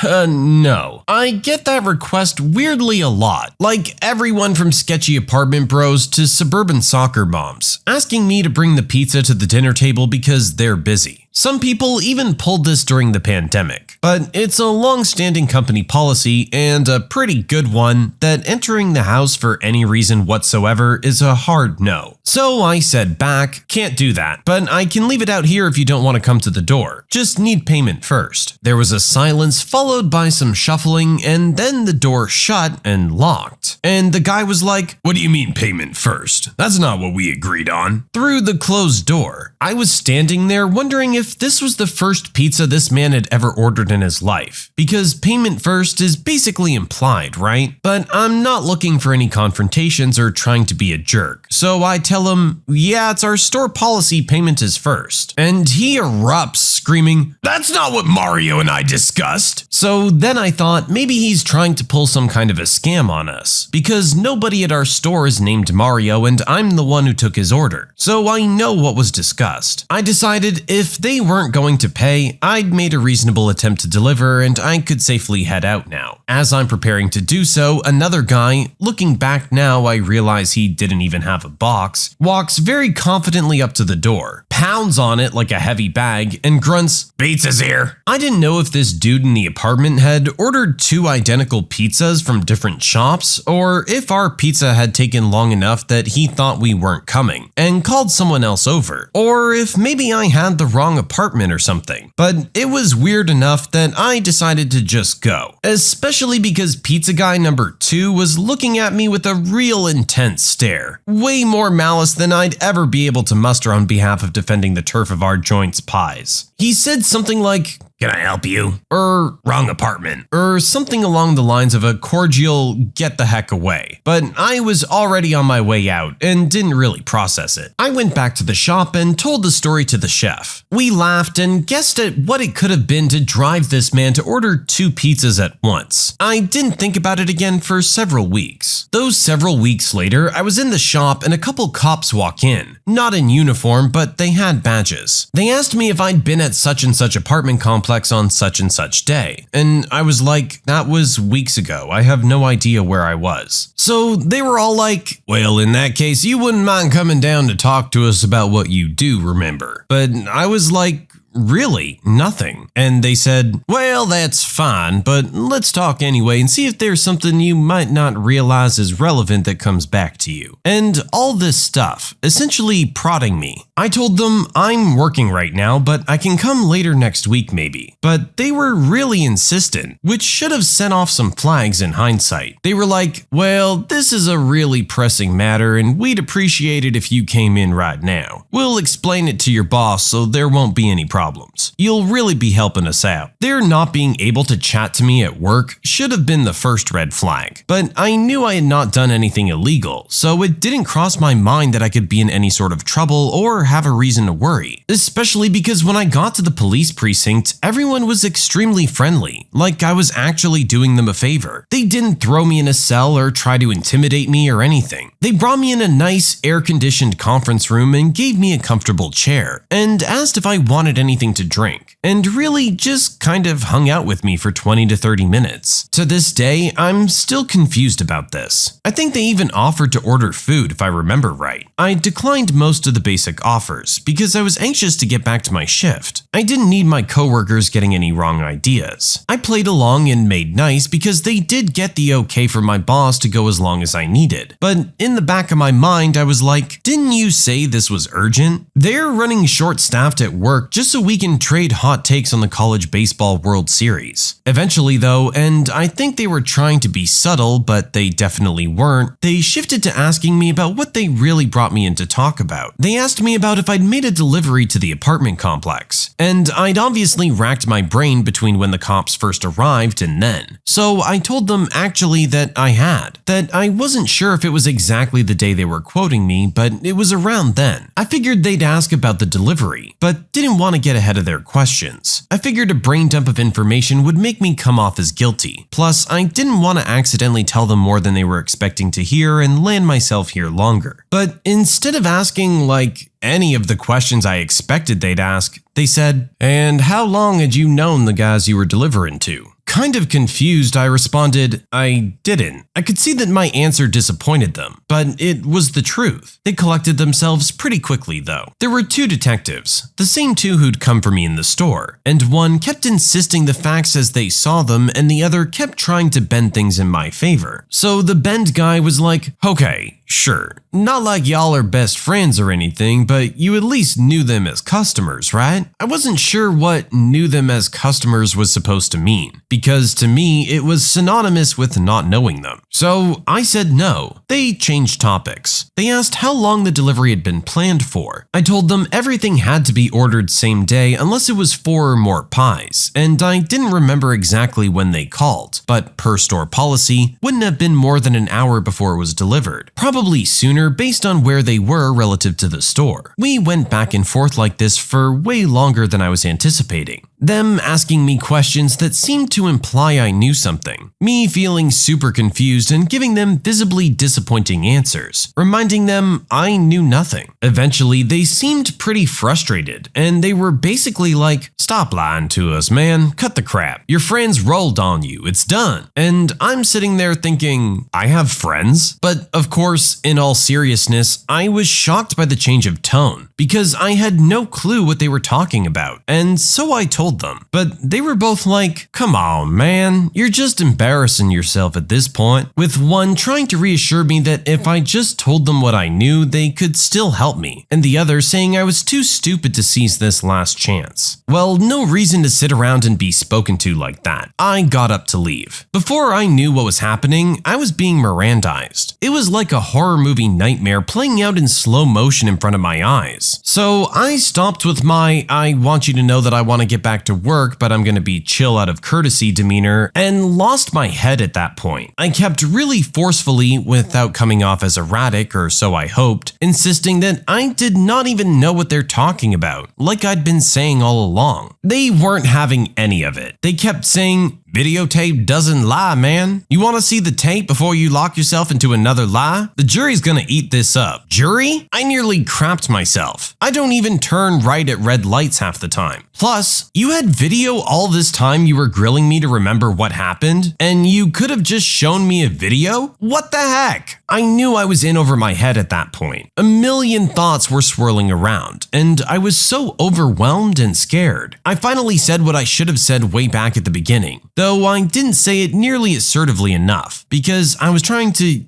No. I get that request weirdly a lot. Like everyone from sketchy apartment bros to suburban soccer moms, asking me to bring the pizza to the dinner table because they're busy. Some people even pulled this during the pandemic, but it's a long-standing company policy and a pretty good one that entering the house for any reason whatsoever is a hard no. So I said back, "Can't do that, but I can leave it out here if you don't want to come to the door. Just need payment first." There was a silence followed by some shuffling and then the door shut and locked. And the guy was like, "What do you mean payment first? That's not what we agreed on." Through the closed door, I was standing there wondering if this was the first pizza this man had ever ordered in his life, because payment first is basically implied, right? But I'm not looking for any confrontations or trying to be a jerk, so I tell him, "Yeah, it's our store policy, payment is first." And he erupts screaming, "That's not what Mario and I discussed." So then I thought maybe he's trying to pull some kind of a scam on us, because nobody at our store is named Mario and I'm the one who took his order, so I know what was discussed. I decided if they weren't going to pay, I'd made a reasonable attempt to deliver and I could safely head out now. As I'm preparing to do so, another guy, looking back now I realize he didn't even have a box, walks very confidently up to the door, pounds on it like a heavy bag, and grunts, "Pizza's here." I didn't know if this dude in the apartment had ordered 2 identical pizzas from different shops, or if our pizza had taken long enough that he thought we weren't coming and called someone else over, or if maybe I had the wrong apartment or something. But it was weird enough that I decided to just go, especially because pizza guy number 2 was looking at me with a real intense stare, way more malice than I'd ever be able to muster on behalf of defending the turf of our joint's pies. He said something like, "Can I help you?" or "Wrong apartment," or something along the lines of a cordial "get the heck away." But I was already on my way out and didn't really process it. I went back to the shop and told the story to the chef. We laughed and guessed at what it could have been to drive this man to order 2 pizzas at once. I didn't think about it again for several weeks. Those several weeks later, I was in the shop and a couple cops walk in. Not in uniform, but they had badges. They asked me if I'd been at such and such apartment complex on such and such day, and I was like, that was weeks ago, I have no idea where I was. So they were all like, "Well, in that case, you wouldn't mind coming down to talk to us about what you do remember." But I was like, "Really? Nothing." And they said, "Well, that's fine, but let's talk anyway and see if there's something you might not realize is relevant that comes back to you." And all this stuff, essentially prodding me. I told them I'm working right now, but I can come later next week maybe. But they were really insistent, which should have sent off some flags in hindsight. They were like, "Well, this is a really pressing matter and we'd appreciate it if you came in right now. We'll explain it to your boss so there won't be any problems. You'll really be helping us out." Their not being able to chat to me at work should have been the first red flag, but I knew I had not done anything illegal, so it didn't cross my mind that I could be in any sort of trouble or have a reason to worry, especially because when I got to the police precinct, everyone was extremely friendly, like I was actually doing them a favor. They didn't throw me in a cell or try to intimidate me or anything. They brought me in a nice air-conditioned conference room and gave me a comfortable chair, and asked if I wanted anything to drink, and really just kind of hung out with me for 20 to 30 minutes. To this day, I'm still confused about this. I think they even offered to order food if I remember right. I declined most of the basic offers because I was anxious to get back to my shift. I didn't need my coworkers getting any wrong ideas. I played along and made nice because they did get the okay from my boss to go as long as I needed. But in the back of my mind, I was like, didn't you say this was urgent? They're running short-staffed at work just so we can trade hot takes on the college baseball World Series. Eventually though, and I think they were trying to be subtle, but they definitely weren't, they shifted to asking me about what they really brought me in to talk about. They asked me about if I'd made a delivery to the apartment complex, and I'd obviously racked my brain between when the cops first arrived and then. So I told them actually that I had, that I wasn't sure if it was exactly the day they were quoting me, but it was around then. I figured they'd ask about the delivery, but didn't want to get ahead of their questions. I figured a brain dump of information would make me come off as guilty. Plus, I didn't want to accidentally tell them more than they were expecting to hear and land myself here longer. But instead of asking, like, any of the questions I expected they'd ask, they said, "And how long had you known the guys you were delivering to?" Kind of confused, I responded, "I didn't." I could see that my answer disappointed them, but it was the truth. They collected themselves pretty quickly though. There were 2 detectives, the same 2 who'd come for me in the store, and one kept insisting the facts as they saw them and the other kept trying to bend things in my favor. So the bend guy was like, "Okay, sure, not like y'all are best friends or anything, but you at least knew them as customers, right?" I wasn't sure what knew them as customers was supposed to mean, because to me, it was synonymous with not knowing them. So I said no. They changed topics. They asked how long the delivery had been planned for. I told them everything had to be ordered same day unless it was 4 or more pies, and I didn't remember exactly when they called, but per store policy, wouldn't have been more than an hour before it was delivered. Probably sooner based on where they were relative to the store. We went back and forth like this for way longer than I was anticipating. Them asking me questions that seemed to imply I knew something. Me feeling super confused and giving them visibly disappointing answers, reminding them I knew nothing. Eventually, they seemed pretty frustrated, and they were basically like, "Stop lying to us, man. Cut the crap. Your friends rolled on you. It's done." And I'm sitting there thinking, I have friends? But of course, in all seriousness, I was shocked by the change of tone, because I had no clue what they were talking about, and so I told them. But they were both like, "Come on, man. You're just embarrassing yourself at this point," with one trying to reassure me that if I just told them what I knew, they could still help me, and the other saying I was too stupid to seize this last chance. Well, no reason to sit around and be spoken to like that. I got up to leave. Before I knew what was happening, I was being Mirandized. It was like a horror movie nightmare playing out in slow motion in front of my eyes. So I stopped with my "I want you to know that I want to get back to work, but I'm gonna be chill out of courtesy" demeanor, and lost my head at that point. I kept really forcefully, without coming off as erratic, or so I hoped, insisting that I did not even know what they're talking about, like I'd been saying all along. They weren't having any of it. They kept saying, "Videotape doesn't lie, man. You want to see the tape before you lock yourself into another lie? The jury's gonna eat this up." Jury? I nearly crapped myself. I don't even turn right at red lights half the time. Plus, you had video all this time you were grilling me to remember what happened, and you could have just shown me a video? What the heck? I knew I was in over my head at that point. A million thoughts were swirling around, and I was so overwhelmed and scared. I finally said what I should have said way back at the beginning, though I didn't say it nearly assertively enough, because I was trying to,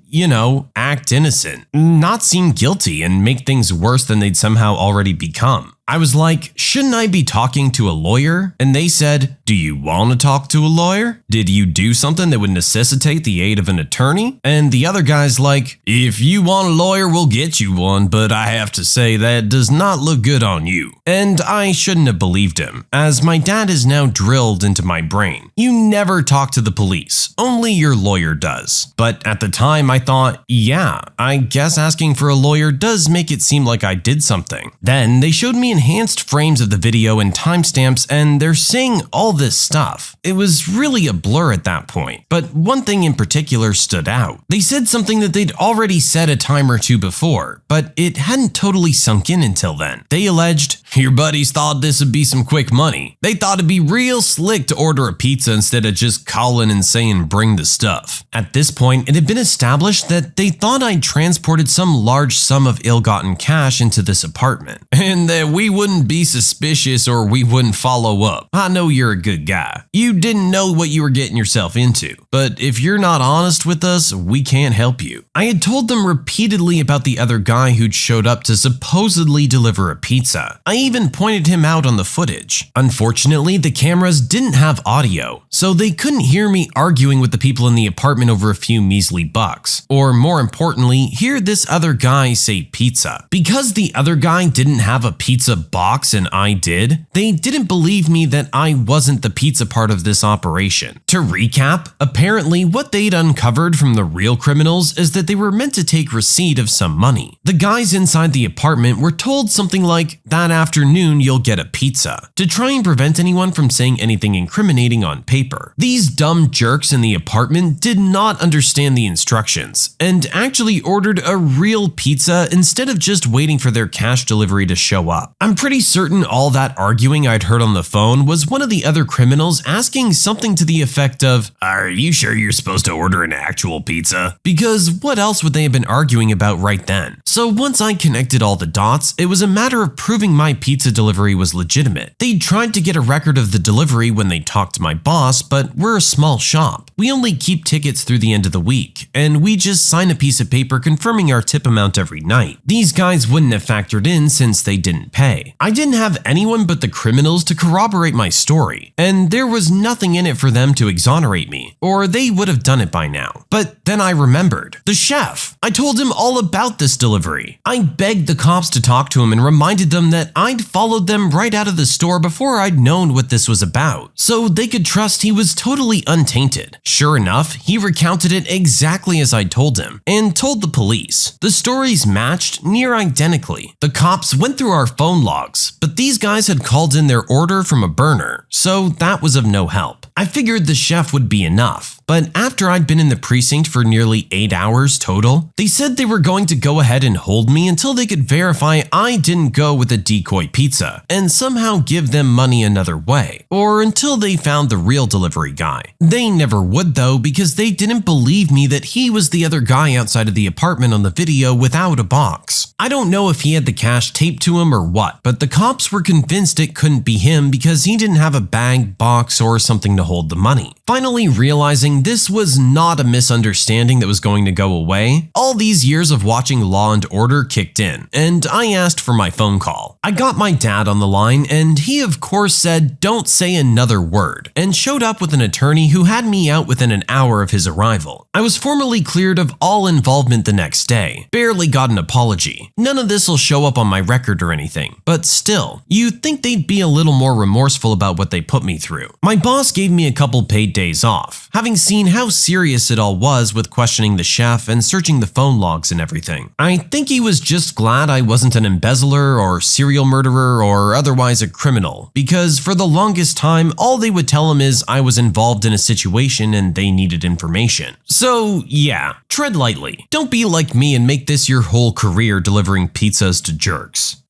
act innocent, not seem guilty and make things worse than they'd somehow already become. I was like, "Shouldn't I be talking to a lawyer?" And they said, "Do you want to talk to a lawyer? Did you do something that would necessitate the aid of an attorney?" And the other guy's like, "If you want a lawyer, we'll get you one, but I have to say that does not look good on you." And I shouldn't have believed him, as my dad is now drilled into my brain. You never talk to the police, only your lawyer does. But at the time I thought, yeah, I guess asking for a lawyer does make it seem like I did something. Then they showed me enhanced frames of the video and timestamps, and they're saying all this stuff. It was really a blur at that point, but one thing in particular stood out. They said something that they'd already said a time or two before, but it hadn't totally sunk in until then. They alleged, "Your buddies thought this would be some quick money. They thought it'd be real slick to order a pizza instead of just calling and saying bring the stuff." At this point, it had been established that they thought I'd transported some large sum of ill-gotten cash into this apartment, and that we wouldn't be suspicious or we wouldn't follow up. I know you're a good guy. You didn't know what you were getting yourself into, but if you're not honest with us, we can't help you. I had told them repeatedly about the other guy who'd showed up to supposedly deliver a pizza. I even pointed him out on the footage. Unfortunately, the cameras didn't have audio, so they couldn't hear me arguing with the people in the apartment over a few measly bucks. Or more importantly, hear this other guy say pizza. Because the other guy didn't have a pizza box and I did, they didn't believe me that I wasn't the pizza part of this operation. To recap, apparently what they'd uncovered from the real criminals is that they were meant to take receipt of some money. The guys inside the apartment were told something like, "That afternoon you'll get a pizza," to try and prevent anyone from saying anything incriminating on paper. These dumb jerks in the apartment did not understand the instructions and actually ordered a real pizza instead of just waiting for their cash delivery to show up. I'm pretty certain all that arguing I'd heard on the phone was one of the other criminals asking something to the effect of, "Are you sure you're supposed to order an actual pizza?" Because what else would they have been arguing about right then? So once I connected all the dots, it was a matter of proving my pizza delivery was legitimate. They tried to get a record of the delivery when they talked to my boss, but we're a small shop. We only keep tickets through the end of the week, and we just sign a piece of paper confirming our tip amount every night. These guys wouldn't have factored in since they didn't pay. I didn't have anyone but the criminals to corroborate my story, and there was nothing in it for them to exonerate me, or they would have done it by now. But then I remembered. The chef! I told him all about this delivery. I begged the cops to talk to him and reminded them that I'd followed them right out of the store before I'd known what this was about, so they could trust he was totally untainted. Sure enough, he recounted it exactly as I'd told him, and told the police. The stories matched near identically. The cops went through our phone logs, but these guys had called in their order from a burner, so that was of no help. I figured the chef would be enough, but after I'd been in the precinct for nearly 8 hours total, they said they were going to go ahead and hold me until they could verify I didn't go with a decoy pizza and somehow give them money another way, or until they found the real delivery guy. They never would though, because they didn't believe me that he was the other guy outside of the apartment on the video without a box. I don't know if he had the cash taped to him or what, but the cops were convinced it couldn't be him because he didn't have a bag, box, or something to hold the money. Finally realizing this was not a misunderstanding that was going to go away, all these years of watching Law and Order kicked in, and I asked for my phone call. I got my dad on the line, and he of course said don't say another word, and showed up with an attorney who had me out within an hour of his arrival. I was formally cleared of all involvement the next day, barely got an apology. None of this will show up on my record or anything, but still, you'd think they'd be a little more remorseful about what they put me through. My boss gave me a couple paid days off, having seen how serious it all was with questioning the chef and searching the phone logs and everything. I think he was just glad I wasn't an embezzler or serial murderer or otherwise a criminal, because for the longest time, all they would tell him is I was involved in a situation and they needed information. So yeah, tread lightly. Don't be like me and make this your whole career delivering pizzas to jerks.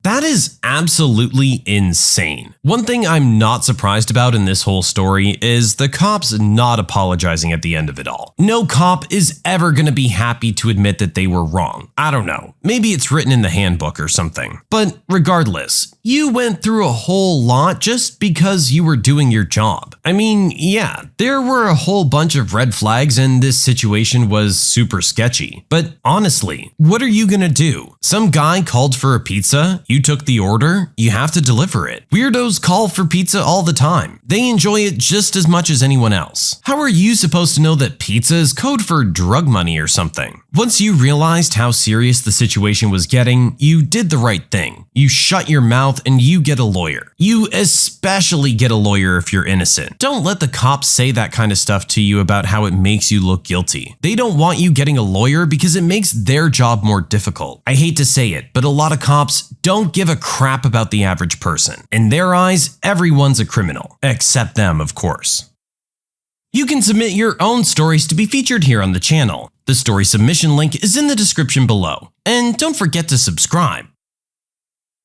That is absolutely insane. One thing I'm not surprised about in this whole story is the cops not apologizing at the end of it all. No cop is ever gonna be happy to admit that they were wrong. I don't know, maybe it's written in the handbook or something. But regardless, you went through a whole lot just because you were doing your job. I mean, yeah, there were a whole bunch of red flags and this situation was super sketchy. But honestly, what are you gonna do? Some guy called for a pizza, you took the order, you have to deliver it. Weirdos call for pizza all the time. They enjoy it just as much as anyone else. How are you supposed to know that pizza is code for drug money or something? Once you realized how serious the situation was getting, you did the right thing. You shut your mouth and you get a lawyer. You especially get a lawyer if you're innocent. Don't let the cops say that kind of stuff to you about how it makes you look guilty. They don't want you getting a lawyer because it makes their job more difficult. I hate to say it, but a lot of cops don't give a crap about the average person. In their eyes, everyone's a criminal. Except them, of course. You can submit your own stories to be featured here on the channel. The story submission link is in the description below. And don't forget to subscribe.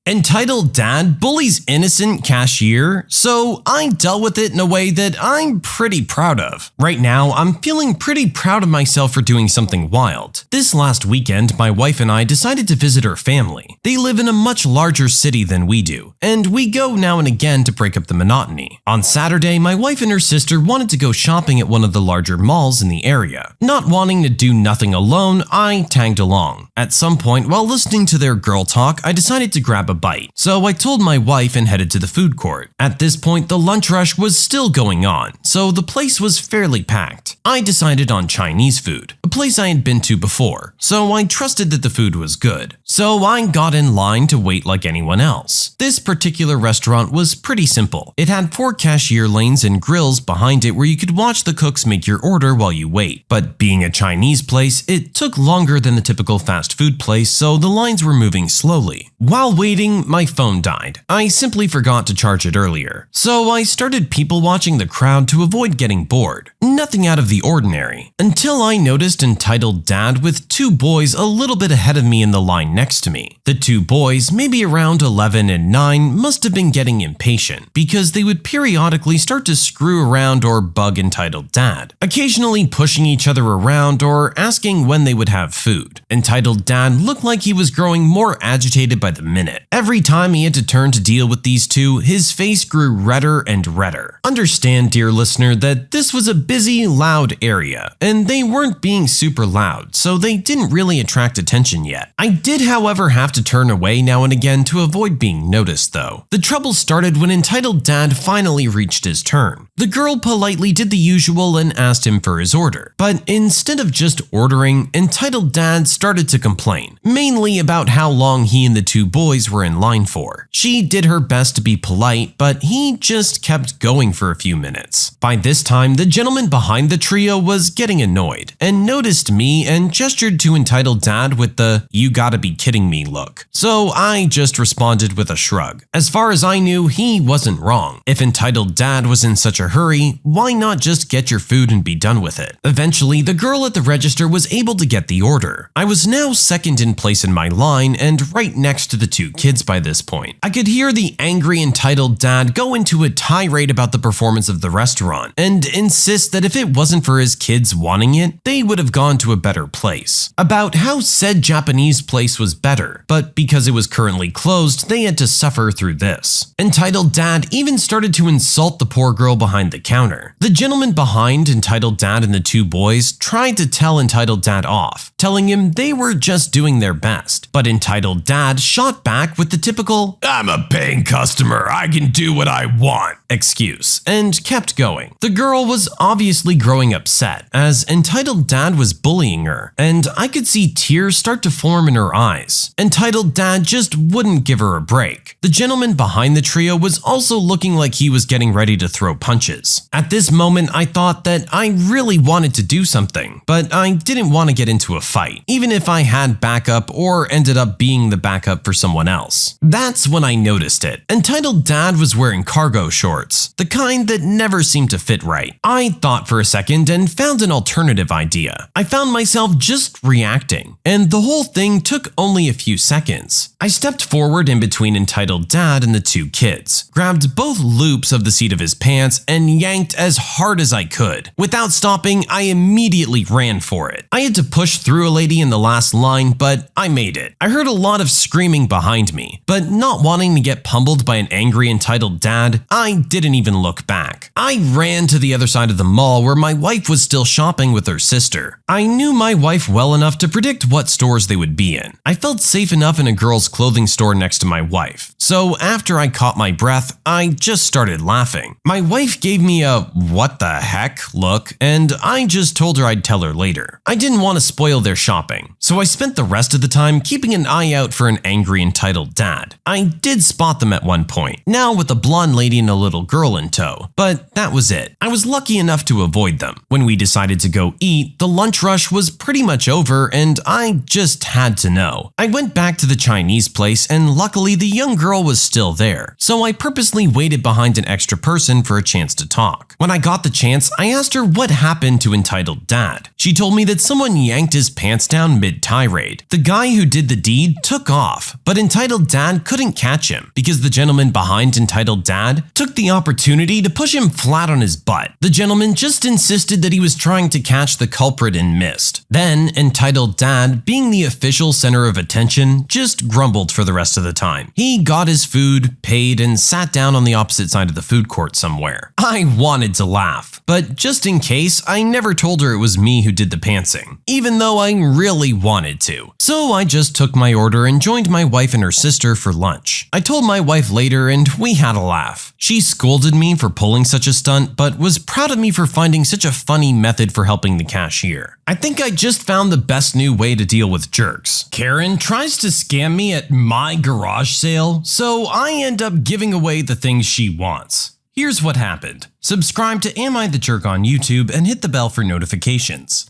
Entitled Dad Bullies Innocent Cashier, so I dealt with it in a way that I'm pretty proud of. Right now, I'm feeling pretty proud of myself for doing something wild. This last weekend, my wife and I decided to visit her family. They live in a much larger city than we do, and we go now and again to break up the monotony. On Saturday, my wife and her sister wanted to go shopping at one of the larger malls in the area. Not wanting to do nothing alone, I tagged along. At some point, while listening to their girl talk, I decided to grab a bite. So I told my wife and headed to the food court. At this point, the lunch rush was still going on, so the place was fairly packed. I decided on Chinese food, a place I had been to before, so I trusted that the food was good. So I got in line to wait like anyone else. This particular restaurant was pretty simple. It had 4 cashier lanes and grills behind it where you could watch the cooks make your order while you wait. But being a Chinese place, it took longer than the typical fast food place, so the lines were moving slowly. While waiting, my phone died. I simply forgot to charge it earlier. So I started people watching the crowd to avoid getting bored. Nothing out of the ordinary. Until I noticed Entitled Dad with 2 boys a little bit ahead of me in the line next to me. The 2 boys, maybe around 11 and 9, must have been getting impatient because they would periodically start to screw around or bug Entitled Dad, occasionally pushing each other around or asking when they would have food. Entitled Dad looked like he was growing more agitated by the minute. Every time he had to turn to deal with these 2, his face grew redder and redder. Understand, dear listener, that this was a busy, loud area, and they weren't being super loud, so they didn't really attract attention yet. I did, however, have to turn away now and again to avoid being noticed, though. The trouble started when Entitled Dad finally reached his turn. The girl politely did the usual and asked him for his order, but instead of just ordering, Entitled Dad started to complain, mainly about how long he and the 2 boys were in line for. She did her best to be polite, but he just kept going for a few minutes. By this time, the gentleman behind the trio was getting annoyed and noticed noticed me and gestured to entitled dad with the "you gotta be kidding me" look. So I just responded with a shrug. As far as I knew, he wasn't wrong. If entitled dad was in such a hurry, why not just get your food and be done with it? Eventually, the girl at the register was able to get the order. I was now second in place in my line and right next to the two kids by this point. I could hear the angry entitled dad go into a tirade about the performance of the restaurant and insist that if it wasn't for his kids wanting it, they would have gone to a better place. About how said Japanese place was better, but because it was currently closed, they had to suffer through this. Entitled dad even started to insult the poor girl behind the counter. The gentleman behind entitled dad and the two boys tried to tell entitled dad off, telling him they were just doing their best. But entitled dad shot back with the typical "I'm a paying customer, I can do what I want" excuse, and kept going. The girl was obviously growing upset as entitled dad was bullying her, and I could see tears start to form in her eyes. Entitled dad just wouldn't give her a break. The gentleman behind the trio was also looking like he was getting ready to throw punches. At this moment, I thought that I really wanted to do something, but I didn't want to get into a fight, even if I had backup or ended up being the backup for someone else. That's when I noticed it. Entitled dad was wearing cargo shorts, the kind that never seemed to fit right. I thought for a second and found an alternative idea. I found myself just reacting, and the whole thing took only a few seconds. I stepped forward in between entitled dad and the two kids, grabbed both loops of the seat of his pants, and yanked as hard as I could. Without stopping, I immediately ran for it. I had to push through a lady in the last line, but I made it. I heard a lot of screaming behind me, but not wanting to get pummeled by an angry entitled dad, I didn't even look back. I ran to the other side of the mall where my wife was still shopping with her sister. I knew my wife well enough to predict what stores they would be in. I felt safe enough in a girl's clothing store next to my wife. So after I caught my breath, I just started laughing. My wife gave me a "what the heck" look, and I just told her I'd tell her later. I didn't want to spoil their shopping, so I spent the rest of the time keeping an eye out for an angry entitled dad. I did spot them at one point, now with a blonde lady and a little girl in tow, but that was it. I was lucky enough to avoid them. When we decided to go eat, the lunch rush was pretty much over and I just had to know. I went back to the Chinese place and luckily the young girl was still there, so I purposely waited behind an extra person for a chance to talk. When I got the chance, I asked her what happened to entitled dad. She told me that someone yanked his pants down mid-tirade. The guy who did the deed took off, but entitled dad couldn't catch him because the gentleman behind entitled dad took the opportunity to push him flat on his butt. The gentleman just insisted that he was trying to catch the culprit and missed. Then entitled dad, being the official center of attention, just grumbled for the rest of the time. He got his food, paid, and sat down on the opposite side of the food court somewhere. I wanted to laugh, but just in case, I never told her it was me who did the pantsing, even though I really wanted to. So I just took my order and joined my wife and her sister for lunch. I told my wife later and we had a laugh. She scolded me for pulling such a stunt, but was proud of me for finding such a funny method for helping the cashier. I think I just found the best new way to deal with jerks. Karen tries to scam me at my garage sale, so I end up giving away the things she wants. Here's what happened. Subscribe to Am I the Jerk on YouTube and hit the bell for notifications.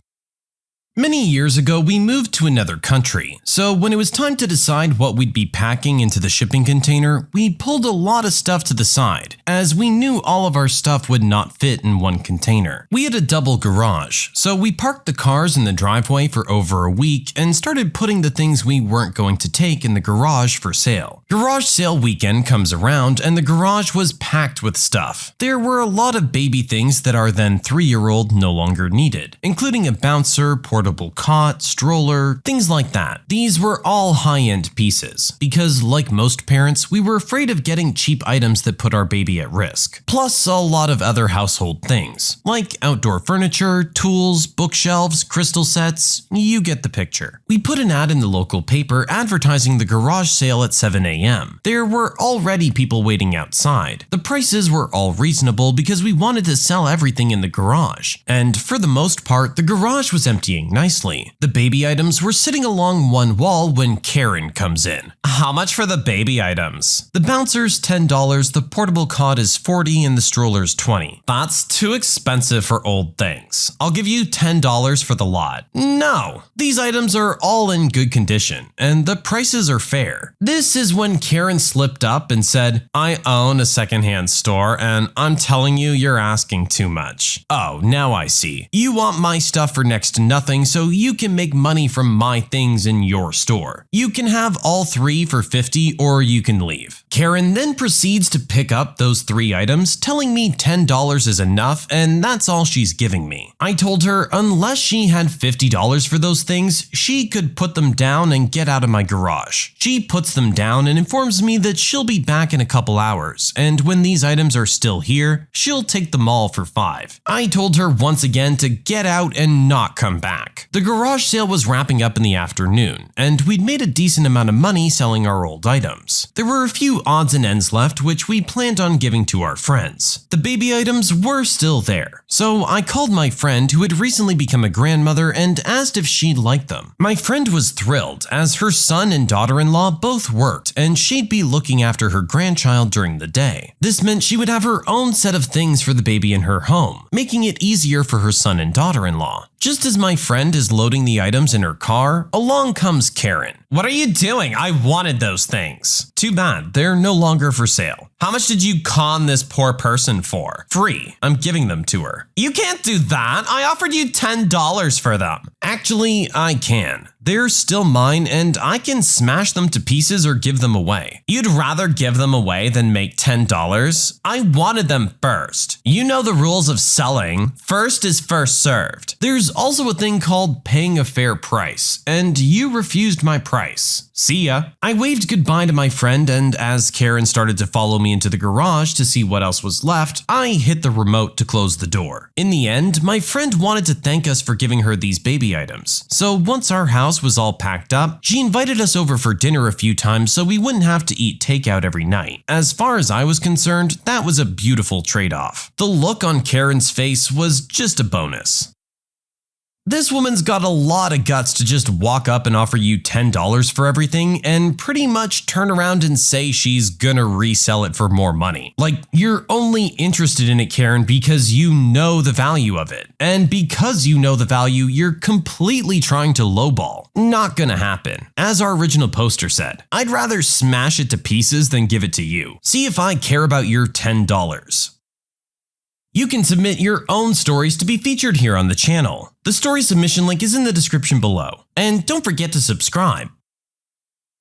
Many years ago, we moved to another country, so when it was time to decide what we'd be packing into the shipping container, we pulled a lot of stuff to the side, as we knew all of our stuff would not fit in one container. We had a double garage, so we parked the cars in the driveway for over a week and started putting the things we weren't going to take in the garage for sale. Garage sale weekend comes around and the garage was packed with stuff. There were a lot of baby things that our then 3-year-old no longer needed, including a bouncer, portable cot, stroller, things like that. These were all high-end pieces, because like most parents, we were afraid of getting cheap items that put our baby at risk. Plus a lot of other household things, like outdoor furniture, tools, bookshelves, crystal sets, you get the picture. We put an ad in the local paper advertising the garage sale at 7 a.m. There were already people waiting outside. The prices were all reasonable because we wanted to sell everything in the garage, and for the most part, the garage was emptying working nicely. The baby items were sitting along one wall when Karen comes in. How much for the baby items? The bouncer's $10, the portable cot is $40, and the stroller's $20. That's too expensive for old things. I'll give you $10 for the lot. No, these items are all in good condition, and the prices are fair. This is when Karen slipped up and said, I own a secondhand store, and I'm telling you, you're asking too much. Oh, now I see. You want my stuff for next to nothing so you can make money from my things in your store. You can have all three for $50 or you can leave. Karen then proceeds to pick up those 3 items, telling me $10 is enough and that's all she's giving me. I told her unless she had $50 for those things, she could put them down and get out of my garage. She puts them down and informs me that she'll be back in a couple hours, and when these items are still here, she'll take them all for $5. I told her once again to get out and not come back. The garage sale was wrapping up in the afternoon, and we'd made a decent amount of money selling our old items. There were a few odds and ends left which we planned on giving to our friends. The baby items were still there, so I called my friend who had recently become a grandmother and asked if she'd like them. My friend was thrilled as her son and daughter-in-law both worked and she'd be looking after her grandchild during the day. This meant she would have her own set of things for the baby in her home, making it easier for her son and daughter-in-law. Just as my friend is loading the items in her car, along comes Karen. What are you doing? I wanted those things. Too bad, they're no longer for sale. How much did you con this poor person for? Free. I'm giving them to her. You can't do that. I offered you $10 for them. Actually, I can. They're still mine and I can smash them to pieces or give them away. You'd rather give them away than make $10? I wanted them first. You know the rules of selling. First is first served. There's also a thing called paying a fair price, and you refused my price. See ya. I waved goodbye to my friend, and as Karen started to follow me into the garage to see what else was left, I hit the remote to close the door. In the end, my friend wanted to thank us for giving her these baby items. So once our house was all packed up, she invited us over for dinner a few times so we wouldn't have to eat takeout every night. As far as I was concerned, that was a beautiful trade-off. The look on Karen's face was just a bonus. This woman's got a lot of guts to just walk up and offer you $10 for everything and pretty much turn around and say she's gonna resell it for more money. Like, you're only interested in it, Karen, because you know the value of it. And because you know the value, you're completely trying to lowball. Not gonna happen. As our original poster said, I'd rather smash it to pieces than give it to you. See if I care about your $10. You can submit your own stories to be featured here on the channel. The story submission link is in the description below. And don't forget to subscribe.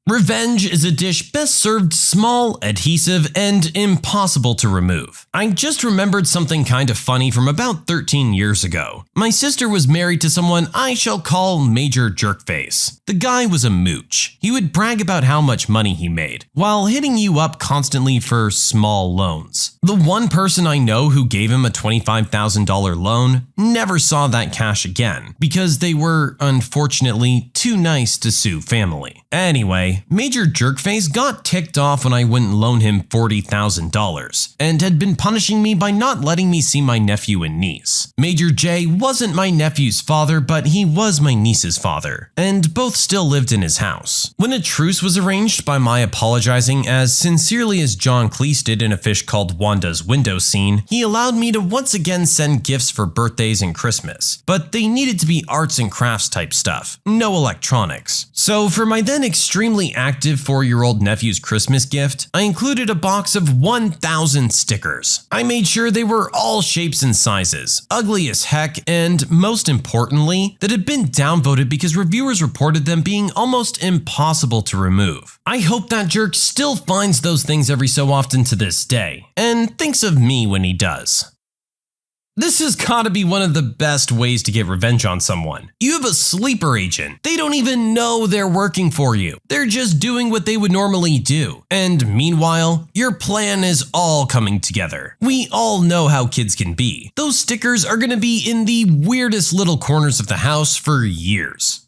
Revenge is a dish best served small, adhesive, and impossible to remove. I just remembered something kind of funny from about 13 years ago. My sister was married to someone I shall call Major Jerkface. The guy was a mooch. He would brag about how much money he made, while hitting you up constantly for small loans. The one person I know who gave him a $25,000 loan never saw that cash again, because they were, unfortunately, too nice to sue family. Anyway, Major Jerkface got ticked off when I wouldn't loan him $40,000, and had been punishing me by not letting me see my nephew and niece. Major J wasn't my nephew's father, but he was my niece's father, and both still lived in his house. When a truce was arranged by my apologizing as sincerely as John Cleese did in A Fish Called Wanda's Window scene, he allowed me to once again send gifts for birthdays and Christmas, but they needed to be arts and crafts type stuff, no electronics. So for my then extremely active 4-year-old nephew's Christmas gift, I included a box of 1,000 stickers. I made sure they were all shapes and sizes, ugly as heck, and most importantly, that had been downvoted because reviewers reported them being almost impossible to remove. I hope that jerk still finds those things every so often to this day, and thinks of me when he does. This has gotta be one of the best ways to get revenge on someone. You have a sleeper agent. They don't even know they're working for you. They're just doing what they would normally do. And meanwhile, your plan is all coming together. We all know how kids can be. Those stickers are gonna be in the weirdest little corners of the house for years.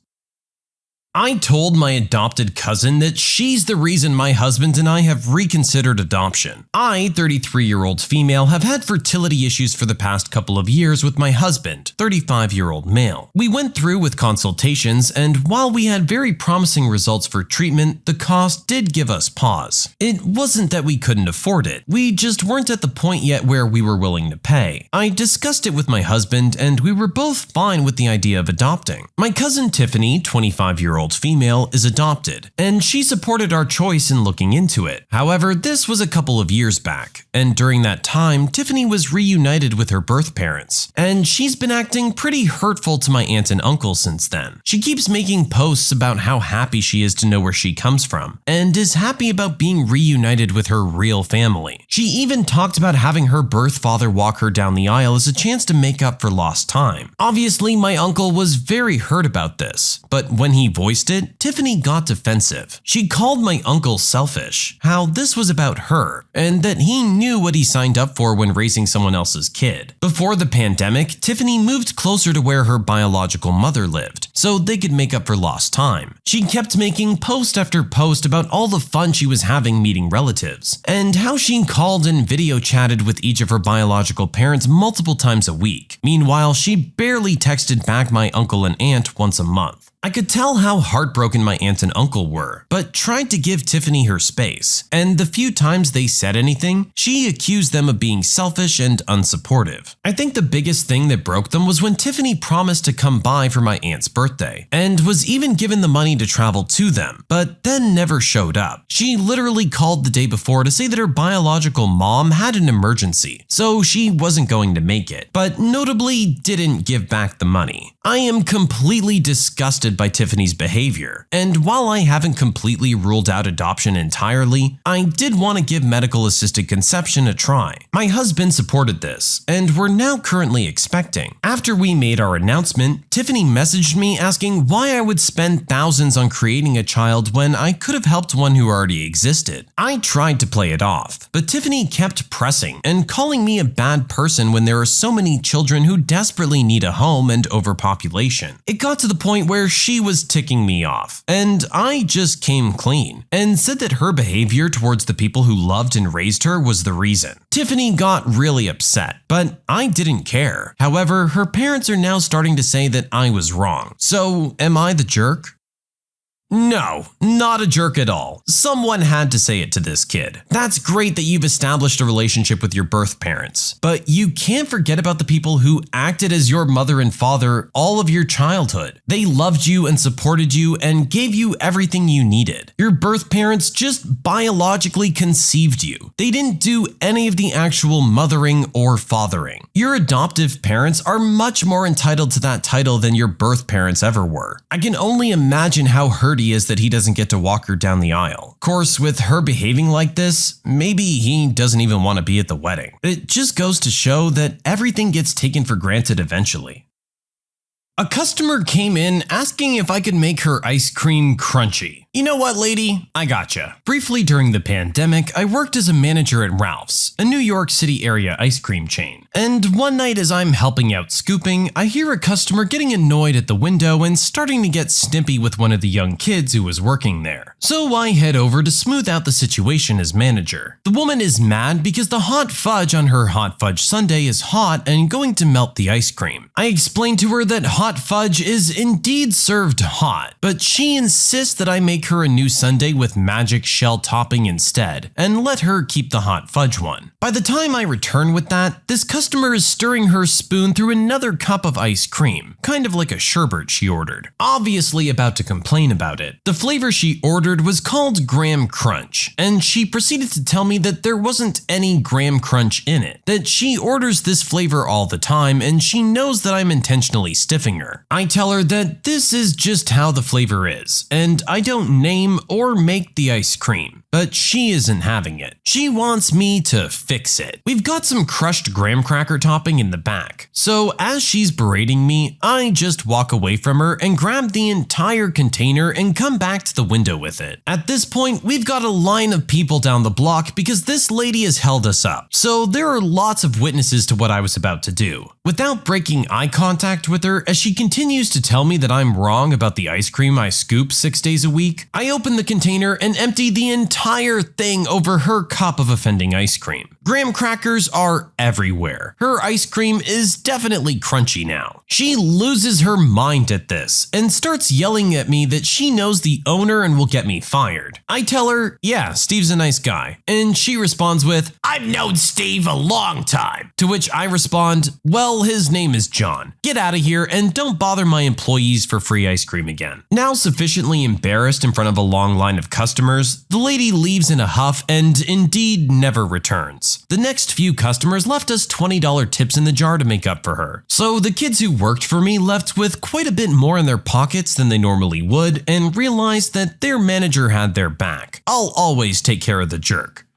I told my adopted cousin that she's the reason my husband and I have reconsidered adoption. I, 33-year-old female, have had fertility issues for the past couple of years with my husband, 35-year-old male. We went through with consultations, and while we had very promising results for treatment, the cost did give us pause. It wasn't that we couldn't afford it, we just weren't at the point yet where we were willing to pay. I discussed it with my husband, and we were both fine with the idea of adopting. My cousin Tiffany, 25-year-old female, is adopted, and she supported our choice in looking into it. However, this was a couple of years back, and during that time, Tiffany was reunited with her birth parents, and she's been acting pretty hurtful to my aunt and uncle since then. She keeps making posts about how happy she is to know where she comes from, and is happy about being reunited with her real family. She even talked about having her birth father walk her down the aisle as a chance to make up for lost time. Obviously, my uncle was very hurt about this, but when he voiced it, Tiffany got defensive. She called my uncle selfish, how this was about her, and that he knew what he signed up for when raising someone else's kid. Before the pandemic, Tiffany moved closer to where her biological mother lived, so they could make up for lost time. She kept making post after post about all the fun she was having meeting relatives, and how she called and video chatted with each of her biological parents multiple times a week. Meanwhile, she barely texted back my uncle and aunt once a month. I could tell how heartbroken my aunt and uncle were, but tried to give Tiffany her space, and the few times they said anything, she accused them of being selfish and unsupportive. I think the biggest thing that broke them was when Tiffany promised to come by for my aunt's birthday, and was even given the money to travel to them, but then never showed up. She literally called the day before to say that her biological mom had an emergency, so she wasn't going to make it, but notably didn't give back the money. I am completely disgusted by Tiffany's behavior, and while I haven't completely ruled out adoption entirely, I did want to give medical assisted conception a try. My husband supported this, and we're now currently expecting. After we made our announcement, Tiffany messaged me asking why I would spend thousands on creating a child when I could have helped one who already existed. I tried to play it off, but Tiffany kept pressing and calling me a bad person when there are so many children who desperately need a home and overpopulation. It got to the point where she was ticking me off, and I just came clean and said that her behavior towards the people who loved and raised her was the reason. Tiffany got really upset, but I didn't care. However, her parents are now starting to say that I was wrong. So, am I the jerk? No, not a jerk at all. Someone had to say it to this kid. That's great that you've established a relationship with your birth parents, but you can't forget about the people who acted as your mother and father all of your childhood. They loved you and supported you and gave you everything you needed. Your birth parents just biologically conceived you. They didn't do any of the actual mothering or fathering. Your adoptive parents are much more entitled to that title than your birth parents ever were. I can only imagine how hurt he is that he doesn't get to walk her down the aisle. Of course, with her behaving like this, maybe he doesn't even want to be at the wedding. It just goes to show that everything gets taken for granted eventually. A customer came in asking if I could make her ice cream crunchy. You know what, lady? I gotcha. Briefly during the pandemic, I worked as a manager at Ralph's, a New York City area ice cream chain. And one night as I'm helping out scooping, I hear a customer getting annoyed at the window and starting to get snippy with one of the young kids who was working there. So I head over to smooth out the situation as manager. The woman is mad because the hot fudge on her hot fudge sundae is hot and going to melt the ice cream. I explain to her that hot fudge is indeed served hot, but she insists that I make her a new sundae with magic shell topping instead, and let her keep the hot fudge one. By the time I return with that, this customer is stirring her spoon through another cup of ice cream, kind of like a sherbet she ordered, obviously about to complain about it. The flavor she ordered was called Graham Crunch, and she proceeded to tell me that there wasn't any Graham Crunch in it, that she orders this flavor all the time and she knows that I'm intentionally stiffing her. I tell her that this is just how the flavor is, and I don't name or make the ice cream. but she isn't having it. She wants me to fix it. We've got some crushed graham cracker topping in the back, so as she's berating me, I just walk away from her and grab the entire container and come back to the window with it. At this point, we've got a line of people down the block because this lady has held us up, so there are lots of witnesses to what I was about to do. Without breaking eye contact with her, as she continues to tell me that I'm wrong about the ice cream I scoop 6 days a week, I open the container and empty the entire thing over her cup of offending ice cream. Graham crackers are everywhere. Her ice cream is definitely crunchy now. She loses her mind at this and starts yelling at me that she knows the owner and will get me fired. I tell her, yeah, Steve's a nice guy, and she responds with, I've known Steve a long time. To which I respond, well, his name is John. Get out of here and don't bother my employees for free ice cream again. Now sufficiently embarrassed in front of a long line of customers, the lady leaves in a huff and indeed never returns. The next few customers left us $20 tips in the jar to make up for her. So the kids who worked for me left with quite a bit more in their pockets than they normally would and realized that their manager had their back. I'll always take care of the jerk.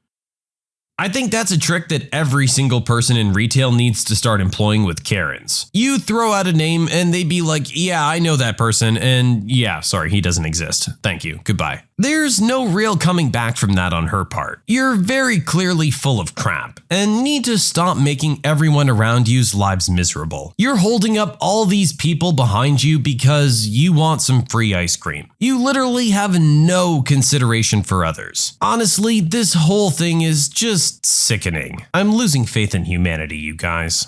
I think that's a trick that every single person in retail needs to start employing with Karens. You throw out a name and they be like, yeah, I know that person, and yeah, sorry, he doesn't exist. Thank you, goodbye. There's no real coming back from that on her part. You're very clearly full of crap and need to stop making everyone around you's lives miserable. You're holding up all these people behind you because you want some free ice cream. You literally have no consideration for others. Honestly, this whole thing is just sickening. I'm losing faith in humanity, you guys.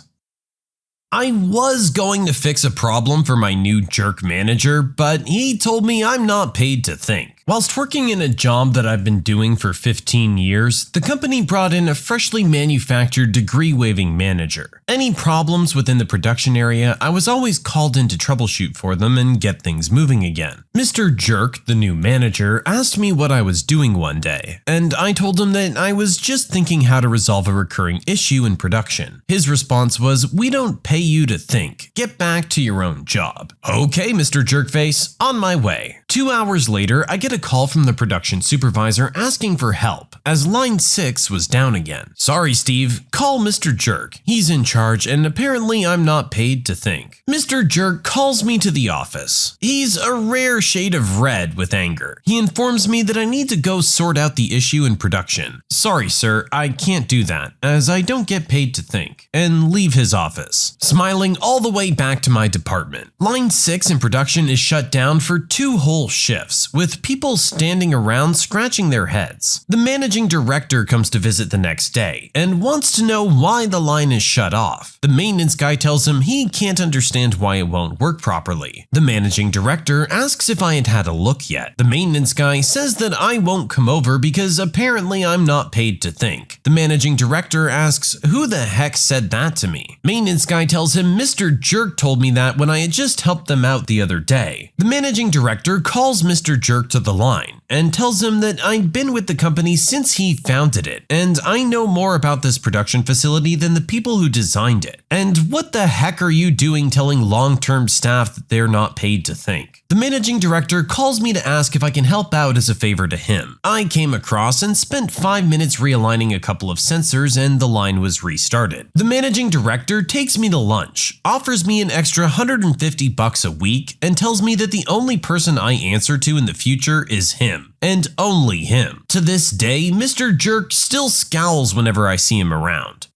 I was going to fix a problem for my new jerk manager, but he told me I'm not paid to think. Whilst working in a job that I've been doing for 15 years, the company brought in a freshly manufactured degree-waiving manager. Any problems within the production area, I was always called in to troubleshoot for them and get things moving again. Mr. Jerk, the new manager, asked me what I was doing one day, and I told him that I was just thinking how to resolve a recurring issue in production. His response was, we don't pay you to think. Get back to your own job. Okay, Mr. Jerkface, on my way. 2 hours later, I get a call from the production supervisor asking for help, as line 6 was down again. Sorry, Steve, call Mr. Jerk. He's in charge and apparently I'm not paid to think. Mr. Jerk calls me to the office. He's a rare shade of red with anger. He informs me that I need to go sort out the issue in production. Sorry, sir, I can't do that, as I don't get paid to think, and leave his office. Smiling all the way back to my department. Line 6 in production is shut down for 2 whole shifts, with people standing around scratching their heads. The managing director comes to visit the next day and wants to know why the line is shut off. The maintenance guy tells him he can't understand why it won't work properly. The managing director asks if I had a look yet. The maintenance guy says that I won't come over because apparently I'm not paid to think. The managing director asks who the heck said that to me. Maintenance guy tells him Mr. Jerk told me that when I had just helped them out the other day. The managing director calls Mr. Jerk to the line and tells him that I'd been with the company since he founded it, and I know more about this production facility than the people who designed it. And what the heck are you doing telling long-term staff that they're not paid to think? The managing director calls me to ask if I can help out as a favor to him. I came across and spent 5 minutes realigning a couple of sensors and the line was restarted. The managing director takes me to lunch, offers me an extra $150 a week, and tells me that the only person I answer to in the future is him, and only him. To this day, Mr. Jerk still scowls whenever I see him around.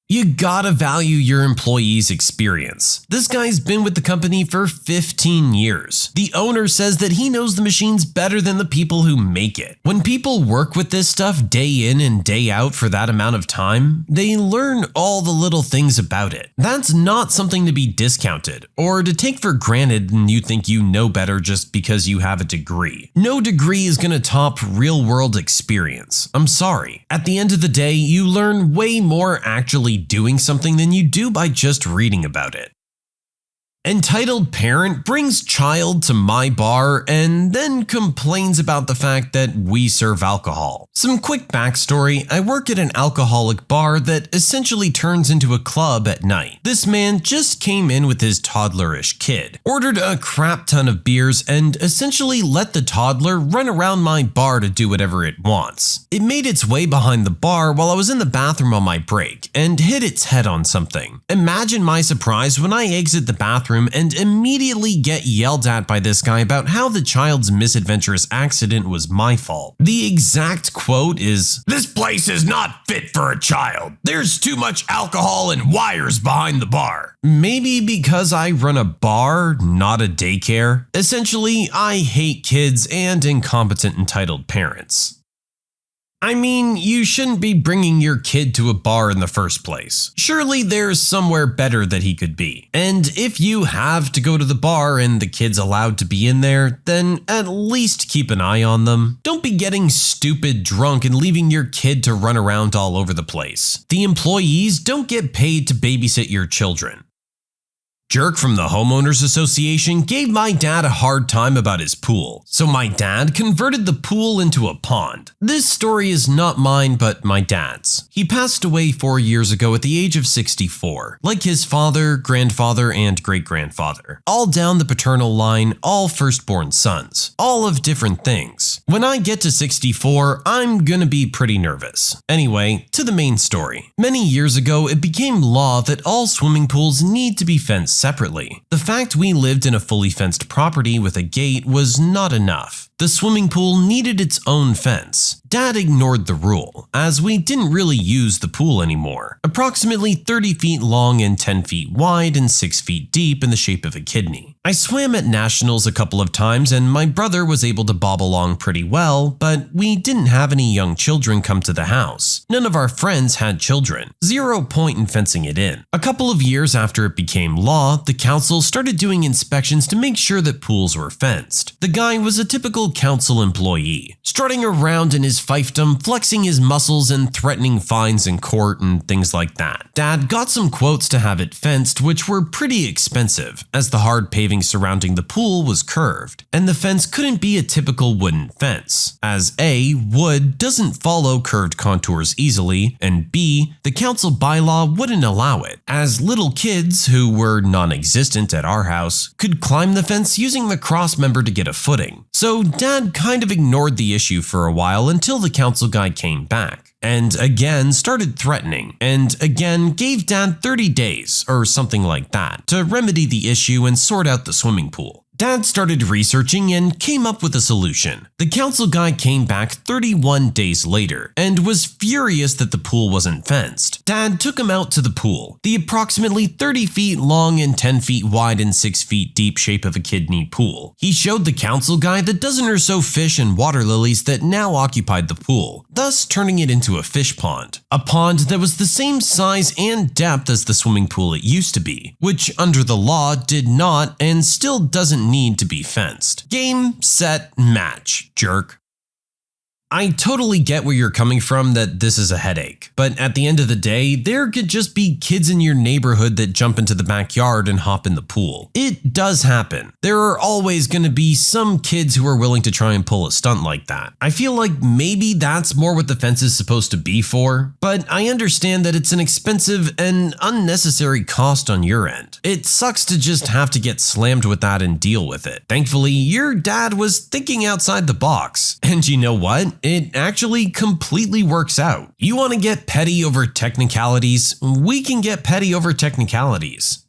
You gotta value your employees' experience. This guy's been with the company for 15 years. The owner says that he knows the machines better than the people who make it. When people work with this stuff day in and day out for that amount of time, they learn all the little things about it. That's not something to be discounted or to take for granted and you think you know better just because you have a degree. No degree is gonna top real-world experience. I'm sorry. At the end of the day, you learn way more actually doing something than you do by just reading about it. Entitled parent brings child to my bar and then complains about the fact that we serve alcohol. Some quick backstory: I work at an alcoholic bar that essentially turns into a club at night. This man just came in with his toddlerish kid, ordered a crap ton of beers, and essentially let the toddler run around my bar to do whatever it wants. It made its way behind the bar while I was in the bathroom on my break and hit its head on something. Imagine my surprise when I exit the bathroom and immediately get yelled at by this guy about how the child's misadventurous accident was my fault. The exact quote is, "This place is not fit for a child. There's too much alcohol and wires behind the bar." Maybe because I run a bar, not a daycare. Essentially, I hate kids and incompetent entitled parents. I mean, you shouldn't be bringing your kid to a bar in the first place. Surely there's somewhere better that he could be. And if you have to go to the bar and the kid's allowed to be in there, then at least keep an eye on them. Don't be getting stupid drunk and leaving your kid to run around all over the place. The employees don't get paid to babysit your children. Jerk from the Homeowners Association gave my dad a hard time about his pool, so my dad converted the pool into a pond. This story is not mine, but my dad's. He passed away 4 years ago at the age of 64, like his father, grandfather, and great-grandfather. All down the paternal line, all firstborn sons, all of different things. When I get to 64, I'm gonna be pretty nervous. Anyway, to the main story. Many years ago, it became law that all swimming pools need to be fenced separately. The fact we lived in a fully fenced property with a gate was not enough. The swimming pool needed its own fence. Dad ignored the rule, as we didn't really use the pool anymore. Approximately 30 feet long and 10 feet wide and 6 feet deep in the shape of a kidney. I swam at nationals a couple of times and my brother was able to bob along pretty well, but we didn't have any young children come to the house. None of our friends had children. Zero point in fencing it in. A couple of years after it became law, the council started doing inspections to make sure that pools were fenced. The guy was a typical council employee, strutting around in his fiefdom, flexing his muscles and threatening fines in court and things like that. Dad got some quotes to have it fenced, which were pretty expensive, as the hard paving surrounding the pool was curved, and the fence couldn't be a typical wooden fence, as A, wood doesn't follow curved contours easily, and B, the council bylaw wouldn't allow it, as little kids, who were non-existent at our house, could climb the fence using the cross member to get a footing. So Dad kind of ignored the issue for a while until the council guy came back, and again started threatening, and again gave Dad 30 days, or something like that, to remedy the issue and sort out the swimming pool. Dad started researching and came up with a solution. The council guy came back 31 days later and was furious that the pool wasn't fenced. Dad took him out to the pool, the approximately 30 feet long and 10 feet wide and 6 feet deep shape of a kidney pool. He showed the council guy the dozen or so fish and water lilies that now occupied the pool, thus turning it into a fish pond. A pond that was the same size and depth as the swimming pool it used to be, which under the law did not and still doesn't need to be fenced. Game, set, match, jerk. I totally get where you're coming from that this is a headache, but at the end of the day, there could just be kids in your neighborhood that jump into the backyard and hop in the pool. It does happen. There are always going to be some kids who are willing to try and pull a stunt like that. I feel like maybe that's more what the fence is supposed to be for, but I understand that it's an expensive and unnecessary cost on your end. It sucks to just have to get slammed with that and deal with it. Thankfully, your dad was thinking outside the box, and you know what? It actually completely works out. You want to get petty over technicalities? We can get petty over technicalities.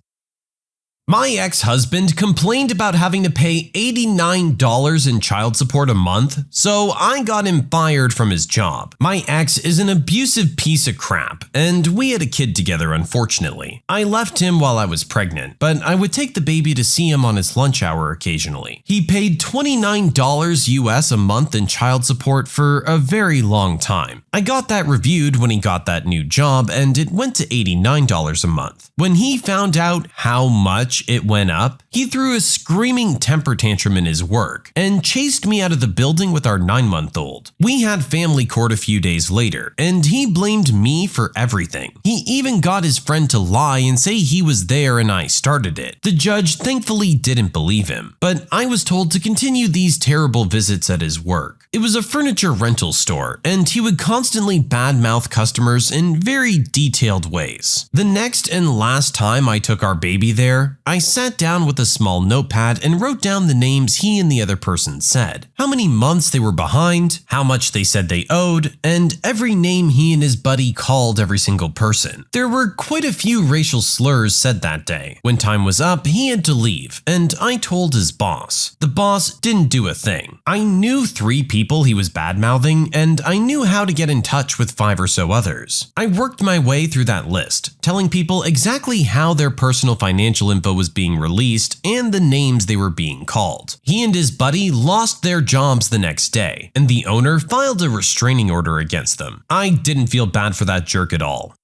My ex-husband complained about having to pay $89 in child support a month, so I got him fired from his job. My ex is an abusive piece of crap, and we had a kid together, unfortunately. I left him while I was pregnant, but I would take the baby to see him on his lunch hour occasionally. He paid $29 US a month in child support for a very long time. I got that reviewed when he got that new job, and it went to $89 a month. When he found out how much much it went up, he threw a screaming temper tantrum in his work and chased me out of the building with our 9-month-old. We had family court a few days later, and he blamed me for everything. He even got his friend to lie and say he was there and I started it. The judge thankfully didn't believe him, but I was told to continue these terrible visits at his work. It was a furniture rental store, and he would constantly badmouth customers in very detailed ways. The next and last time I took our baby there, I sat down with a small notepad and wrote down the names he and the other person said, how many months they were behind, how much they said they owed, and every name he and his buddy called every single person. There were quite a few racial slurs said that day. When time was up, he had to leave, and I told his boss. The boss didn't do a thing. I knew 3 people he was badmouthing, and I knew how to get in touch with 5 or so others. I worked my way through that list, telling people exactly how their personal financial info was being released and the names they were being called. He and his buddy lost their jobs the next day, and the owner filed a restraining order against them. I didn't feel bad for that jerk at all.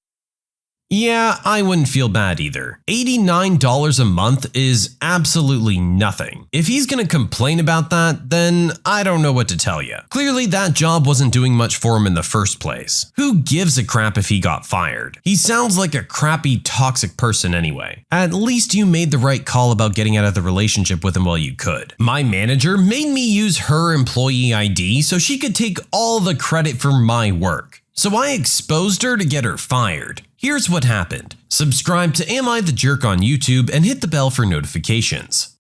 Yeah, I wouldn't feel bad either. $89 a month is absolutely nothing. If he's gonna complain about that, then I don't know what to tell you. Clearly that job wasn't doing much for him in the first place. Who gives a crap if he got fired? He sounds like a crappy, toxic person anyway. At least you made the right call about getting out of the relationship with him while you could. My manager made me use her employee ID so she could take all the credit for my work. So I exposed her to get her fired. Here's what happened. Subscribe to Am I the Jerk on YouTube and hit the bell for notifications.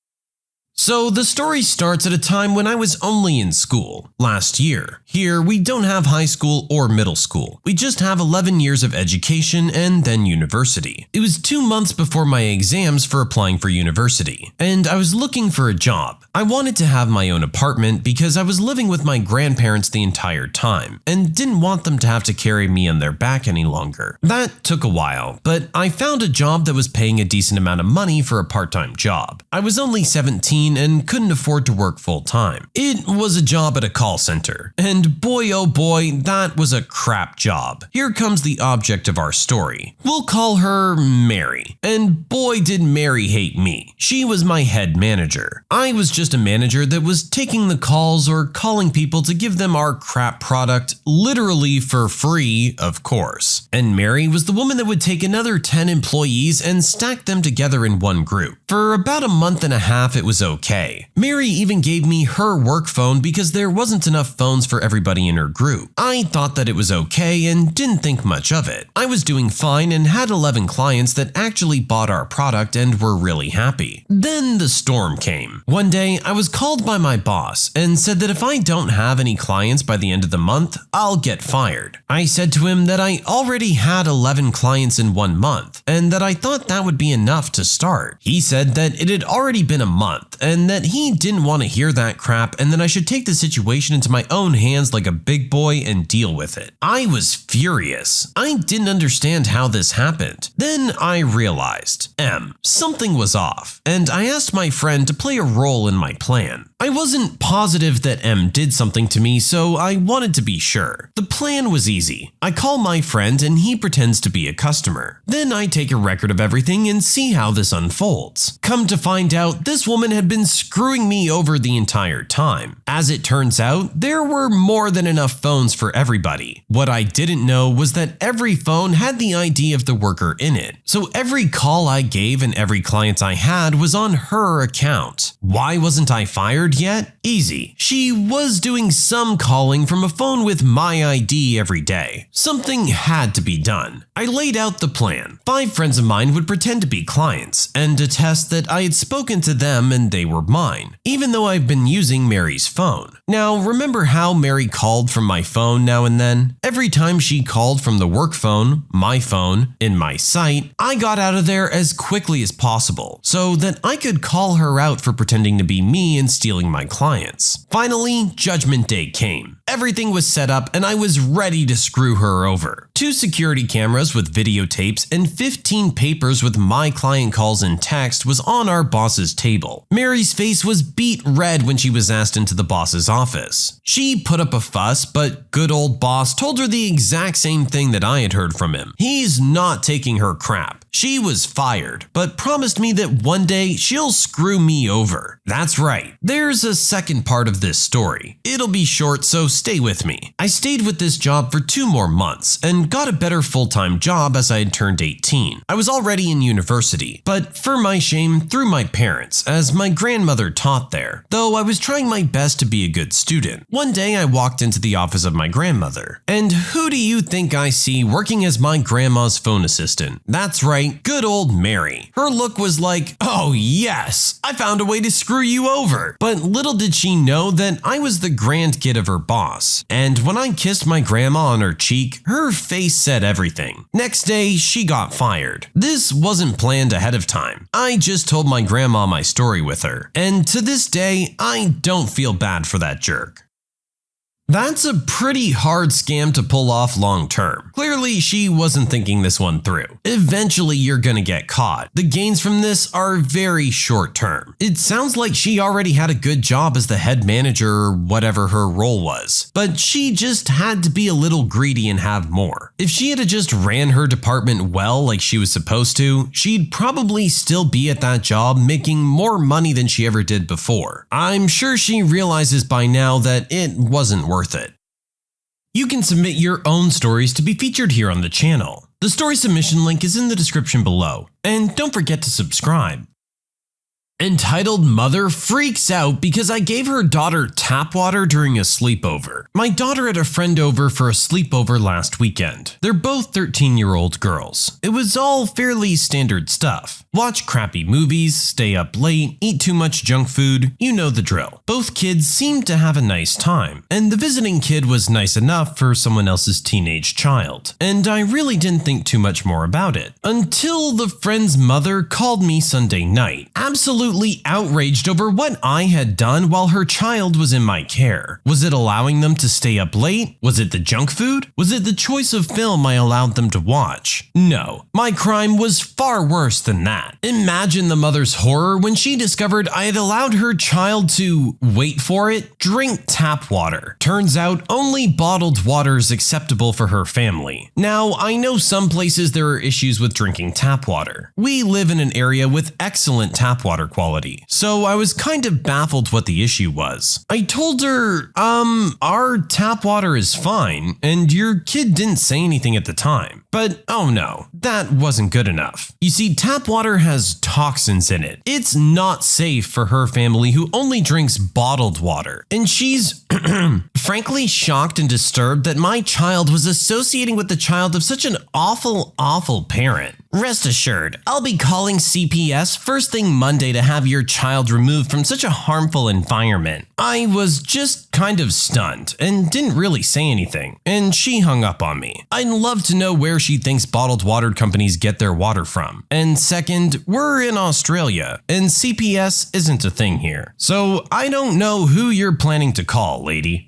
So the story starts at a time when I was only in school, last year. Here, we don't have high school or middle school. We just have 11 years of education and then university. It was 2 months before my exams for applying for university, and I was looking for a job. I wanted to have my own apartment because I was living with my grandparents the entire time and didn't want them to have to carry me on their back any longer. That took a while, but I found a job that was paying a decent amount of money for a part-time job. I was only 17 and couldn't afford to work full-time. It was a job at a call center, and boy oh boy, that was a crap job. Here comes the object of our story. We'll call her Mary, and boy did Mary hate me. She was my head manager. I was just a manager that was taking the calls or calling people to give them our crap product, literally for free, of course. And Mary was the woman that would take another 10 employees and stack them together in one group. For about a month and a half, it was okay. Mary even gave me her work phone because there wasn't enough phones for everybody in her group. I thought that it was okay and didn't think much of it. I was doing fine and had 11 clients that actually bought our product and were really happy. Then the storm came. One day, I was called by my boss and said that if I don't have any clients by the end of the month, I'll get fired. I said to him that I already had 11 clients in 1 month and that I thought that would be enough to start. He said that it had already been a month and that he didn't want to hear that crap and that I should take the situation into my own hands like a big boy and deal with it. I was furious. I didn't understand how this happened. Then I realized, something was off, and I asked my friend to play a role in my plan. I wasn't positive that M did something to me, so I wanted to be sure. The plan was easy. I call my friend and he pretends to be a customer. Then I take a record of everything and see how this unfolds. Come to find out, this woman had been screwing me over the entire time. As it turns out, there were more than enough phones for everybody. What I didn't know was that every phone had the ID of the worker in it. So every call I gave and every client I had was on her account. Why wasn't I fired yet? Easy. She was doing some calling from a phone with my ID every day. Something had to be done. I laid out the plan. 5 friends of mine would pretend to be clients and attest that I had spoken to them and they were mine, even though I've been using Mary's phone. Now, remember how Mary called from my phone now and then? Every time she called from the work phone, my phone, in my site, I got out of there as quickly as possible so that I could call her out for pretending to be me and stealing my clients. Finally, Judgment Day came. Everything was set up and I was ready to screw her over. 2 security cameras with videotapes and 15 papers with my client calls and text was on our boss's table. Mary's face was beet red when she was asked into the boss's office. She put up a fuss, but good old boss told her the exact same thing that I had heard from him. He's not taking her crap. She was fired, but promised me that one day she'll screw me over. That's right, there's a second part of this story. It'll be short, so stay with me. I stayed with this job for 2 more months and got a better full-time job as I had turned 18. I was already in university, but for my shame, through my parents, as my grandmother taught there, though I was trying my best to be a good student. One day I walked into the office of my grandmother, and who do you think I see working as my grandma's phone assistant? That's right, good old Mary. Her look was like, oh yes, I found a way to screw you over. But little did she know that I was the grandkid of her boss. And when I kissed my grandma on her cheek, her face said everything. Next day, she got fired. This wasn't planned ahead of time. I just told my grandma my story with her. And to this day, I don't feel bad for that jerk. That's a pretty hard scam to pull off long term. Clearly, she wasn't thinking this one through. Eventually, you're gonna get caught. The gains from this are very short term. It sounds like she already had a good job as the head manager or whatever her role was, but she just had to be a little greedy and have more. If she had just ran her department well like she was supposed to, she'd probably still be at that job making more money than she ever did before. I'm sure she realizes by now that it wasn't worth it. You can submit your own stories to be featured here on the channel. The story submission link is in the description below, and don't forget to subscribe. Entitled Mother Freaks Out Because I Gave Her Daughter Tap Water During a Sleepover. My daughter had a friend over for a sleepover last weekend. They're both 13-year-old girls. It was all fairly standard stuff. Watch crappy movies, stay up late, eat too much junk food, you know the drill. Both kids seemed to have a nice time, and the visiting kid was nice enough for someone else's teenage child. And I really didn't think too much more about it. Until the friend's mother called me Sunday night, absolutely outraged over what I had done while her child was in my care. Was it allowing them to stay up late? Was it the junk food? Was it the choice of film I allowed them to watch? No, my crime was far worse than that. Imagine the mother's horror when she discovered I had allowed her child to, wait for it, drink tap water. Turns out only bottled water is acceptable for her family. Now, I know some places there are issues with drinking tap water. We live in an area with excellent tap water quality, so I was kind of baffled what the issue was. I told her, our tap water is fine, and your kid didn't say anything at the time. But oh no, that wasn't good enough. You see, tap water has toxins in it. It's not safe for her family who only drinks bottled water. And she's frankly shocked and disturbed that my child was associating with the child of such an awful, awful parent. Rest assured, I'll be calling CPS first thing Monday to have your child removed from such a harmful environment. I was just kind of stunned and didn't really say anything, and she hung up on me. I'd love to know where she thinks bottled water companies get their water from. And second, we're in Australia, and CPS isn't a thing here. So I don't know who you're planning to call, lady.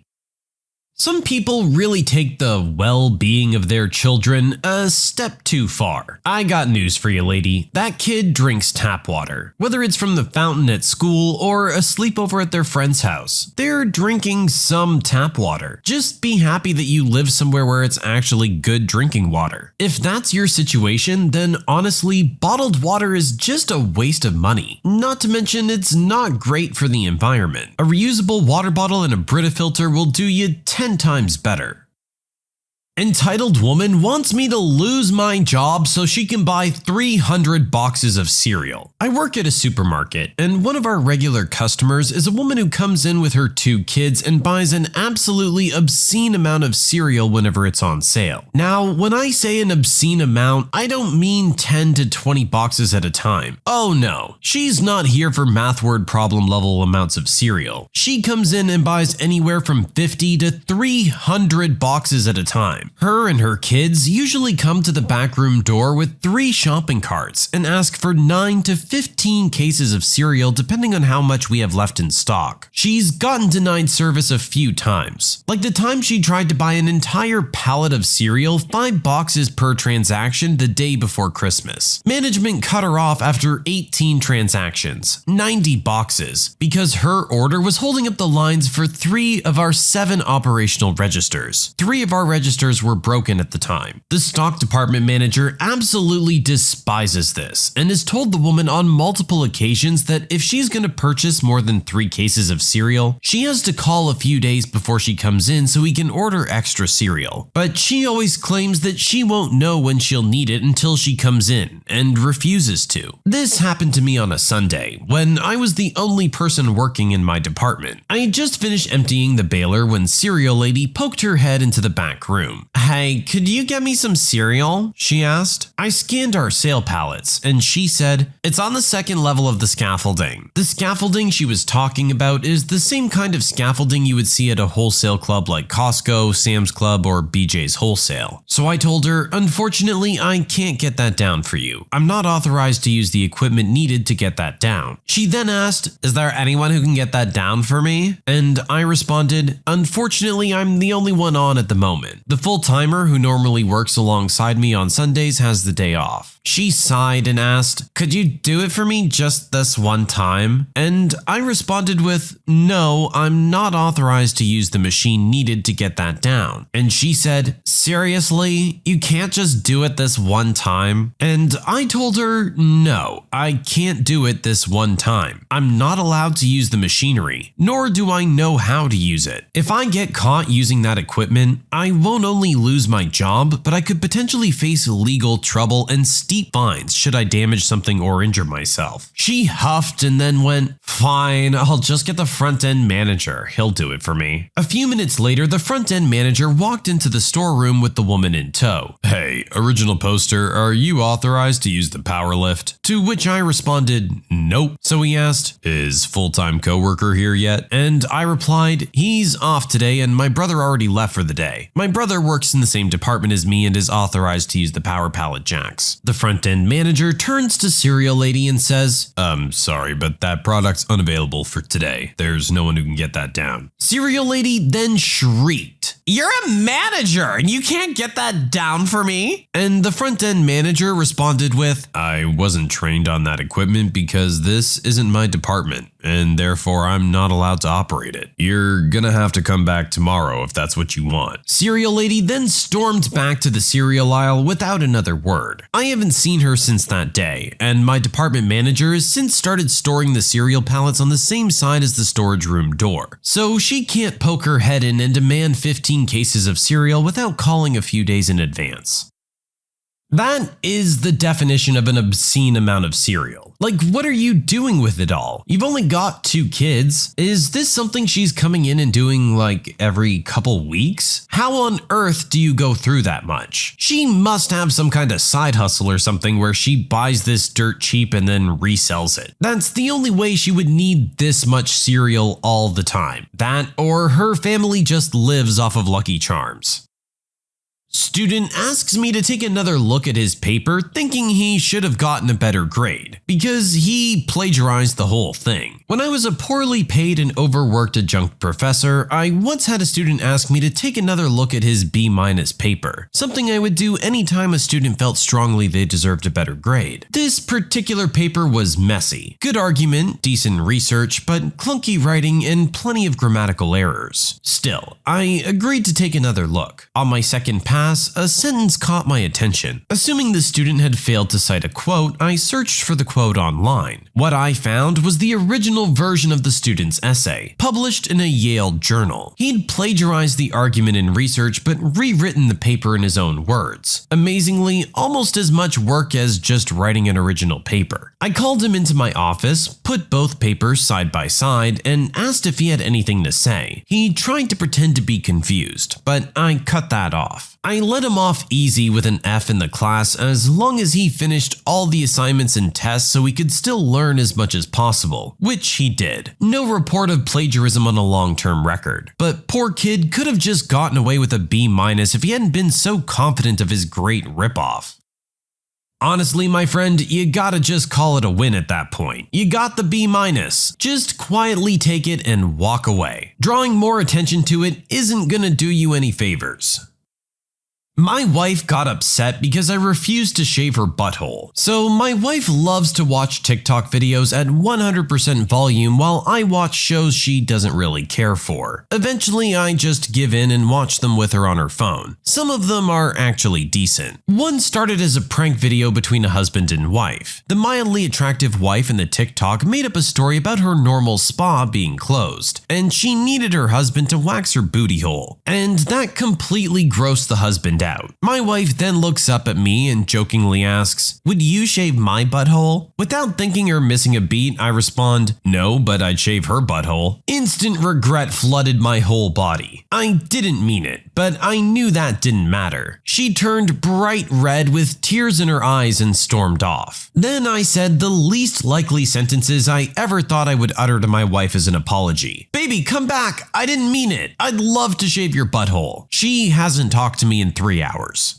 Some people really take the well-being of their children a step too far. I got news for you, lady. That kid drinks tap water. Whether it's from the fountain at school or a sleepover at their friend's house, they're drinking some tap water. Just be happy that you live somewhere where it's actually good drinking water. If that's your situation, then honestly, bottled water is just a waste of money. Not to mention, it's not great for the environment. A reusable water bottle and a Brita filter will do you 10 times better. Entitled woman wants me to lose my job so she can buy 300 boxes of cereal. I work at a supermarket, and one of our regular customers is a woman who comes in with her 2 kids and buys an absolutely obscene amount of cereal whenever it's on sale. Now, when I say an obscene amount, I don't mean 10 to 20 boxes at a time. Oh no, she's not here for math word problem level amounts of cereal. She comes in and buys anywhere from 50 to 300 boxes at a time. Her and her kids usually come to the back room door with 3 shopping carts and ask for 9 to 15 cases of cereal depending on how much we have left in stock. She's gotten denied service a few times, like the time she tried to buy an entire pallet of cereal, 5 boxes per transaction the day before Christmas. Management cut her off after 18 transactions, 90 boxes, because her order was holding up the lines for 3 of our 7 operational registers. 3 of our registers counters were broken at the time. The stock department manager absolutely despises this and has told the woman on multiple occasions that if she's going to purchase more than 3 cases of cereal, she has to call a few days before she comes in so he can order extra cereal. But she always claims that she won't know when she'll need it until she comes in and refuses to. This happened to me on a Sunday when I was the only person working in my department. I had just finished emptying the baler when cereal lady poked her head into the back room. "Hey, could you get me some cereal?" she asked. I scanned our sale pallets and she said, "It's on the 2nd level of the scaffolding." The scaffolding she was talking about is the same kind of scaffolding you would see at a wholesale club like Costco, Sam's Club, or BJ's Wholesale. So I told her, "Unfortunately, I can't get that down for you. I'm not authorized to use the equipment needed to get that down." She then asked, "Is there anyone who can get that down for me?" And I responded, "Unfortunately, I'm the only one on at the moment. The full-timer who normally works alongside me on Sundays has the day off." She sighed and asked, "Could you do it for me just this one time?" And I responded with, "No, I'm not authorized to use the machine needed to get that down." And she said, "Seriously? You can't just do it this one time?" And I told her, "No, I can't do it this one time. I'm not allowed to use the machinery, nor do I know how to use it. If I get caught using that equipment, I won't only lose my job, but I could potentially face legal trouble and steep fines should I damage something or injure myself." She huffed and then went, "Fine, I'll just get the front-end manager. He'll do it for me." A few minutes later, the front-end manager walked into the storeroom with the woman in tow. "Hey, original poster, are you authorized to use the power lift?" To which I responded, "Nope." So he asked, "Is full-time coworker here yet?" And I replied, "He's off today and my brother already left for the day. My brother works in the same department as me and is authorized to use the power pallet jacks." The front-end manager turns to cereal lady and says, "Sorry, but that product's unavailable for today. There's no one who can get that down." Cereal lady then shrieked, "You're a manager and you can't get that down for me?" And the front-end manager responded with, "I wasn't trained on that equipment because this isn't my department, and therefore I'm not allowed to operate it. You're gonna have to come back tomorrow if that's what you want." Cereal lady then stormed back to the cereal aisle without another word. I haven't seen her since that day, and my department manager has since started storing the cereal pallets on the same side as the storage room door. So she can't poke her head in and demand 15 cases of cereal without calling a few days in advance. That is the definition of an obscene amount of cereal. Like, what are you doing with it all? You've only got 2 kids. Is this something she's coming in and doing like every couple weeks? How on earth do you go through that much? She must have some kind of side hustle or something where she buys this dirt cheap and then resells it. That's the only way she would need this much cereal all the time. That or her family just lives off of Lucky Charms. Student asks me to take another look at his paper, thinking he should have gotten a better grade, because he plagiarized the whole thing. When I was a poorly paid and overworked adjunct professor, I once had a student ask me to take another look at his B- paper, something I would do anytime a student felt strongly they deserved a better grade. This particular paper was messy. Good argument, decent research, but clunky writing and plenty of grammatical errors. Still, I agreed to take another look. On my second pass, a sentence caught my attention. Assuming the student had failed to cite a quote, I searched for the quote online. What I found was the original version of the student's essay, published in a Yale journal. He'd plagiarized the argument in research but rewritten the paper in his own words. Amazingly, almost as much work as just writing an original paper. I called him into my office, put both papers side by side, and asked if he had anything to say. He tried to pretend to be confused, but I cut that off. I let him off easy with an F in the class as long as he finished all the assignments and tests so he could still learn as much as possible, which he did. No report of plagiarism on a long-term record, but poor kid could have just gotten away with a B- if he hadn't been so confident of his great ripoff. Honestly, my friend, you gotta just call it a win at that point. You got the B-. Just quietly take it and walk away. Drawing more attention to it isn't gonna do you any favors. My wife got upset because I refused to shave her butthole. So my wife loves to watch TikTok videos at 100% volume while I watch shows she doesn't really care for. Eventually, I just give in and watch them with her on her phone. Some of them are actually decent. One started as a prank video between a husband and wife. The mildly attractive wife in the TikTok made up a story about her normal spa being closed, and she needed her husband to wax her booty hole. And that completely grossed the husband out. My wife then looks up at me and jokingly asks, "Would you shave my butthole?" Without thinking or missing a beat, I respond, "No, but I'd shave her butthole." Instant regret flooded my whole body. I didn't mean it, but I knew that didn't matter. She turned bright red with tears in her eyes and stormed off. Then I said the least likely sentences I ever thought I would utter to my wife as an apology. "Baby, come back. I didn't mean it. I'd love to shave your butthole." She hasn't talked to me in 3 hours.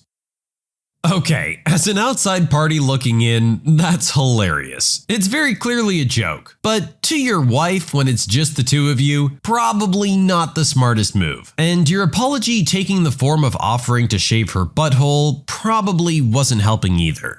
Okay, as an outside party looking in, that's hilarious. It's very clearly a joke. But to your wife, when it's just the two of you, probably not the smartest move. And your apology taking the form of offering to shave her butthole probably wasn't helping either.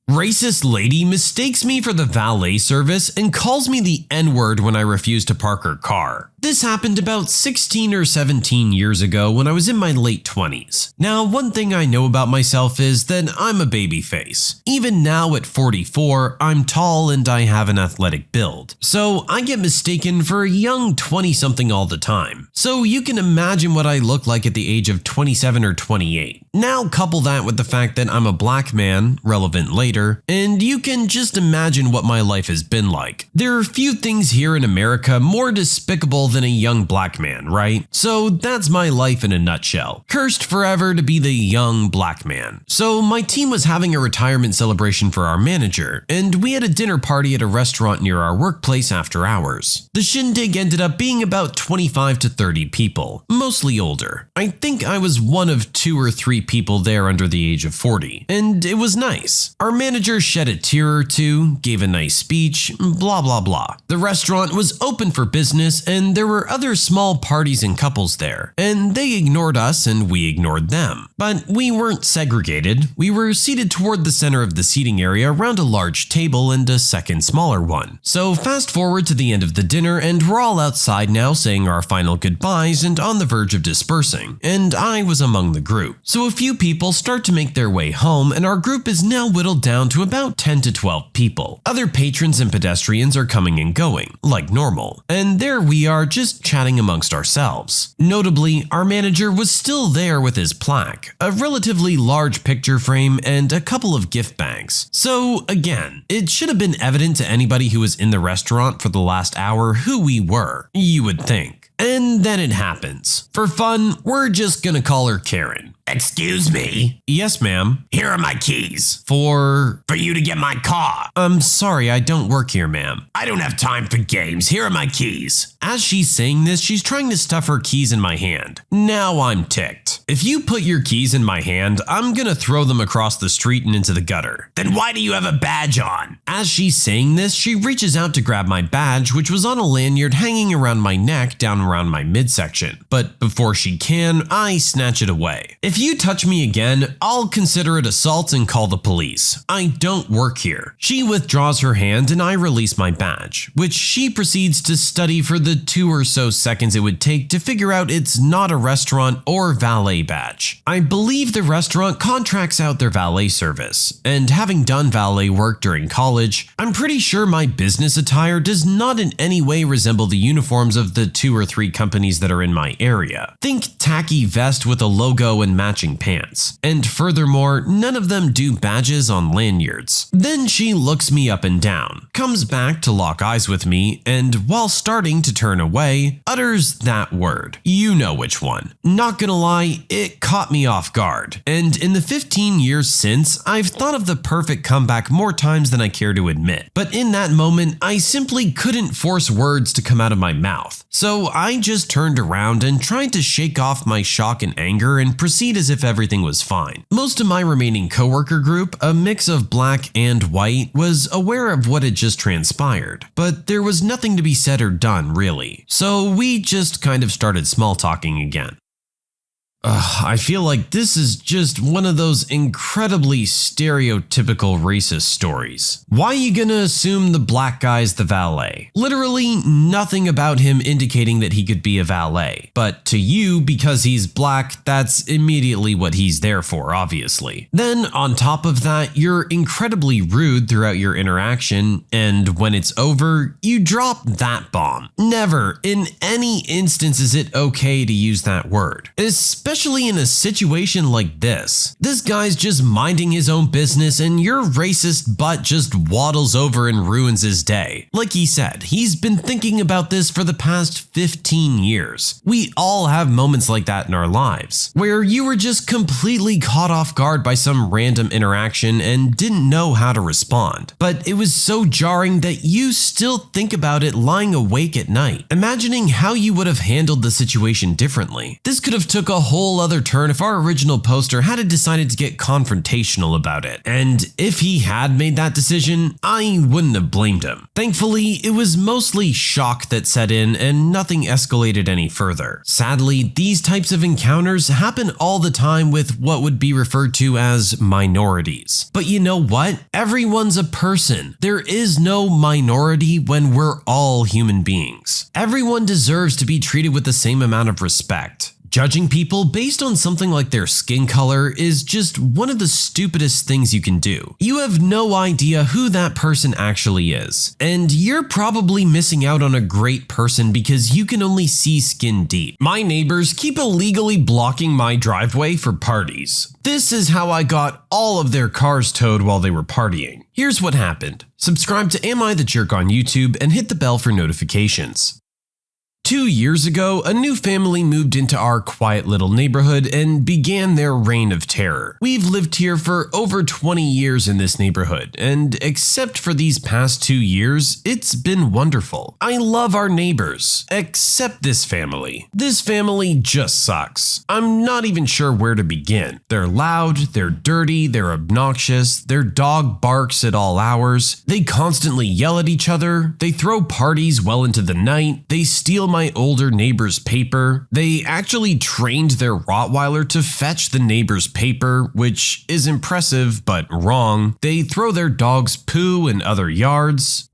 Racist lady mistakes me for the valet service and calls me the N-word when I refuse to park her car. This happened about 16 or 17 years ago when I was in my late 20s. Now, one thing I know about myself is that I'm a baby face. Even now at 44, I'm tall and I have an athletic build. So I get mistaken for a young 20-something all the time. So you can imagine what I look like at the age of 27 or 28. Now couple that with the fact that I'm a black man, relevant later, and you can just imagine what my life has been like. There are few things here in America more despicable than a young black man, right? So that's my life in a nutshell. Cursed forever to be the young black man. So my team was having a retirement celebration for our manager, and we had a dinner party at a restaurant near our workplace after hours. The shindig ended up being about 25 to 30 people, mostly older. I think I was one of 2 or 3 people there under the age of 40, and it was nice. Our manager shed a tear or two, gave a nice speech, blah blah blah. The restaurant was open for business and there were other small parties and couples there, and they ignored us and we ignored them. But we weren't segregated. We were seated toward the center of the seating area around a large table and a second smaller one. So fast forward to the end of the dinner and we're all outside now saying our final goodbyes and on the verge of dispersing, and I was among the group. So a few people start to make their way home and our group is now whittled down to about 10 to 12 people. Other patrons and pedestrians are coming and going, like normal, and there we are just chatting amongst ourselves. Notably, our manager was still there with his plaque, a relatively large picture frame, and a couple of gift bags. So again, it should have been evident to anybody who was in the restaurant for the last hour who we were, you would think. And then it happens. For fun, we're just gonna call her Karen. "Excuse me? Yes, ma'am. Here are my keys. For you to get my car." I'm sorry, I don't work here, ma'am. "I don't have time for games. Here are my keys." As she's saying this, she's trying to stuff her keys in my hand. Now I'm ticked. If you put your keys in my hand, I'm gonna throw them across the street and into the gutter. "Then why do you have a badge on?" As she's saying this, she reaches out to grab my badge, which was on a lanyard hanging around my neck down around my midsection. But before she can, I snatch it away. If you touch me again, I'll consider it assault and call the police. I don't work here. She withdraws her hand and I release my badge, which she proceeds to study for the 2 or so seconds it would take to figure out it's not a restaurant or valet badge. I believe the restaurant contracts out their valet service, and having done valet work during college, I'm pretty sure my business attire does not in any way resemble the uniforms of the 2 or 3 companies that are in my area. Think tacky vest with a logo and matching pants. And furthermore, none of them do badges on lanyards. Then she looks me up and down, comes back to lock eyes with me, and while starting to turn away, utters that word. You know which one. Not gonna lie, it caught me off guard. And in the 15 years since, I've thought of the perfect comeback more times than I care to admit. But in that moment, I simply couldn't force words to come out of my mouth. So I just turned around and tried to shake off my shock and anger and proceed as if everything was fine. Most of my remaining coworker group, a mix of black and white, was aware of what had just transpired, but there was nothing to be said or done really. So we just kind of started small talking again. I feel like this is just one of those incredibly stereotypical racist stories. Why are you gonna assume the black guy's the valet? Literally nothing about him indicating that he could be a valet. But to you, because he's black, that's immediately what he's there for, obviously. Then, on top of that, you're incredibly rude throughout your interaction, and when it's over, you drop that bomb. Never, in any instance, is it okay to use that word. Especially in a situation like this. This guy's just minding his own business and your racist butt just waddles over and ruins his day. Like he said, he's been thinking about this for the past 15 years. We all have moments like that in our lives, where you were just completely caught off guard by some random interaction and didn't know how to respond. But it was so jarring that you still think about it lying awake at night, imagining how you would have handled the situation differently. This could have took a whole other turn if our original poster had decided to get confrontational about it. And if he had made that decision, I wouldn't have blamed him. Thankfully, it was mostly shock that set in and nothing escalated any further. Sadly, these types of encounters happen all the time with what would be referred to as minorities. But you know what? Everyone's a person. There is no minority when we're all human beings. Everyone deserves to be treated with the same amount of respect. Judging people based on something like their skin color is just one of the stupidest things you can do. You have no idea who that person actually is, and you're probably missing out on a great person because you can only see skin deep. My neighbors keep illegally blocking my driveway for parties. This is how I got all of their cars towed while they were partying. Here's what happened. Subscribe to Am I the Jerk on YouTube and hit the bell for notifications. 2 years ago, a new family moved into our quiet little neighborhood and began their reign of terror. We've lived here for over 20 years in this neighborhood, and except for these past 2 years, it's been wonderful. I love our neighbors, except this family. This family just sucks. I'm not even sure where to begin. They're loud, they're dirty, they're obnoxious, their dog barks at all hours, they constantly yell at each other, they throw parties well into the night, they steal my older neighbor's paper. They actually trained their Rottweiler to fetch the neighbor's paper, which is impressive but wrong. They throw their dog's poo in other yards.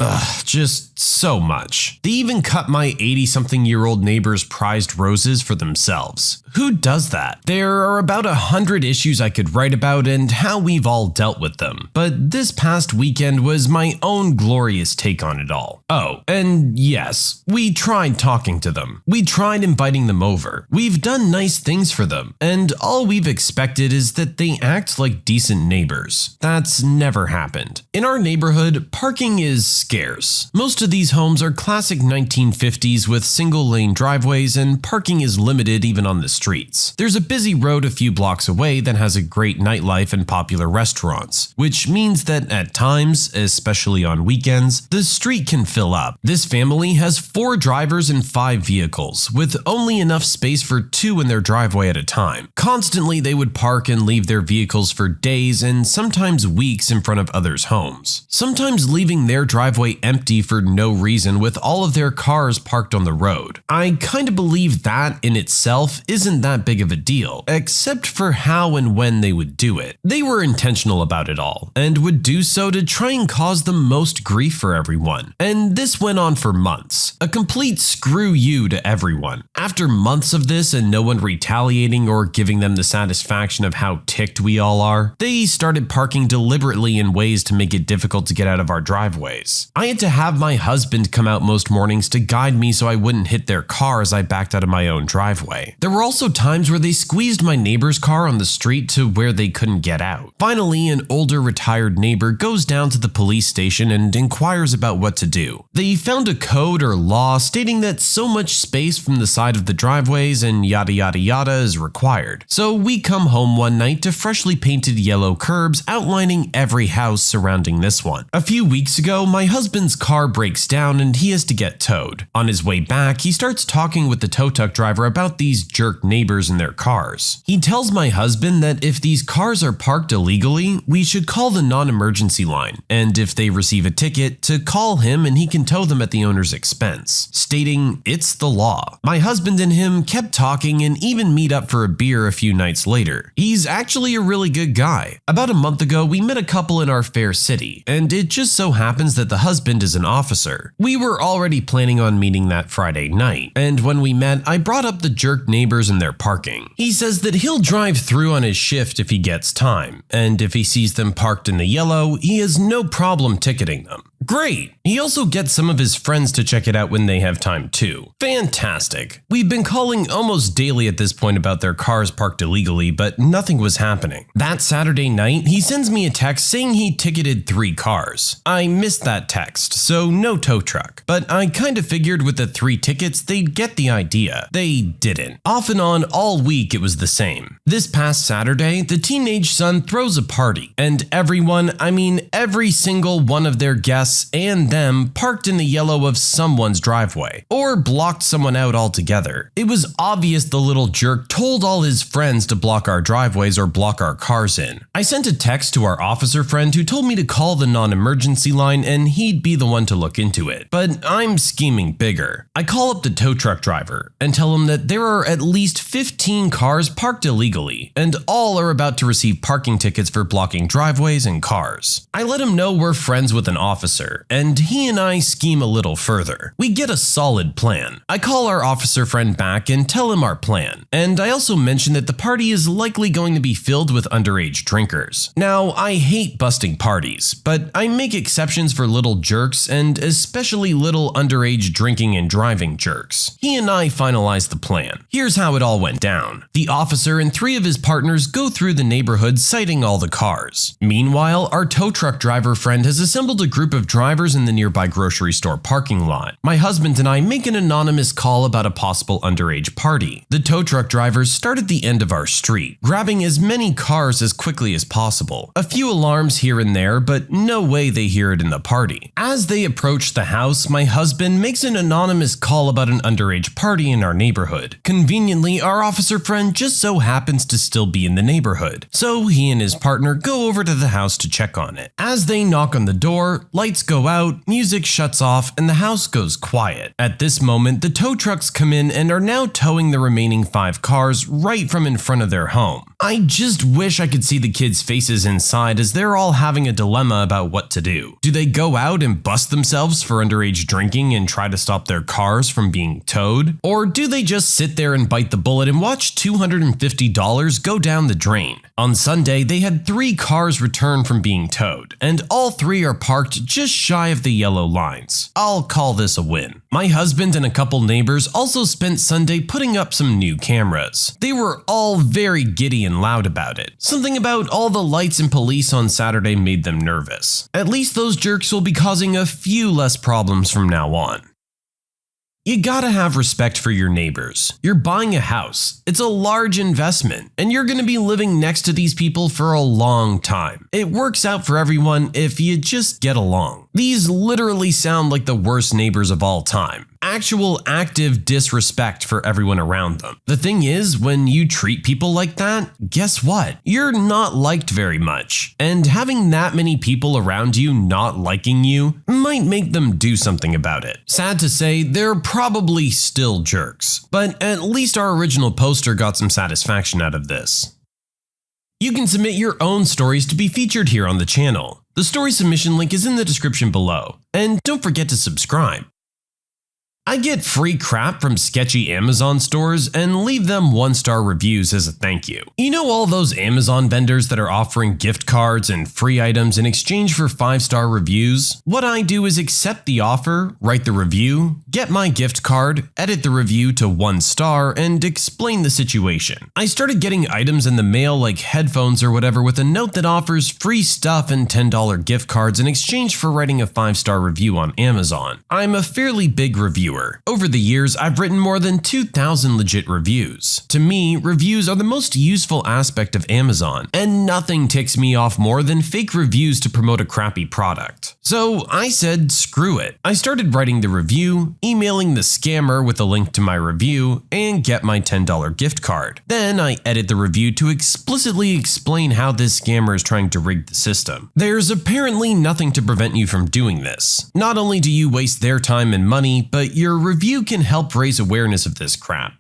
Just so much. They even cut my 80-something-year-old neighbor's prized roses for themselves. Who does that? There are about 100 issues I could write about and how we've all dealt with them, but this past weekend was my own glorious take on it all. Oh, and yes, we tried talking to them. We tried inviting them over. We've done nice things for them, and all we've expected is that they act like decent neighbors. That's never happened. In our neighborhood, parking is scarce. Most of these homes are classic 1950s with single-lane driveways, and parking is limited even on the streets. There's a busy road a few blocks away that has a great nightlife and popular restaurants, which means that at times, especially on weekends, the street can fill up. This family has 4 drivers and 5 vehicles, with only enough space for 2 in their driveway at a time. Constantly, they would park and leave their vehicles for days and sometimes weeks in front of others' homes. Sometimes leaving their driveway empty for no reason with all of their cars parked on the road. I kinda believe that in itself isn't that big of a deal, except for how and when they would do it. They were intentional about it all, and would do so to try and cause the most grief for everyone. And this went on for months. A complete screw you to everyone. After months of this and no one retaliating or giving them the satisfaction of how ticked we all are, they started parking deliberately in ways to make it difficult to get out of our driveways. I had to have my husband come out most mornings to guide me so I wouldn't hit their car as I backed out of my own driveway. There were also times where they squeezed my neighbor's car on the street to where they couldn't get out. Finally, an older retired neighbor goes down to the police station and inquires about what to do. They found a code or law stating that so much space from the side of the driveways and yada yada yada is required. So we come home one night to freshly painted yellow curbs outlining every house surrounding this one. A few weeks ago, my husband's car breaks down and he has to get towed. On his way back, he starts talking with the tow truck driver about these jerk neighbors and their cars. He tells my husband that if these cars are parked illegally, we should call the non-emergency line, and if they receive a ticket, to call him and he can tow them at the owner's expense, stating, it's the law. My husband and him kept talking and even meet up for a beer a few nights later. He's actually a really good guy. About a month ago, we met a couple in our fair city, and it just so happens that the husband is an officer. We were already planning on meeting that Friday night, and when we met, I brought up the jerk neighbors and their parking. He says that he'll drive through on his shift if he gets time, and if he sees them parked in the yellow, he has no problem ticketing them. Great! He also gets some of his friends to check it out when they have time too. Fantastic. We've been calling almost daily at this point about their cars parked illegally, but nothing was happening. That Saturday night, he sends me a text saying he ticketed 3 cars. I missed that text, so no tow truck. But I kinda figured with the 3 tickets, they'd get the idea. They didn't. Off and on all week it was the same. This past Saturday, the teenage son throws a party, and everyone, I mean every single one of their guests and them parked in the yellow of someone's driveway, or blocked someone out altogether. It was obvious the little jerk told all his friends to block our driveways or block our cars in. I sent a text to our officer friend who told me to call the non-emergency line and he'd be the one to look into it. But I'm scheming bigger. I call up the tow truck driver and tell him that there are at least 15 cars parked illegally, and all are about to receive parking tickets for blocking driveways and cars. I let him know we're friends with an officer, and he and I scheme a little further. We get a solid plan. I call our officer friend back and tell him our plan, and I also mention that the party is likely going to be filled with underage drinkers. Now, I hate busting parties, but I make exceptions for little jerks and especially little underage drinking and driving jerks. He and I finalize the plan. Here's how it all went down. The officer and 3 of his partners go through the neighborhood citing all the cars. Meanwhile, our tow truck driver friend has assembled a group of drivers in the nearby grocery store parking lot. My husband and I make an anonymous call about a possible underage party. The tow truck drivers start at the end of our street, grabbing as many cars as quickly as possible. A few alarms here and there, but no way they hear it in the party. As they approach the house, my husband makes an anonymous call about an underage party in our neighborhood. Conveniently, our officer friend just so happens to still be in the neighborhood, so he and his partner go over to the house to check on it. As they knock on the door, lights go out, music shuts off, and the house goes quiet. At this moment, the tow trucks come in and are now towing the remaining 5 cars right from in front of their home. I just wish I could see the kids' faces inside as they're all having a dilemma about what to do. Do they go out and bust themselves for underage drinking and try to stop their cars from being towed? Or do they just sit there and bite the bullet and watch $250 go down the drain? On Sunday, they had 3 cars return from being towed, and all 3 are parked just shy of the yellow lines. I'll call this a win. My husband and a couple neighbors also spent Sunday putting up some new cameras. They were all very giddy and loud about it. Something about all the lights and police on Saturday made them nervous. At least those jerks will be causing a few less problems from now on. You gotta have respect for your neighbors. You're buying a house. It's a large investment, and you're gonna be living next to these people for a long time. It works out for everyone if you just get along. These literally sound like the worst neighbors of all time. Actual active disrespect for everyone around them. The thing is, when you treat people like that, guess what? You're not liked very much. And having that many people around you not liking you might make them do something about it. Sad to say, they're probably still jerks. But at least our original poster got some satisfaction out of this. You can submit your own stories to be featured here on the channel. The story submission link is in the description below. And don't forget to subscribe. I get free crap from sketchy Amazon stores and leave them 1-star reviews as a thank you. You know all those Amazon vendors that are offering gift cards and free items in exchange for 5-star reviews? What I do is accept the offer, write the review, get my gift card, edit the review to 1 star, and explain the situation. I started getting items in the mail like headphones or whatever with a note that offers free stuff and $10 gift cards in exchange for writing a 5-star review on Amazon. I'm a fairly big reviewer. Over the years, I've written more than 2,000 legit reviews. To me, reviews are the most useful aspect of Amazon, and nothing ticks me off more than fake reviews to promote a crappy product. So I said, screw it. I started writing the review, emailing the scammer with a link to my review, and get my $10 gift card. Then I edit the review to explicitly explain how this scammer is trying to rig the system. There's apparently nothing to prevent you from doing this. Not only do you waste their time and money, but you're your review can help raise awareness of this crap.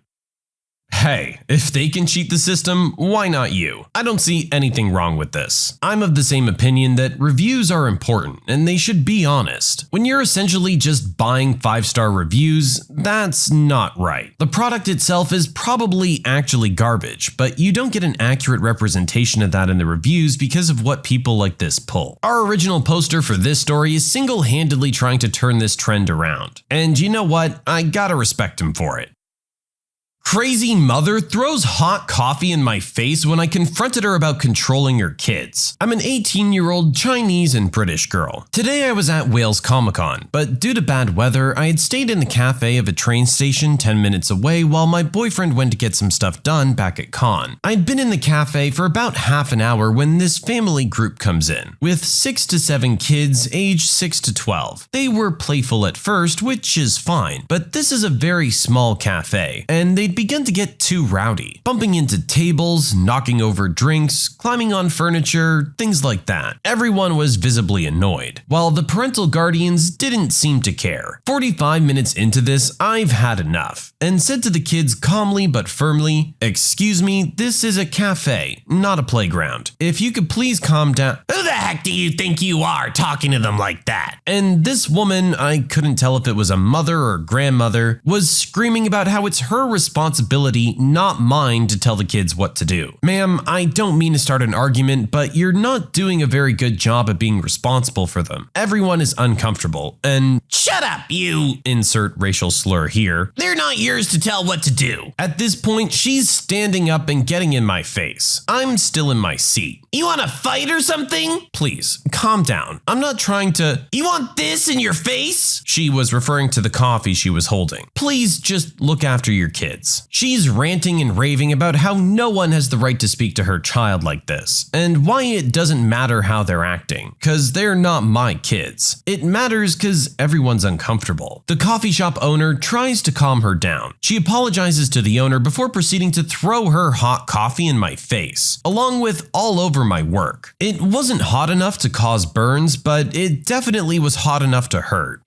Hey, if they can cheat the system, why not you? I don't see anything wrong with this. I'm of the same opinion that reviews are important and they should be honest. When you're essentially just buying 5-star reviews, that's not right. The product itself is probably actually garbage, but you don't get an accurate representation of that in the reviews because of what people like this pull. Our original poster for this story is single-handedly trying to turn this trend around. And you know what? I gotta respect him for it. Crazy mother throws hot coffee in my face when I confronted her about controlling her kids. I'm an 18-year-old Chinese and British girl. Today I was at Wales Comic-Con, but due to bad weather, I had stayed in the cafe of a train station 10 minutes away while my boyfriend went to get some stuff done back at con. I'd been in the cafe for about half an hour when this family group comes in, with 6 to 7 kids aged 6 to 12. They were playful at first, which is fine, but this is a very small cafe, and they'd begun to get too rowdy, bumping into tables, knocking over drinks, climbing on furniture, things like that. Everyone was visibly annoyed, while the parental guardians didn't seem to care. 45 minutes into this, I've had enough, and said to the kids calmly but firmly, "Excuse me, this is a cafe, not a playground. If you could please calm down." Who the heck do you think you are talking to them like that? And this woman, I couldn't tell if it was a mother or grandmother, was screaming about how it's her responsibility, not mine, to tell the kids what to do. Ma'am, I don't mean to start an argument, but you're not doing a very good job at being responsible for them. Everyone is uncomfortable, and Shut up, you! insert racial slur here. They're not yours to tell what to do. At this point, she's standing up and getting in my face. I'm still in my seat. You want to fight or something? Please, calm down. I'm not trying to. You want this in your face? She was referring to the coffee she was holding. Please just look after your kids. She's ranting and raving about how no one has the right to speak to her child like this, and why it doesn't matter how they're acting, cause they're not my kids. It matters cause everyone's uncomfortable. The coffee shop owner tries to calm her down. She apologizes to the owner before proceeding to throw her hot coffee in my face, along with all over my work. It wasn't hot enough to cause burns, but it definitely was hot enough to hurt.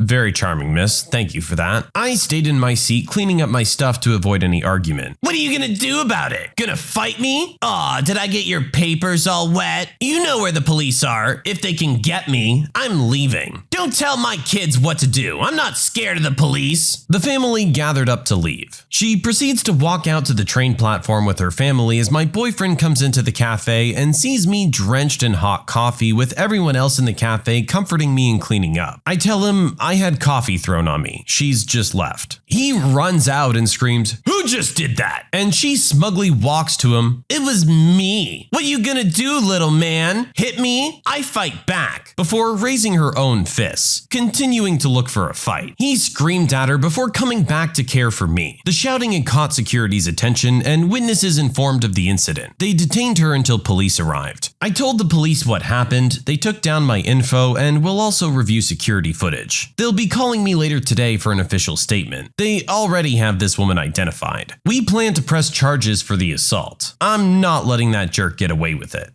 Very charming, miss. Thank you for that. I stayed in my seat cleaning up my stuff to avoid any argument. What are you gonna do about it? Gonna fight me? Aw, did I get your papers all wet? You know where the police are. If they can get me, I'm leaving. Don't tell my kids what to do. I'm not scared of the police. The family gathered up to leave. She proceeds to walk out to the train platform with her family as my boyfriend comes into the cafe and sees me drenched in hot coffee with everyone else in the cafe comforting me and cleaning up. I tell him I had coffee thrown on me. She's just left. He runs out and screams, Who just did that? and she smugly walks to him. It was me. What you gonna do, little man? Hit me? I fight back. Before raising her own fists, continuing to look for a fight. He screamed at her before coming back to care for me. The shouting had caught security's attention and witnesses informed of the incident. They detained her until police arrived. I told the police what happened, they took down my info, and will also review security footage. They'll be calling me later today for an official statement. They already have this woman identified. We plan to press charges for the assault. I'm not letting that jerk get away with it.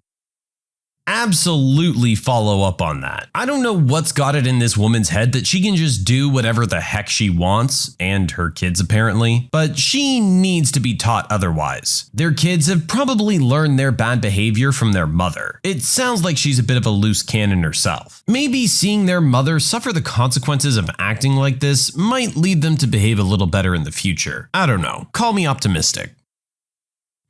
Absolutely follow up on that. I don't know what's got it in this woman's head that she can just do whatever the heck she wants, and her kids apparently, but she needs to be taught otherwise. Their kids have probably learned their bad behavior from their mother. It sounds like she's a bit of a loose cannon herself. Maybe seeing their mother suffer the consequences of acting like this might lead them to behave a little better in the future. I don't know. Call me optimistic.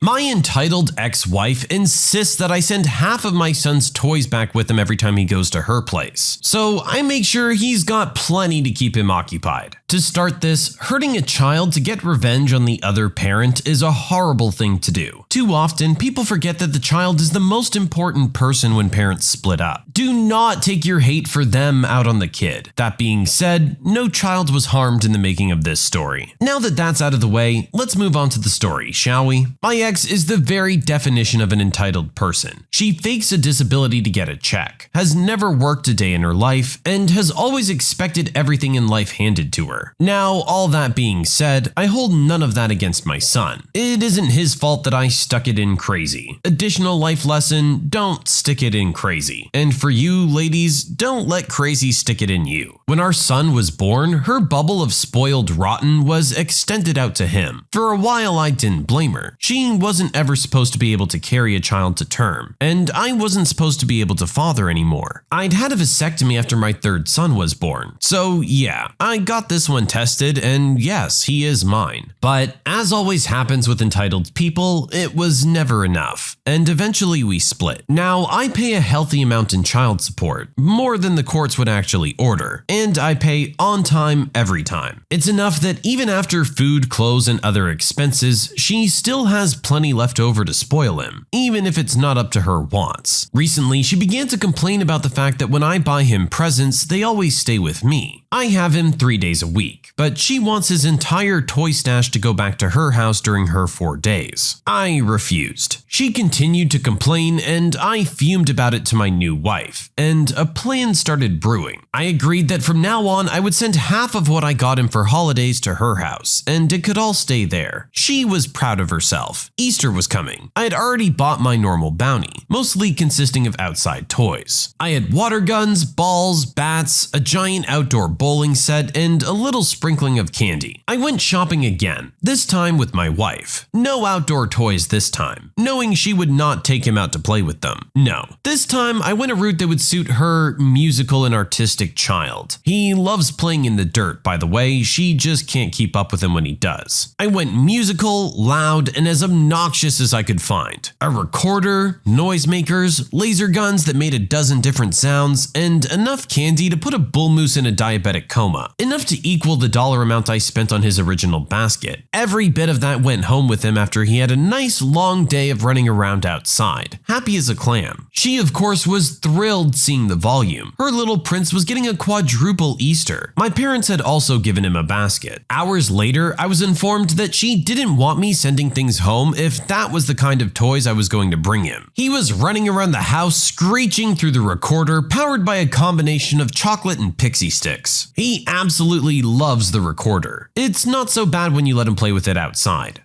My entitled ex-wife insists that I send half of my son's toys back with him every time he goes to her place. So I make sure he's got plenty to keep him occupied. To start this, hurting a child to get revenge on the other parent is a horrible thing to do. Too often, people forget that the child is the most important person when parents split up. Do not take your hate for them out on the kid. That being said, no child was harmed in the making of this story. Now that that's out of the way, let's move on to the story, shall we? My ex is the very definition of an entitled person. She fakes a disability to get a check, has never worked a day in her life, and has always expected everything in life handed to her. her. Now, all that being said, I hold none of that against my son. It isn't his fault that I stuck it in crazy. Additional life lesson, don't stick it in crazy. And for you ladies, don't let crazy stick it in you. When our son was born, her bubble of spoiled rotten was extended out to him. For a while I didn't blame her. She wasn't ever supposed to be able to carry a child to term, and I wasn't supposed to be able to father anymore. I'd had a vasectomy after my third son was born. So yeah, I got this one tested, and yes, he is mine. But as always happens with entitled people, it was never enough, and eventually we split. Now, I pay a healthy amount in child support, more than the courts would actually order, and I pay on time every time. It's enough that even after food, clothes, and other expenses, she still has plenty left over to spoil him, even if it's not up to her wants. Recently, she began to complain about the fact that when I buy him presents, they always stay with me. I have him 3 days a week, but she wants his entire toy stash to go back to her house during her 4 days. I refused. She continued to complain, and I fumed about it to my new wife, and a plan started brewing. I agreed that from now on I would send half of what I got him for holidays to her house, and it could all stay there. She was proud of herself. Easter was coming. I had already bought my normal bounty, mostly consisting of outside toys. I had water guns, balls, bats, a giant outdoor bowling set, and a little sprinkling of candy. I went shopping again, this time with my wife. No outdoor toys this time, knowing she would not take him out to play with them. No, this time I went a route that would suit her musical and artistic child. He loves playing in the dirt, by the way, she just can't keep up with him when he does. I went musical, loud, and as obnoxious as I could find. A recorder, noisemakers, laser guns that made a dozen different sounds, and enough candy to put a bull moose in a diabetic coma. Enough to equal the dollar amount I spent on his original basket. Every bit of that went home with him after he had a nice long day of running around outside, happy as a clam. She, of course, was thrilled seeing the volume. Her little prince was getting a quadruple Easter. My parents had also given him a basket. Hours later, I was informed that she didn't want me sending things home if that was the kind of toys I was going to bring him. He was running around the house screeching through the recorder powered by a combination of chocolate and pixie sticks. He absolutely loves the recorder. It's not so bad when you let him play with it outside.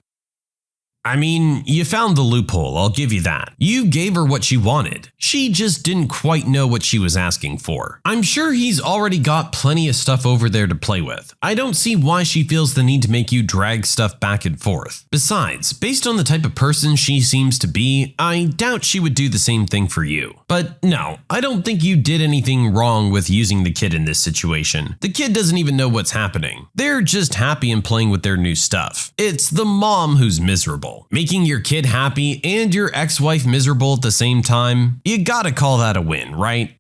I mean, you found the loophole, I'll give you that. You gave her what she wanted. She just didn't quite know what she was asking for. I'm sure he's already got plenty of stuff over there to play with. I don't see why she feels the need to make you drag stuff back and forth. Besides, based on the type of person she seems to be, I doubt she would do the same thing for you. But no, I don't think you did anything wrong with using the kid in this situation. The kid doesn't even know what's happening. They're just happy and playing with their new stuff. It's the mom who's miserable. Making your kid happy and your ex-wife miserable at the same time, you gotta call that a win, right?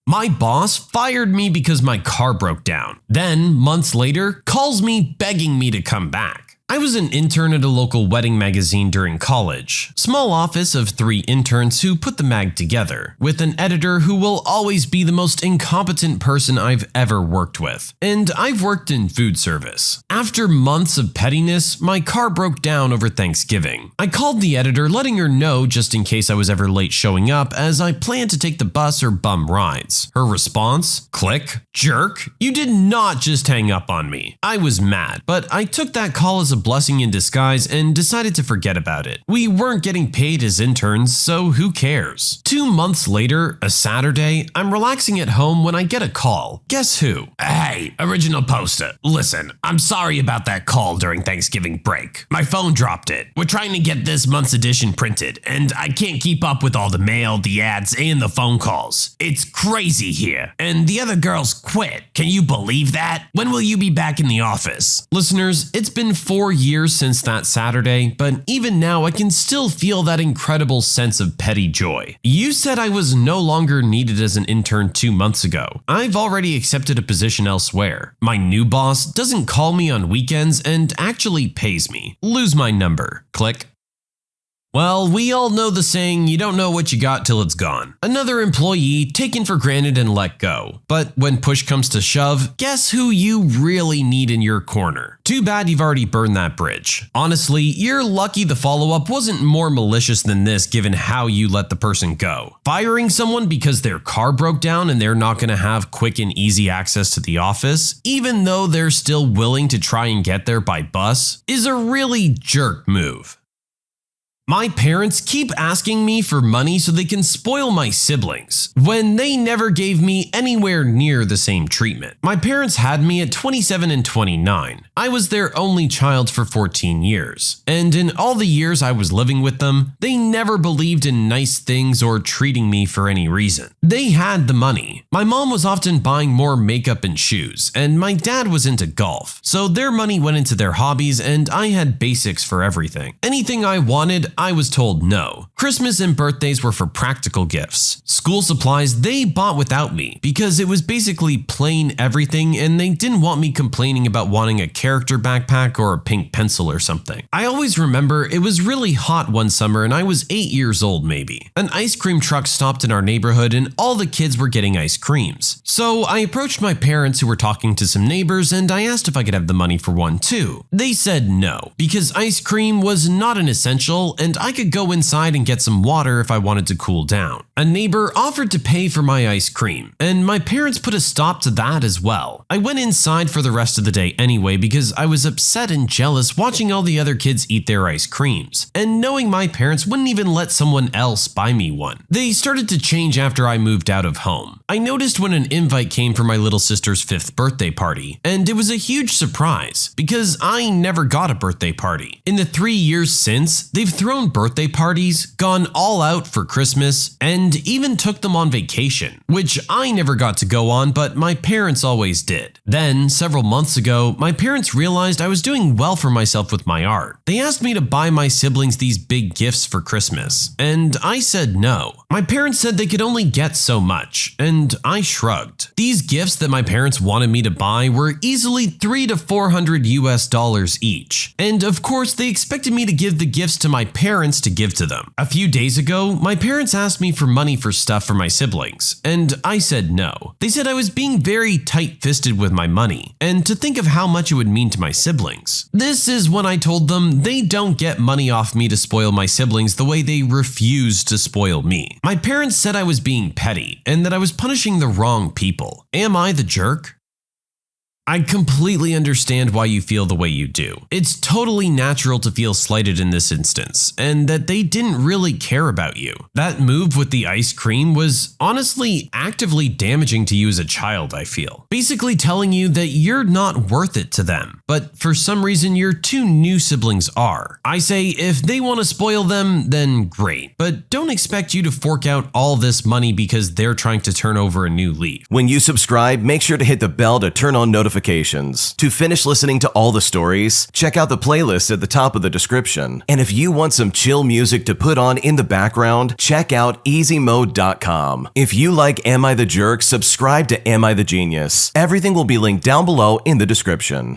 My boss fired me because my car broke down. Then, months later, calls me begging me to come back. I was an intern at a local wedding magazine during college. Small office of 3 interns who put the mag together, with an editor who will always be the most incompetent person I've ever worked with. And I've worked in food service. After months of pettiness, my car broke down over Thanksgiving. I called the editor letting her know just in case I was ever late showing up, as I planned to take the bus or bum rides. Her response? Click. Jerk. You did not just hang up on me. I was mad, but I took that call as a blessing in disguise and decided to forget about it. We weren't getting paid as interns, so who cares? 2 months later, a Saturday, I'm relaxing at home when I get a call. Guess who? Hey, original poster. Listen, I'm sorry about that call during Thanksgiving break. My phone dropped it. We're trying to get this month's edition printed, and I can't keep up with all the mail, the ads, and the phone calls. It's crazy here, and the other girls quit. Can you believe that? When will you be back in the office? Listeners, it's been 4 years since that Saturday, but even now I can still feel that incredible sense of petty joy. You said I was no longer needed as an intern 2 months ago. I've already accepted a position elsewhere. My new boss doesn't call me on weekends and actually pays me. Lose my number. Click. Well, we all know the saying, you don't know what you got till it's gone. Another employee taken for granted and let go. But when push comes to shove, guess who you really need in your corner? Too bad you've already burned that bridge. Honestly, you're lucky the follow-up wasn't more malicious than this given how you let the person go. Firing someone because their car broke down and they're not going to have quick and easy access to the office, even though they're still willing to try and get there by bus, is a really jerk move. My parents keep asking me for money so they can spoil my siblings, when they never gave me anywhere near the same treatment. My parents had me at 27 and 29. I was their only child for 14 years, and in all the years I was living with them, they never believed in nice things or treating me for any reason. They had the money. My mom was often buying more makeup and shoes, and my dad was into golf, so their money went into their hobbies and I had basics for everything. Anything I wanted, I was told no. Christmas and birthdays were for practical gifts. School supplies they bought without me because it was basically plain everything and they didn't want me complaining about wanting a character backpack or a pink pencil or something. I always remember it was really hot one summer and I was 8 years old maybe. An ice cream truck stopped in our neighborhood and all the kids were getting ice creams. So I approached my parents who were talking to some neighbors and I asked if I could have the money for one too. They said no, because ice cream was not an essential and I could go inside and get some water if I wanted to cool down. A neighbor offered to pay for my ice cream, and my parents put a stop to that as well. I went inside for the rest of the day anyway because I was upset and jealous watching all the other kids eat their ice creams, and knowing my parents wouldn't even let someone else buy me one. They started to change after I moved out of home. I noticed when an invite came for my little sister's 5th birthday party, and it was a huge surprise because I never got a birthday party. In the 3 years since, they've thrown birthday parties, gone all out for Christmas, and even took them on vacation, which I never got to go on, but my parents always did. Then, several months ago, my parents realized I was doing well for myself with my art. They asked me to buy my siblings these big gifts for Christmas, and I said no. My parents said they could only get so much, and I shrugged. These gifts that my parents wanted me to buy were easily $300 to $400 each, and of course they expected me to give the gifts to my parents to give to them. A few days ago, my parents asked me for money for stuff for my siblings, and I said no. They said I was being very tight-fisted with my money, and to think of how much it would mean to my siblings. This is when I told them they don't get money off me to spoil my siblings the way they refuse to spoil me. My parents said I was being petty, and that I was punishing the wrong people. Am I the jerk? I completely understand why you feel the way you do. It's totally natural to feel slighted in this instance, and that they didn't really care about you. That move with the ice cream was honestly actively damaging to you as a child, I feel. Basically telling you that you're not worth it to them, but for some reason your two new siblings are. I say if they want to spoil them, then great, but don't expect you to fork out all this money because they're trying to turn over a new leaf. When you subscribe, make sure to hit the bell to turn on notifications. To finish listening to all the stories, check out the playlist at the top of the description. And if you want some chill music to put on in the background, check out easymode.com. If you like Am I the Jerk, subscribe to Am I the Genius. Everything will be linked down below in the description.